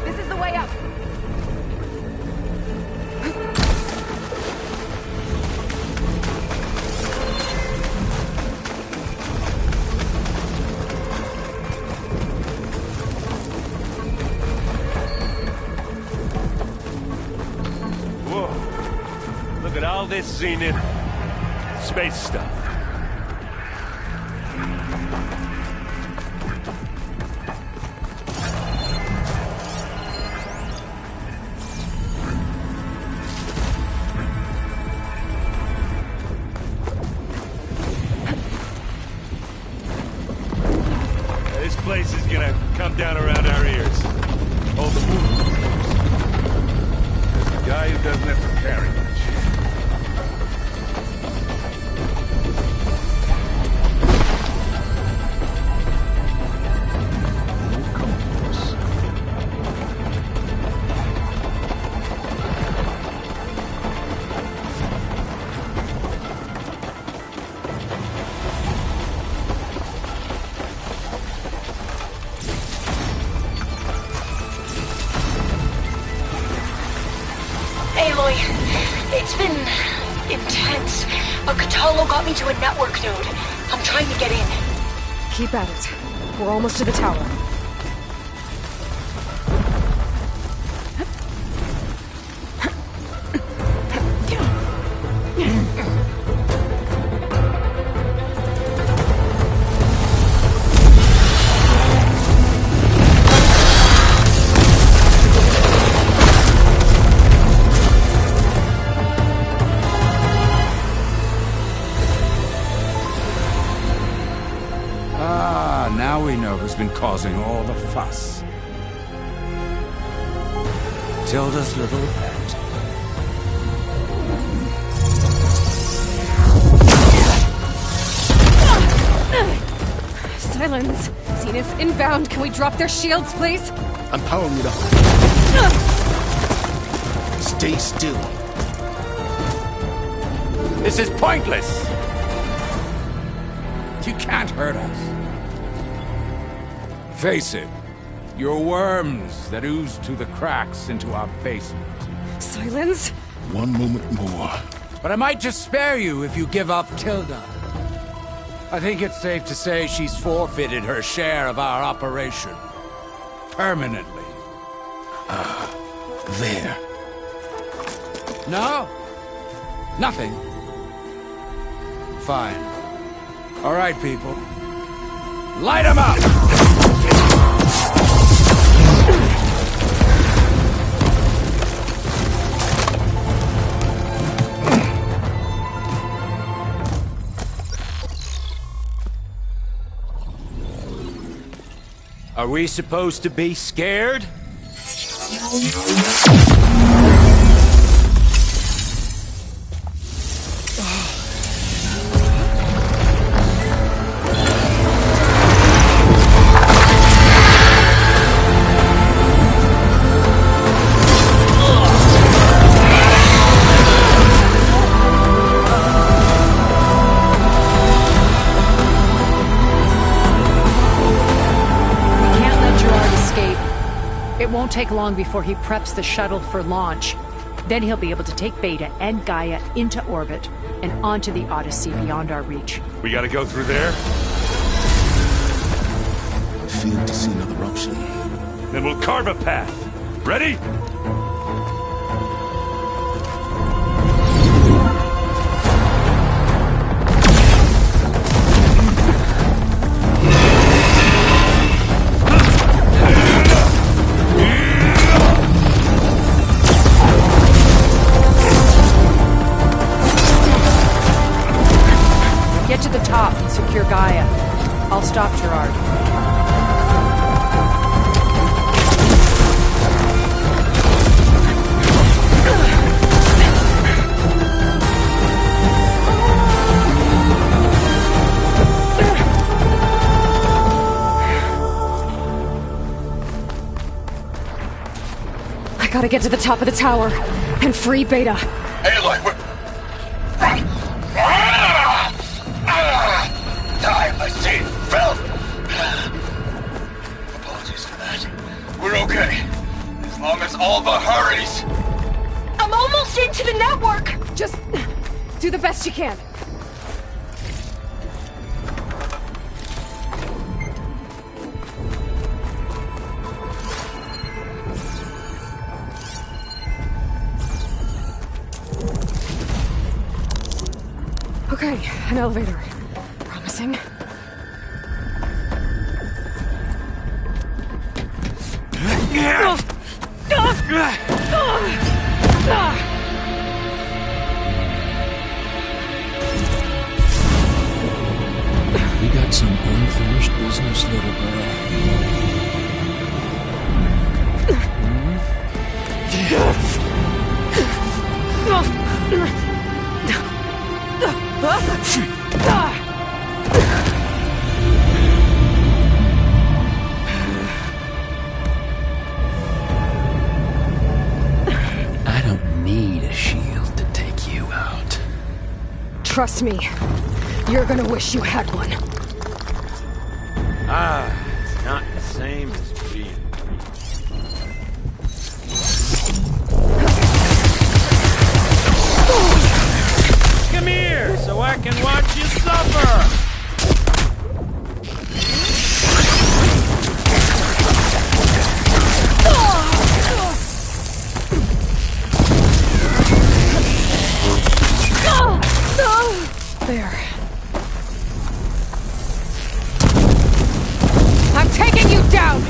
This is the way up. Whoa. Look at all this Zenith space stuff. This place is gonna come down around our ears. Hold the move. There's a guy who doesn't have to carry much. Aloy, it's been intense, but Kotallo got me to a network node. I'm trying to get in. Keep at it. We're almost to the tower. Now we know who's been causing all the fuss. Tilda's little pet. Silence. Zenith inbound. Can we drop their shields, please? I'm powering it up. Stay still. This is pointless! You can't hurt us. Face it, you're worms that ooze through the cracks into our basement. Silence? One moment more. But I might just spare you if you give up Tilda. I think it's safe to say she's forfeited her share of our operation. Permanently. There. No? Nothing? Fine. All right, people. Light 'em up! Are we supposed to be scared? It won't take long before he preps the shuttle for launch. Then he'll be able to take Beta and Gaia into orbit and onto the Odyssey beyond our reach. We gotta go through there? I failed to see another option. Then we'll carve a path. Ready? Get to the top and secure Gaia. I'll stop Gerard. I gotta get to the top of the tower and free Beta. Aloy, we're... Time machine, filth! long as Alva hurries! I'm almost into the network! Just do the best you can. Okay, an elevator. Promising. We got some unfinished business, little girl. I don't need a shield to take you out. Trust me, you're gonna wish you had one. It's not the same as being. Come here, so I can watch you suffer! There. I'm taking you down!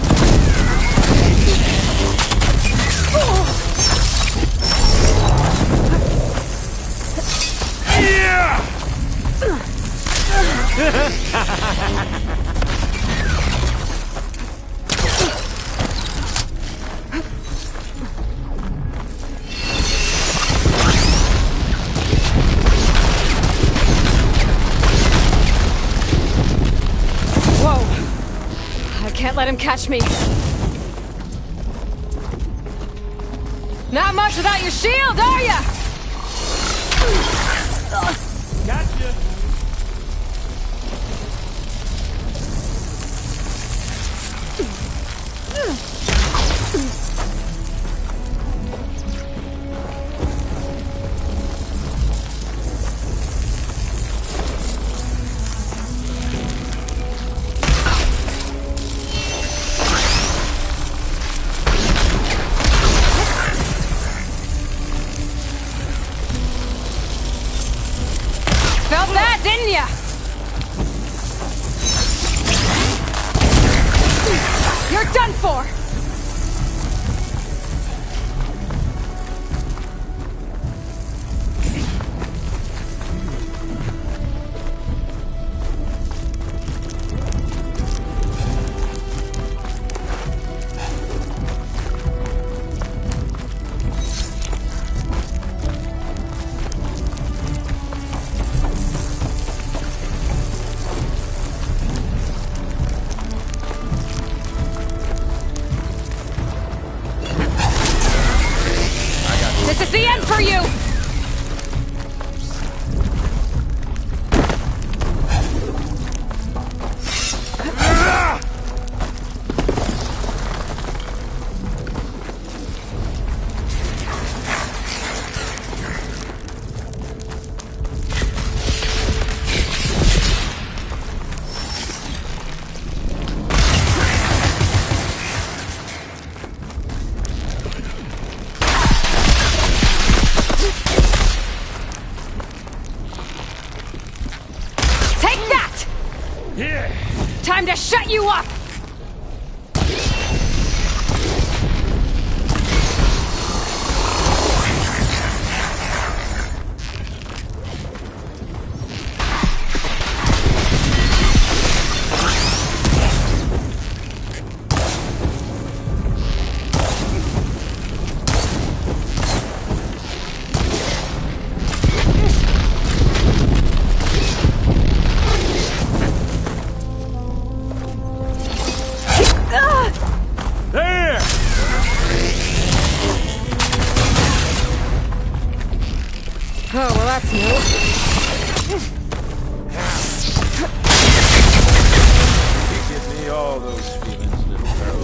Whoa! I can't let him catch me. Not much without your shield, are ya? Gotcha! Felt that, didn't ya? You're done for! This is the end for you! Time to shut you up! Oh, well that's new. You give me all those feelings, little girl.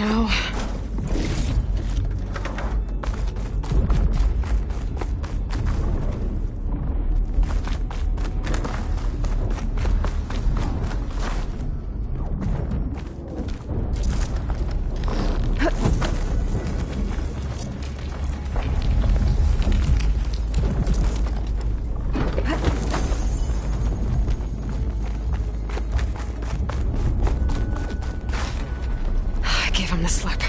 now. I gave him the slip.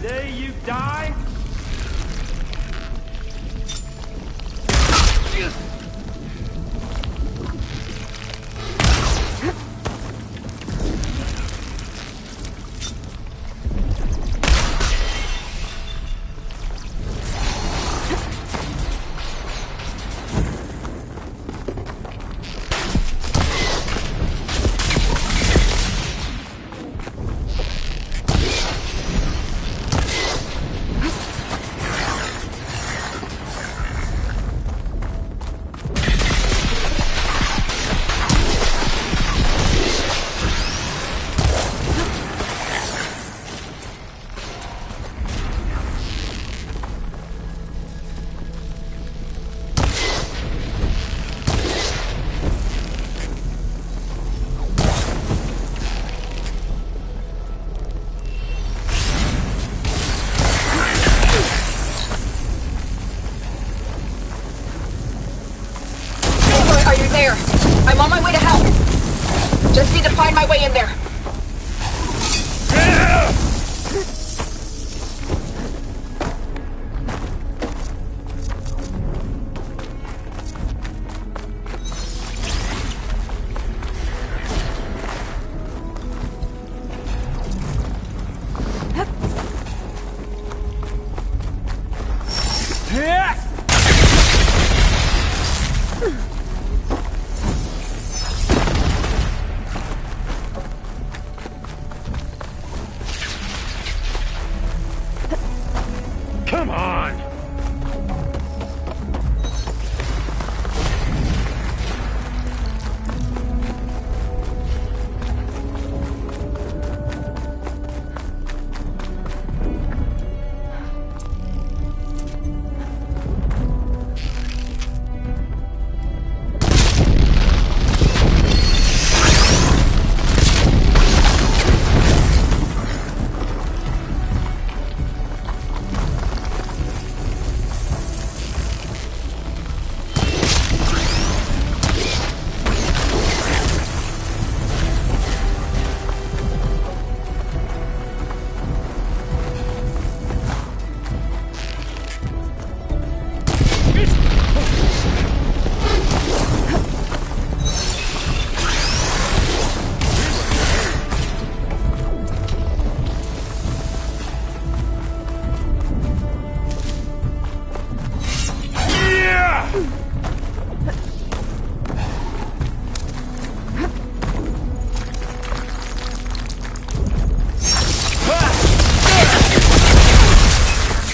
day you die? Are you there? I'm on my way to help. Just need to find my way in there. Come on!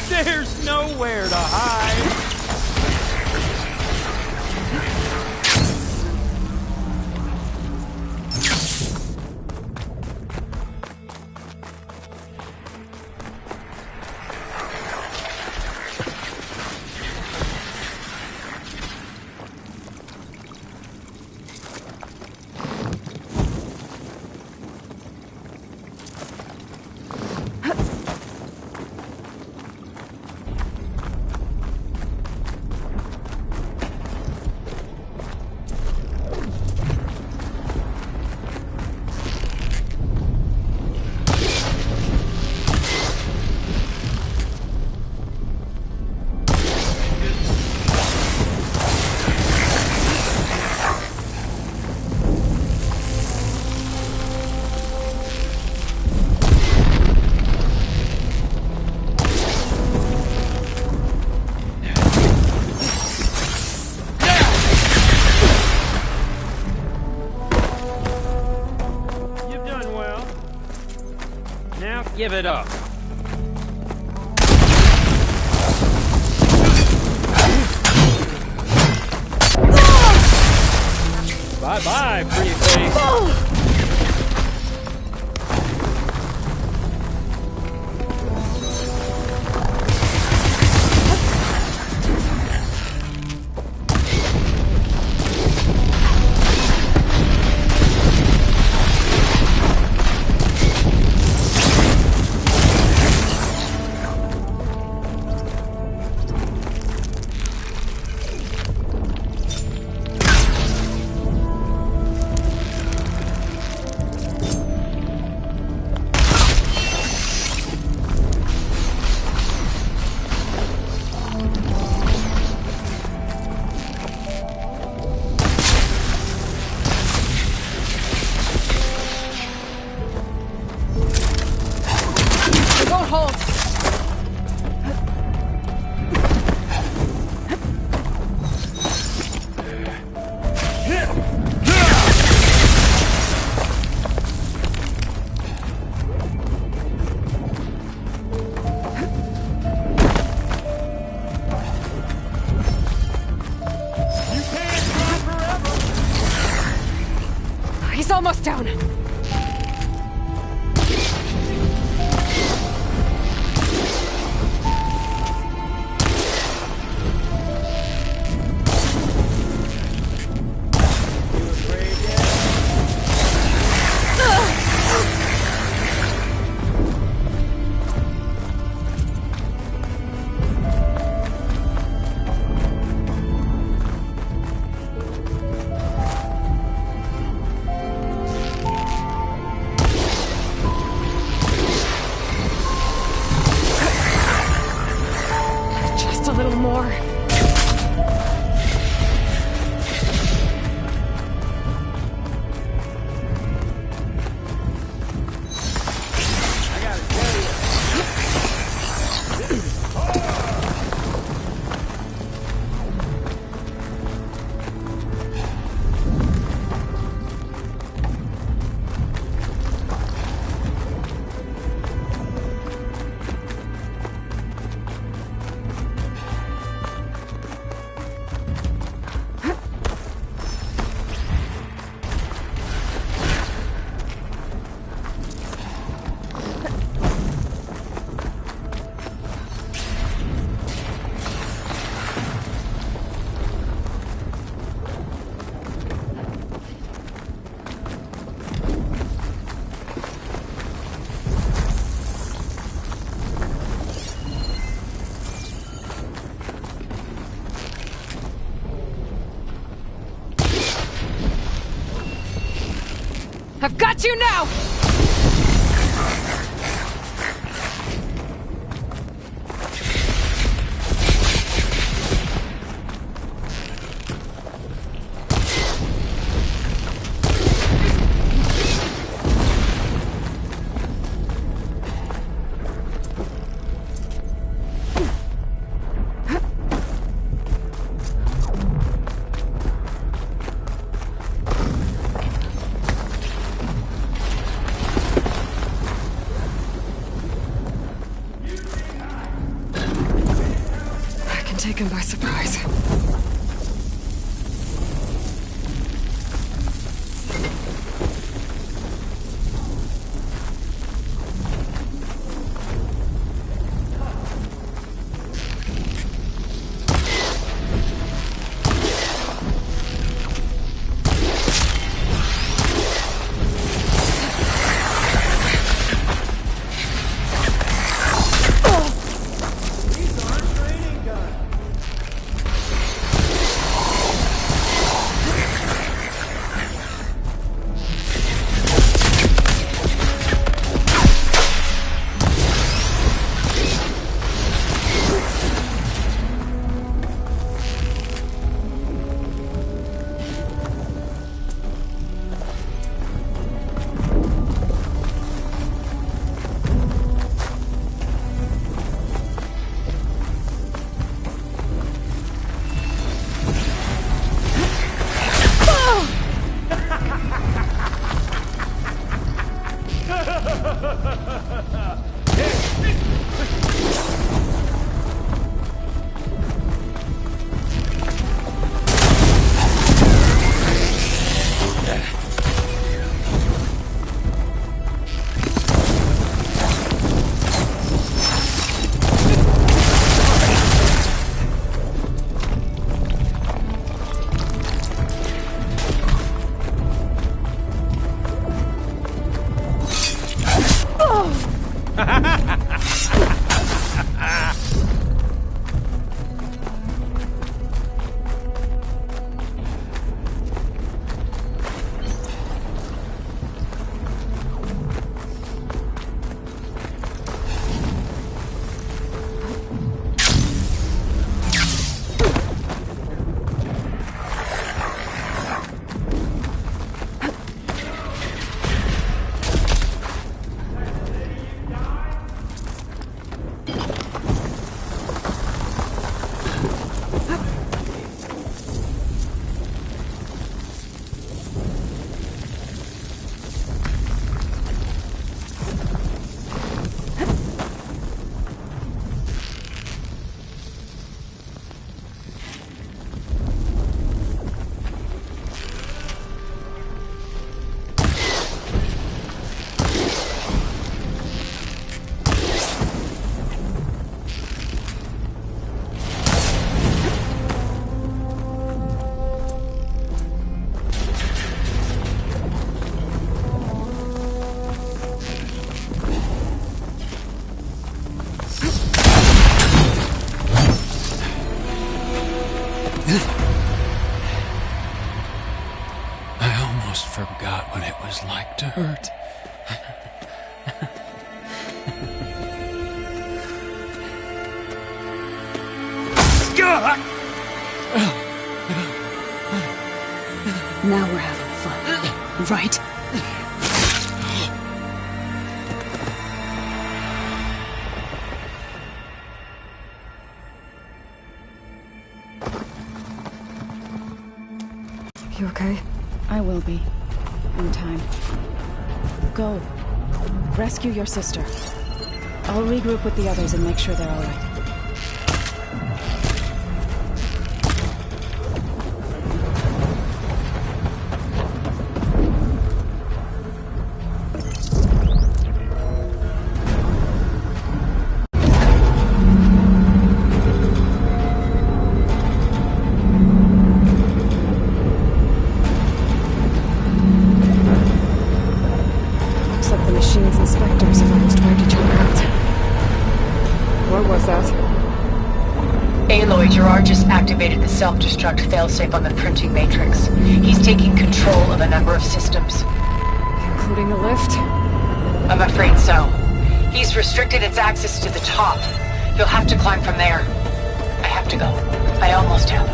There's nowhere to hide. Give it up. Bye-bye, pretty face. almost down. Just a little more. I've got you now! almost forgot what it was like to hurt. Now we're having fun, right? You okay? I will be. In time. Go. Rescue your sister. I'll regroup with the others and make sure they're alright. Activated the self-destruct failsafe on the printing matrix. He's taking control of a number of systems. Including the lift? I'm afraid so. He's restricted its access to the top. You'll have to climb from there. I have to go. I almost have.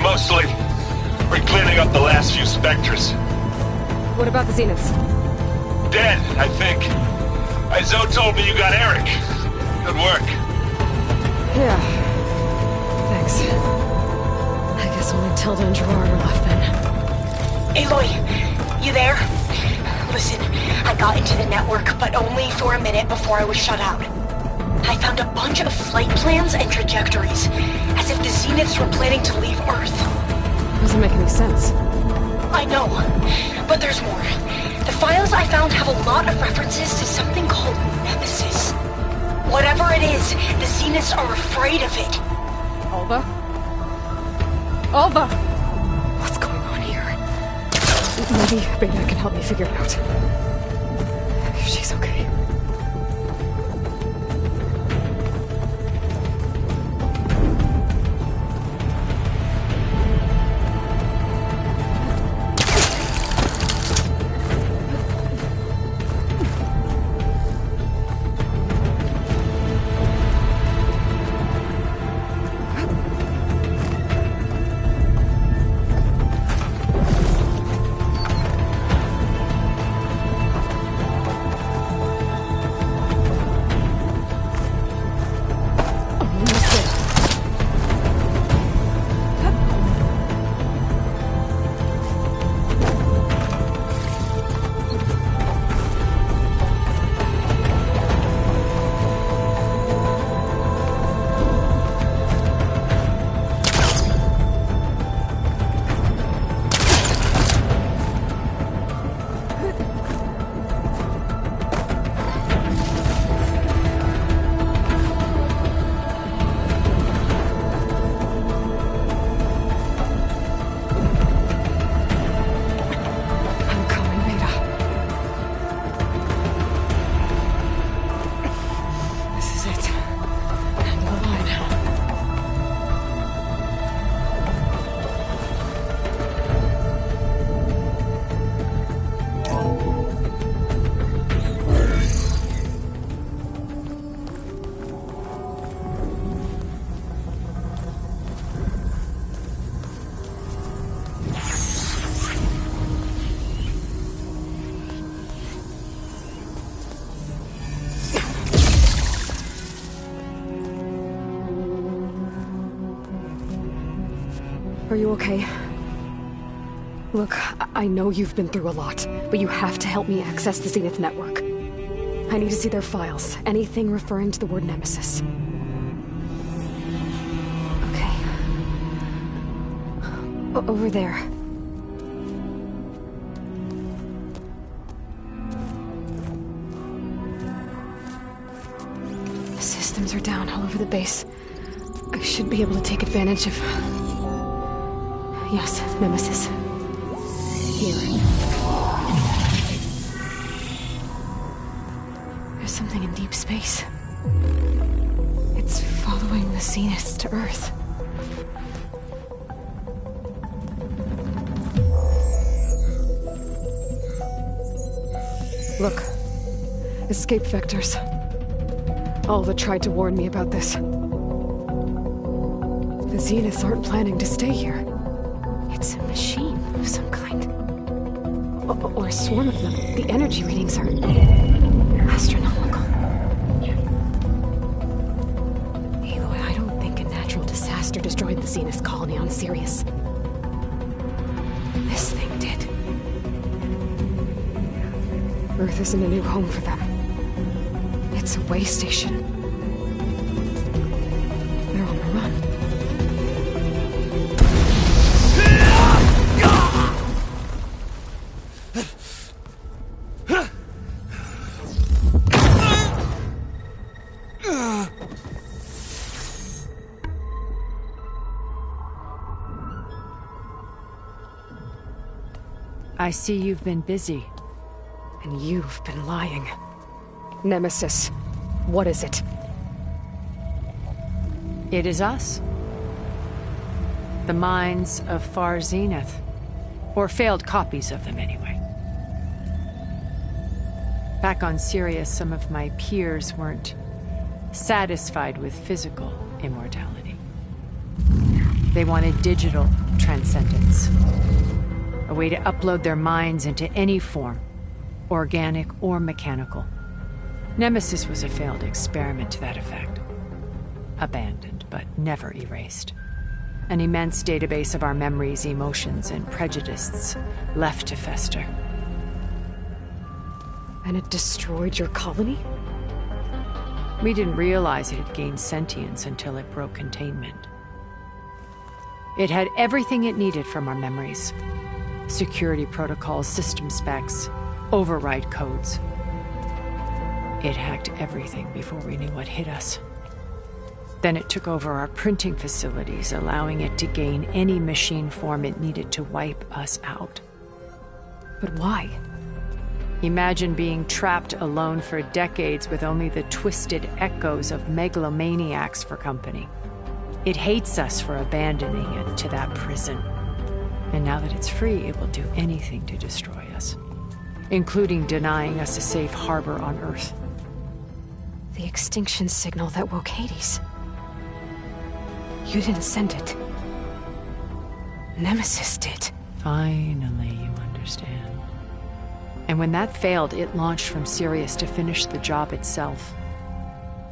Mostly. We're cleaning up the last few Spectres. What about the Zeniths? Dead, I think. Zoe told me you got Eric. Good work. Yeah. Thanks. I guess only Tilda and Gerard are left then. Aloy, you there? Listen, I got into the network, but only for a minute before I was shut out. I found a bunch of flight plans and trajectories, as if the Zeniths were planning to leave Earth. Doesn't make any sense. I know, but there's more. The files I found have a lot of references to something called Nemesis. Whatever it is, the Zeniths are afraid of it. Alva? Alva! What's going on here? Maybe Beta can help me figure it out. If she's okay. Are you okay? Look, I know you've been through a lot, but you have to help me access the Zenith network. I need to see their files, anything referring to the word Nemesis. Okay, Over there. The systems are down all over the base. I should be able to take advantage of... Yes, Nemesis. Here. There's something in deep space. It's following the Zeniths to Earth. Look. Escape vectors. Alva tried to warn me about this. The Zeniths aren't planning to stay here. It's a machine of some kind. Or a swarm of them. The energy readings are... astronomical. Aloy, I don't think a natural disaster destroyed the Zenith colony on Sirius. This thing did. Earth isn't a new home for them. It's a way station. They're on the run. I see you've been busy. And you've been lying. Nemesis, what is it? It is us. The minds of Far Zenith. Or failed copies of them, anyway. Back on Sirius, some of my peers weren't satisfied with physical immortality. They wanted digital transcendence. A way to upload their minds into any form, organic or mechanical. Nemesis was a failed experiment to that effect. Abandoned, but never erased. An immense database of our memories, emotions, and prejudices left to fester. And it destroyed your colony? We didn't realize it had gained sentience until it broke containment. It had everything it needed from our memories. Security protocols, system specs, override codes. It hacked everything before we knew what hit us. Then it took over our printing facilities, allowing it to gain any machine form it needed to wipe us out. But why? Imagine being trapped alone for decades with only the twisted echoes of megalomaniacs for company. It hates us for abandoning it to that prison. And now that it's free, it will do anything to destroy us, including denying us a safe harbor on Earth. The extinction signal that woke Hades. You didn't send it. Nemesis did. Finally, you understand. And when that failed, it launched from Sirius to finish the job itself.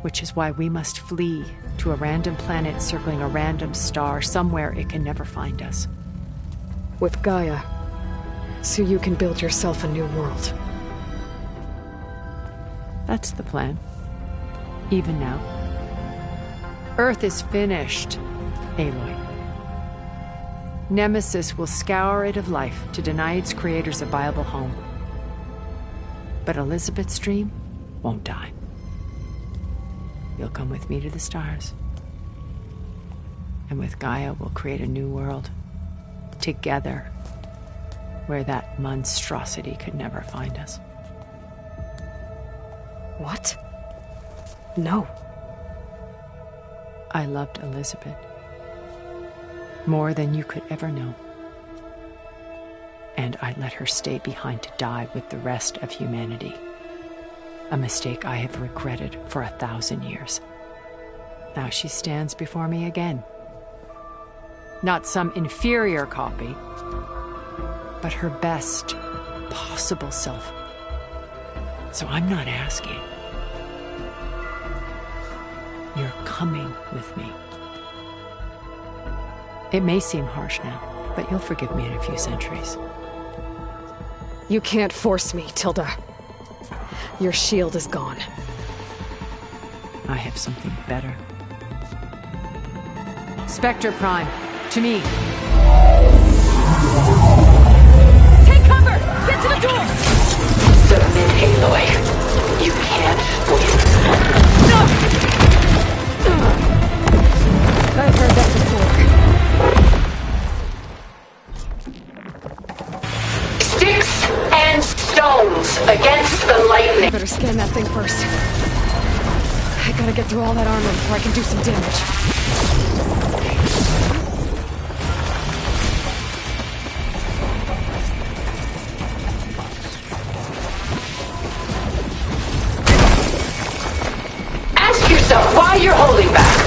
Which is why we must flee to a random planet circling a random star, somewhere it can never find us. With Gaia, so you can build yourself a new world. That's the plan. Even now. Earth is finished, Aloy. Nemesis will scour it of life to deny its creators a viable home. But Elizabeth's dream won't die. You'll come with me to the stars. And with Gaia, we'll create a new world. Together. Where that monstrosity could never find us. What? No. I loved Elizabeth. More than you could ever know. And I let her stay behind to die with the rest of humanity. A mistake I have regretted for 1,000 years. Now she stands before me again. Not some inferior copy, but her best possible self. So I'm not asking. You're coming with me. It may seem harsh now, but you'll forgive me in a few centuries. You can't force me, Tilda. Your shield is gone. I have something better. Spectre Prime, to me. Take cover! Get to the door! Submit, Aloy. You can't win. I've heard that before. Sticks and stones against the lightning. I better scan that thing first. I gotta get through all that armor before I can do some damage. Ask yourself why you're holding back.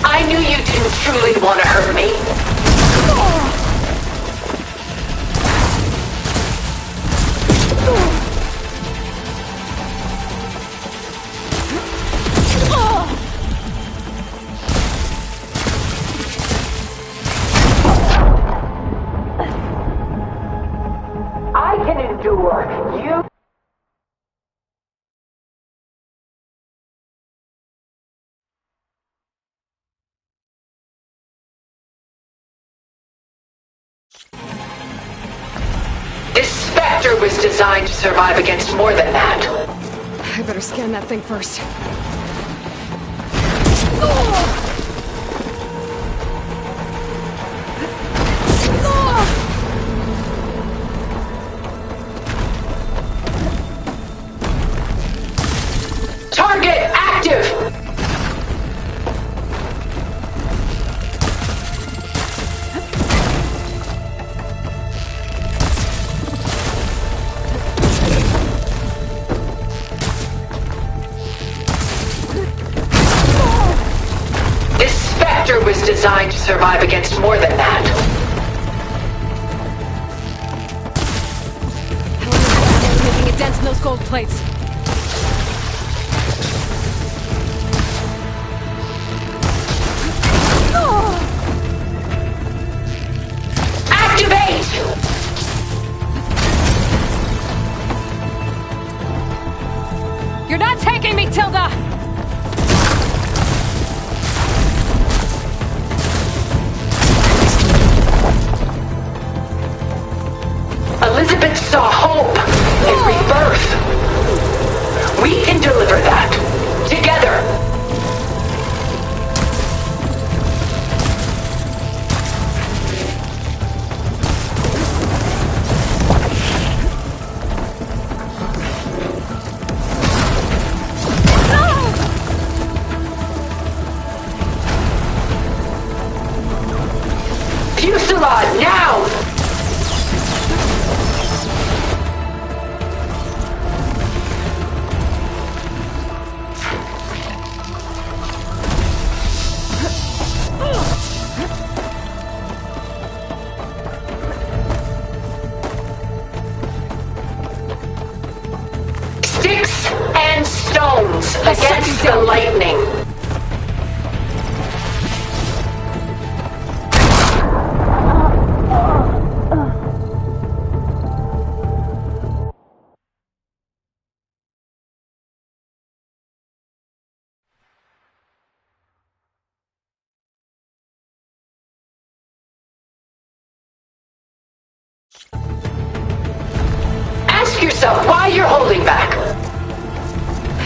I knew you didn't truly want to hurt me. I can endure. You... This Spectre was designed to survive against more than that. I better scan that thing first. Target active! This Spectre was designed to survive against more than that. Making a dent in those gold plates. Activate! You're not taking me, Tilda! Elizabeth saw hope and rebirth. We can deliver that. Together. Fuselage now! Sticks and stones against the lightning. Ask yourself why you're holding back.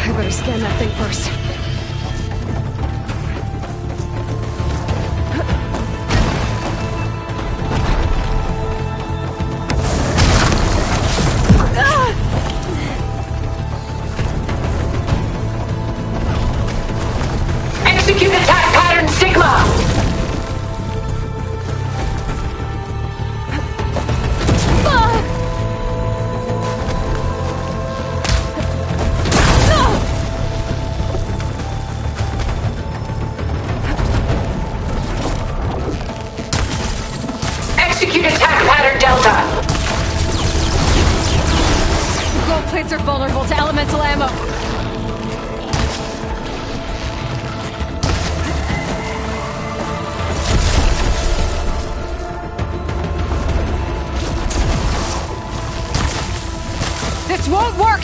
I better scan that thing first. Execute attack pattern Sigma.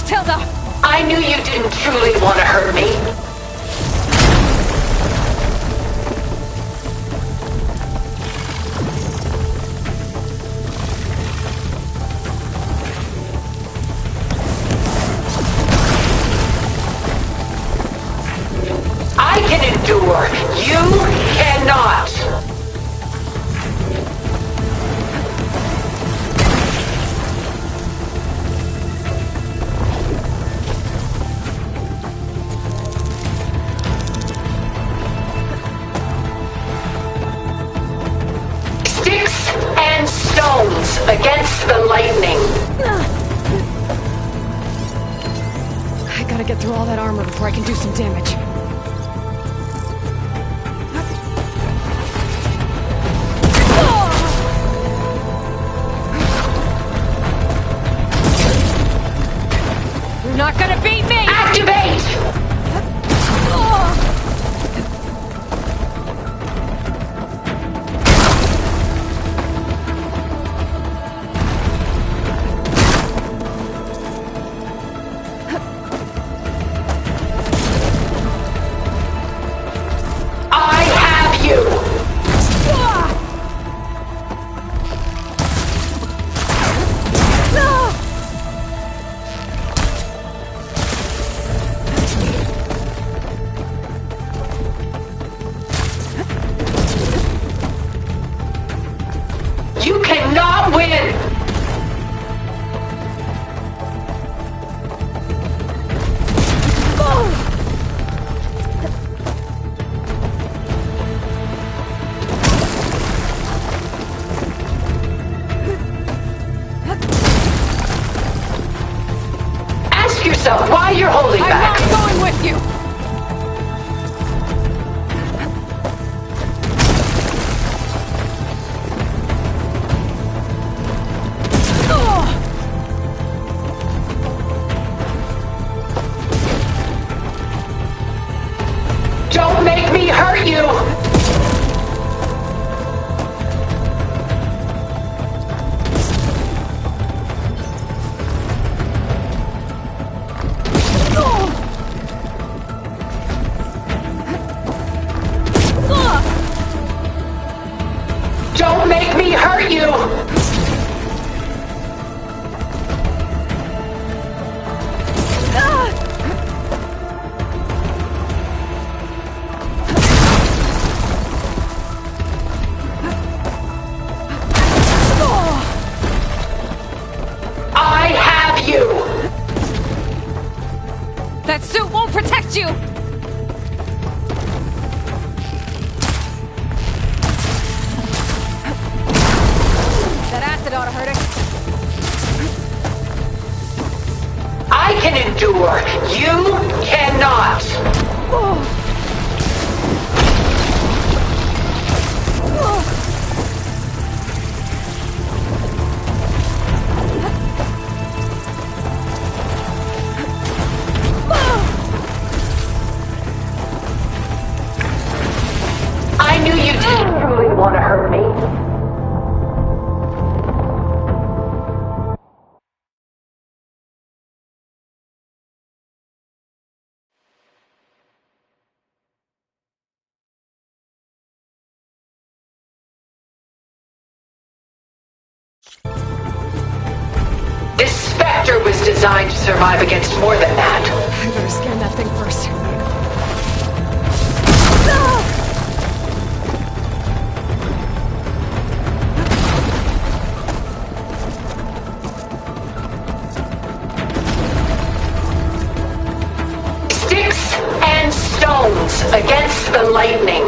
Tilda! I knew you didn't truly want to hurt me. I can endure. You cannot. Sticks and stones against the lightning. I gotta get through all that armor before I can do some damage. You're not gonna beat me! Activate! I have you! You cannot win! Ask yourself why you're holding back. I'm not going with you! Don't make me hurt you! Don't make me hurt you! I have you! That suit won't protect you! That acid ought to hurt it. I can endure. You cannot. I knew you didn't truly want to hurt me. This Spectre was designed to survive against more than that. I better scan that thing first. Sticks and stones against the lightning.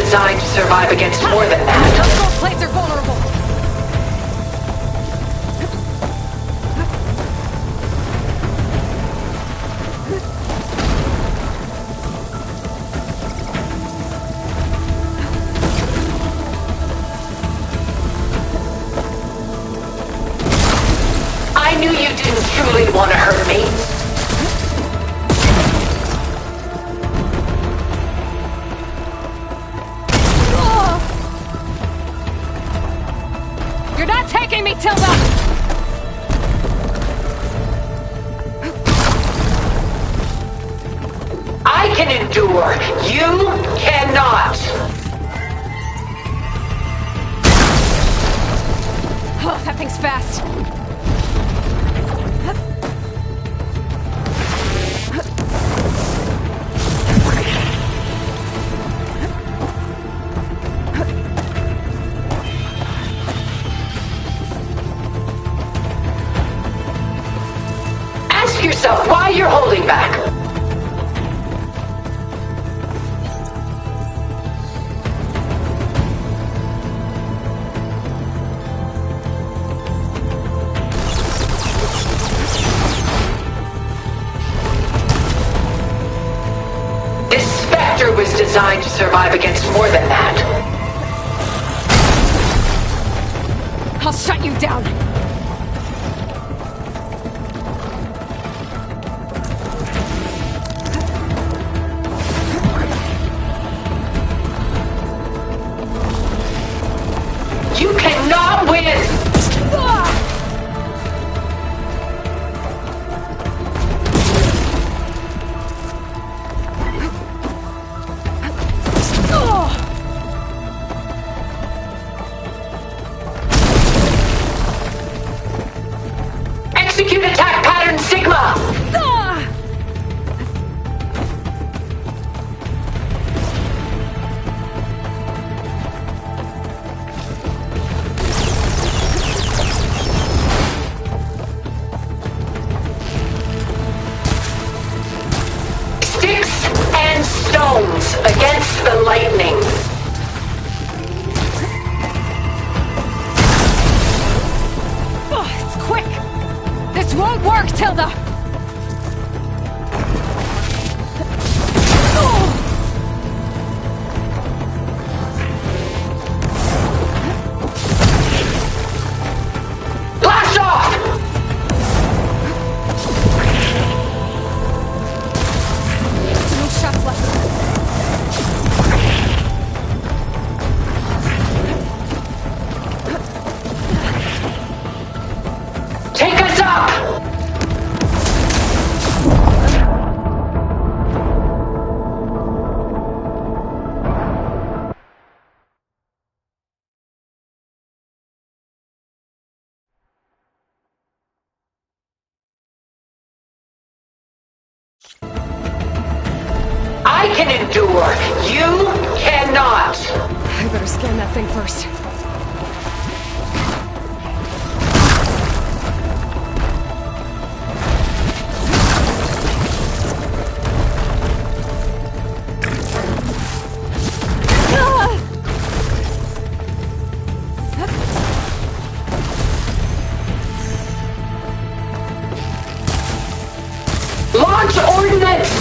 designed to survive against more than that. Those gold plates are vulnerable. I knew you didn't truly want to hurt me. You're not taking me, Tilda! I can endure. You cannot. Oh, that thing's fast. Ask yourself why you're holding back. This Spectre was designed to survive against more than that. I'll shut you down. You cannot win! Execute attack pattern Sigma! Sticks and stones against the lightning. Oh, it's quick! This won't work, Tilda! Blast off! No shots left. Take us up! I can endure. You cannot. I better scan that thing first. Launch ordnance!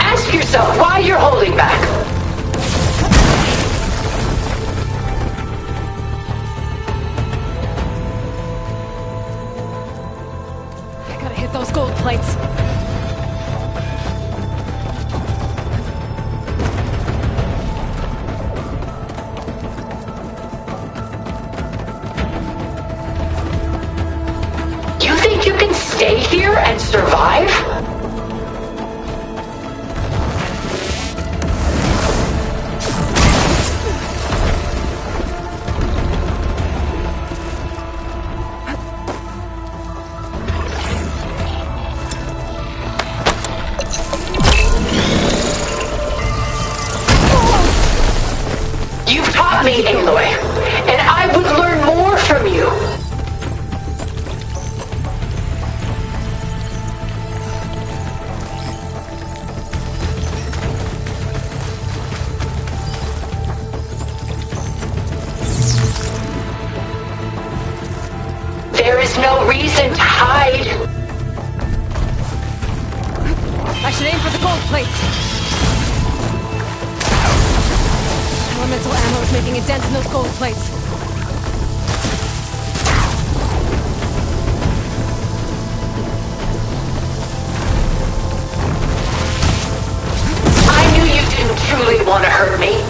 Ask yourself why you're holding back. I gotta hit those gold plates. You think you can stay here and survive? taught me, Aloy, and I would learn more from you. There is no reason to hide. I should aim for the gold plates. Elemental ammo is making a dent in those gold plates. I knew you didn't truly want to hurt me.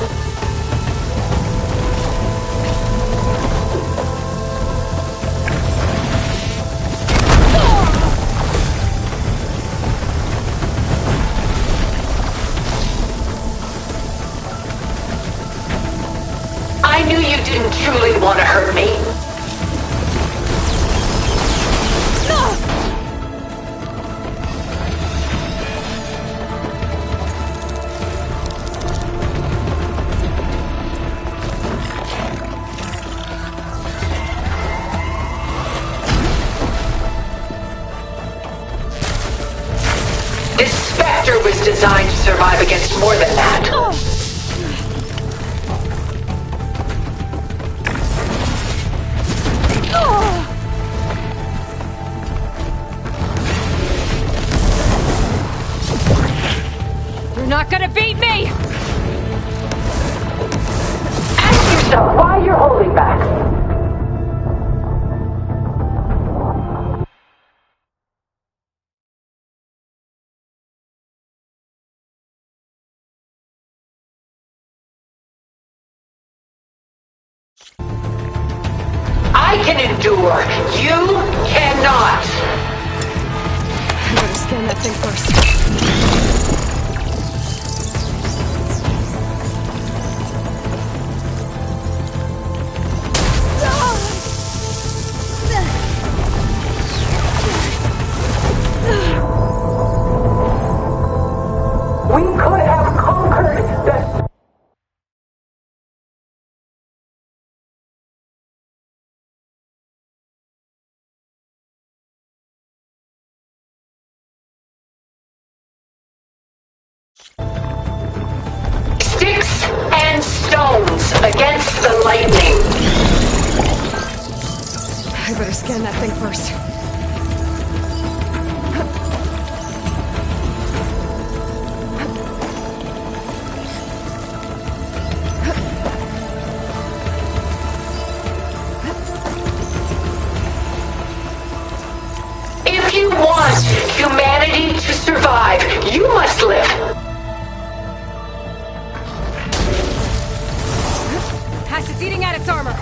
I knew you didn't truly want to hurt me. This Spectre was designed to survive against more than that. You're not gonna beat me! Ask yourself why you're holding back. I can endure. You cannot. I better scan that thing first. We could have conquered the... Sticks and stones against the lightning. I better scan that thing first. If you want humanity to survive, you must live. It's eating at its armor.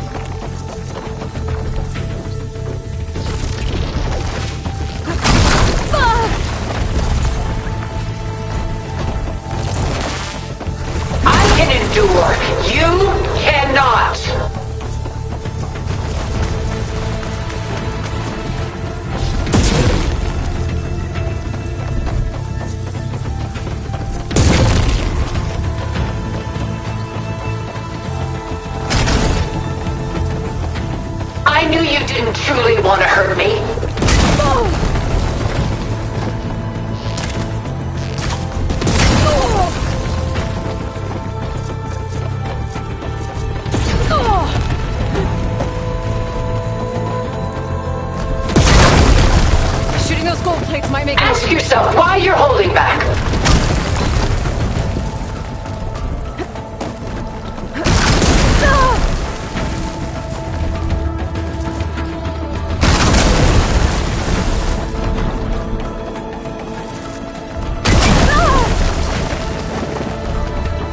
I can endure. You cannot. I knew you didn't truly want to hurt me. Shooting those gold plates might make... Ask yourself why you're holding back.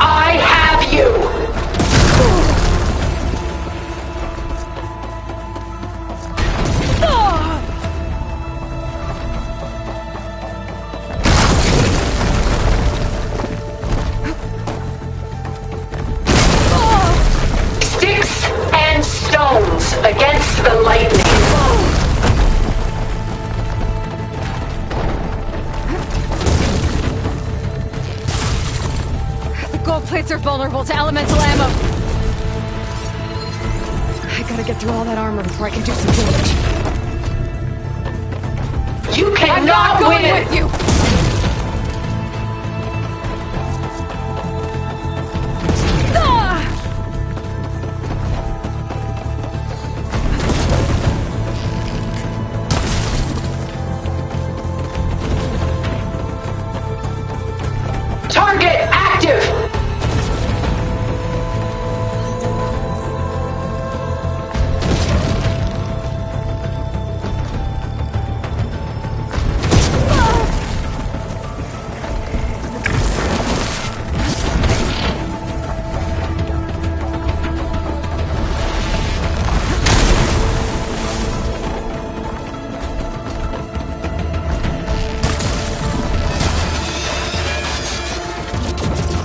I have you. Sticks and stones against the lightning. The gold plates are vulnerable to elemental ammo. I gotta get through all that armor before I can do some damage. You cannot win with you! Target active!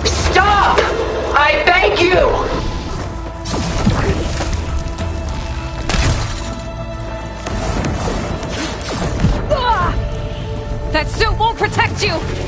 Stop! I beg you! That suit won't protect you!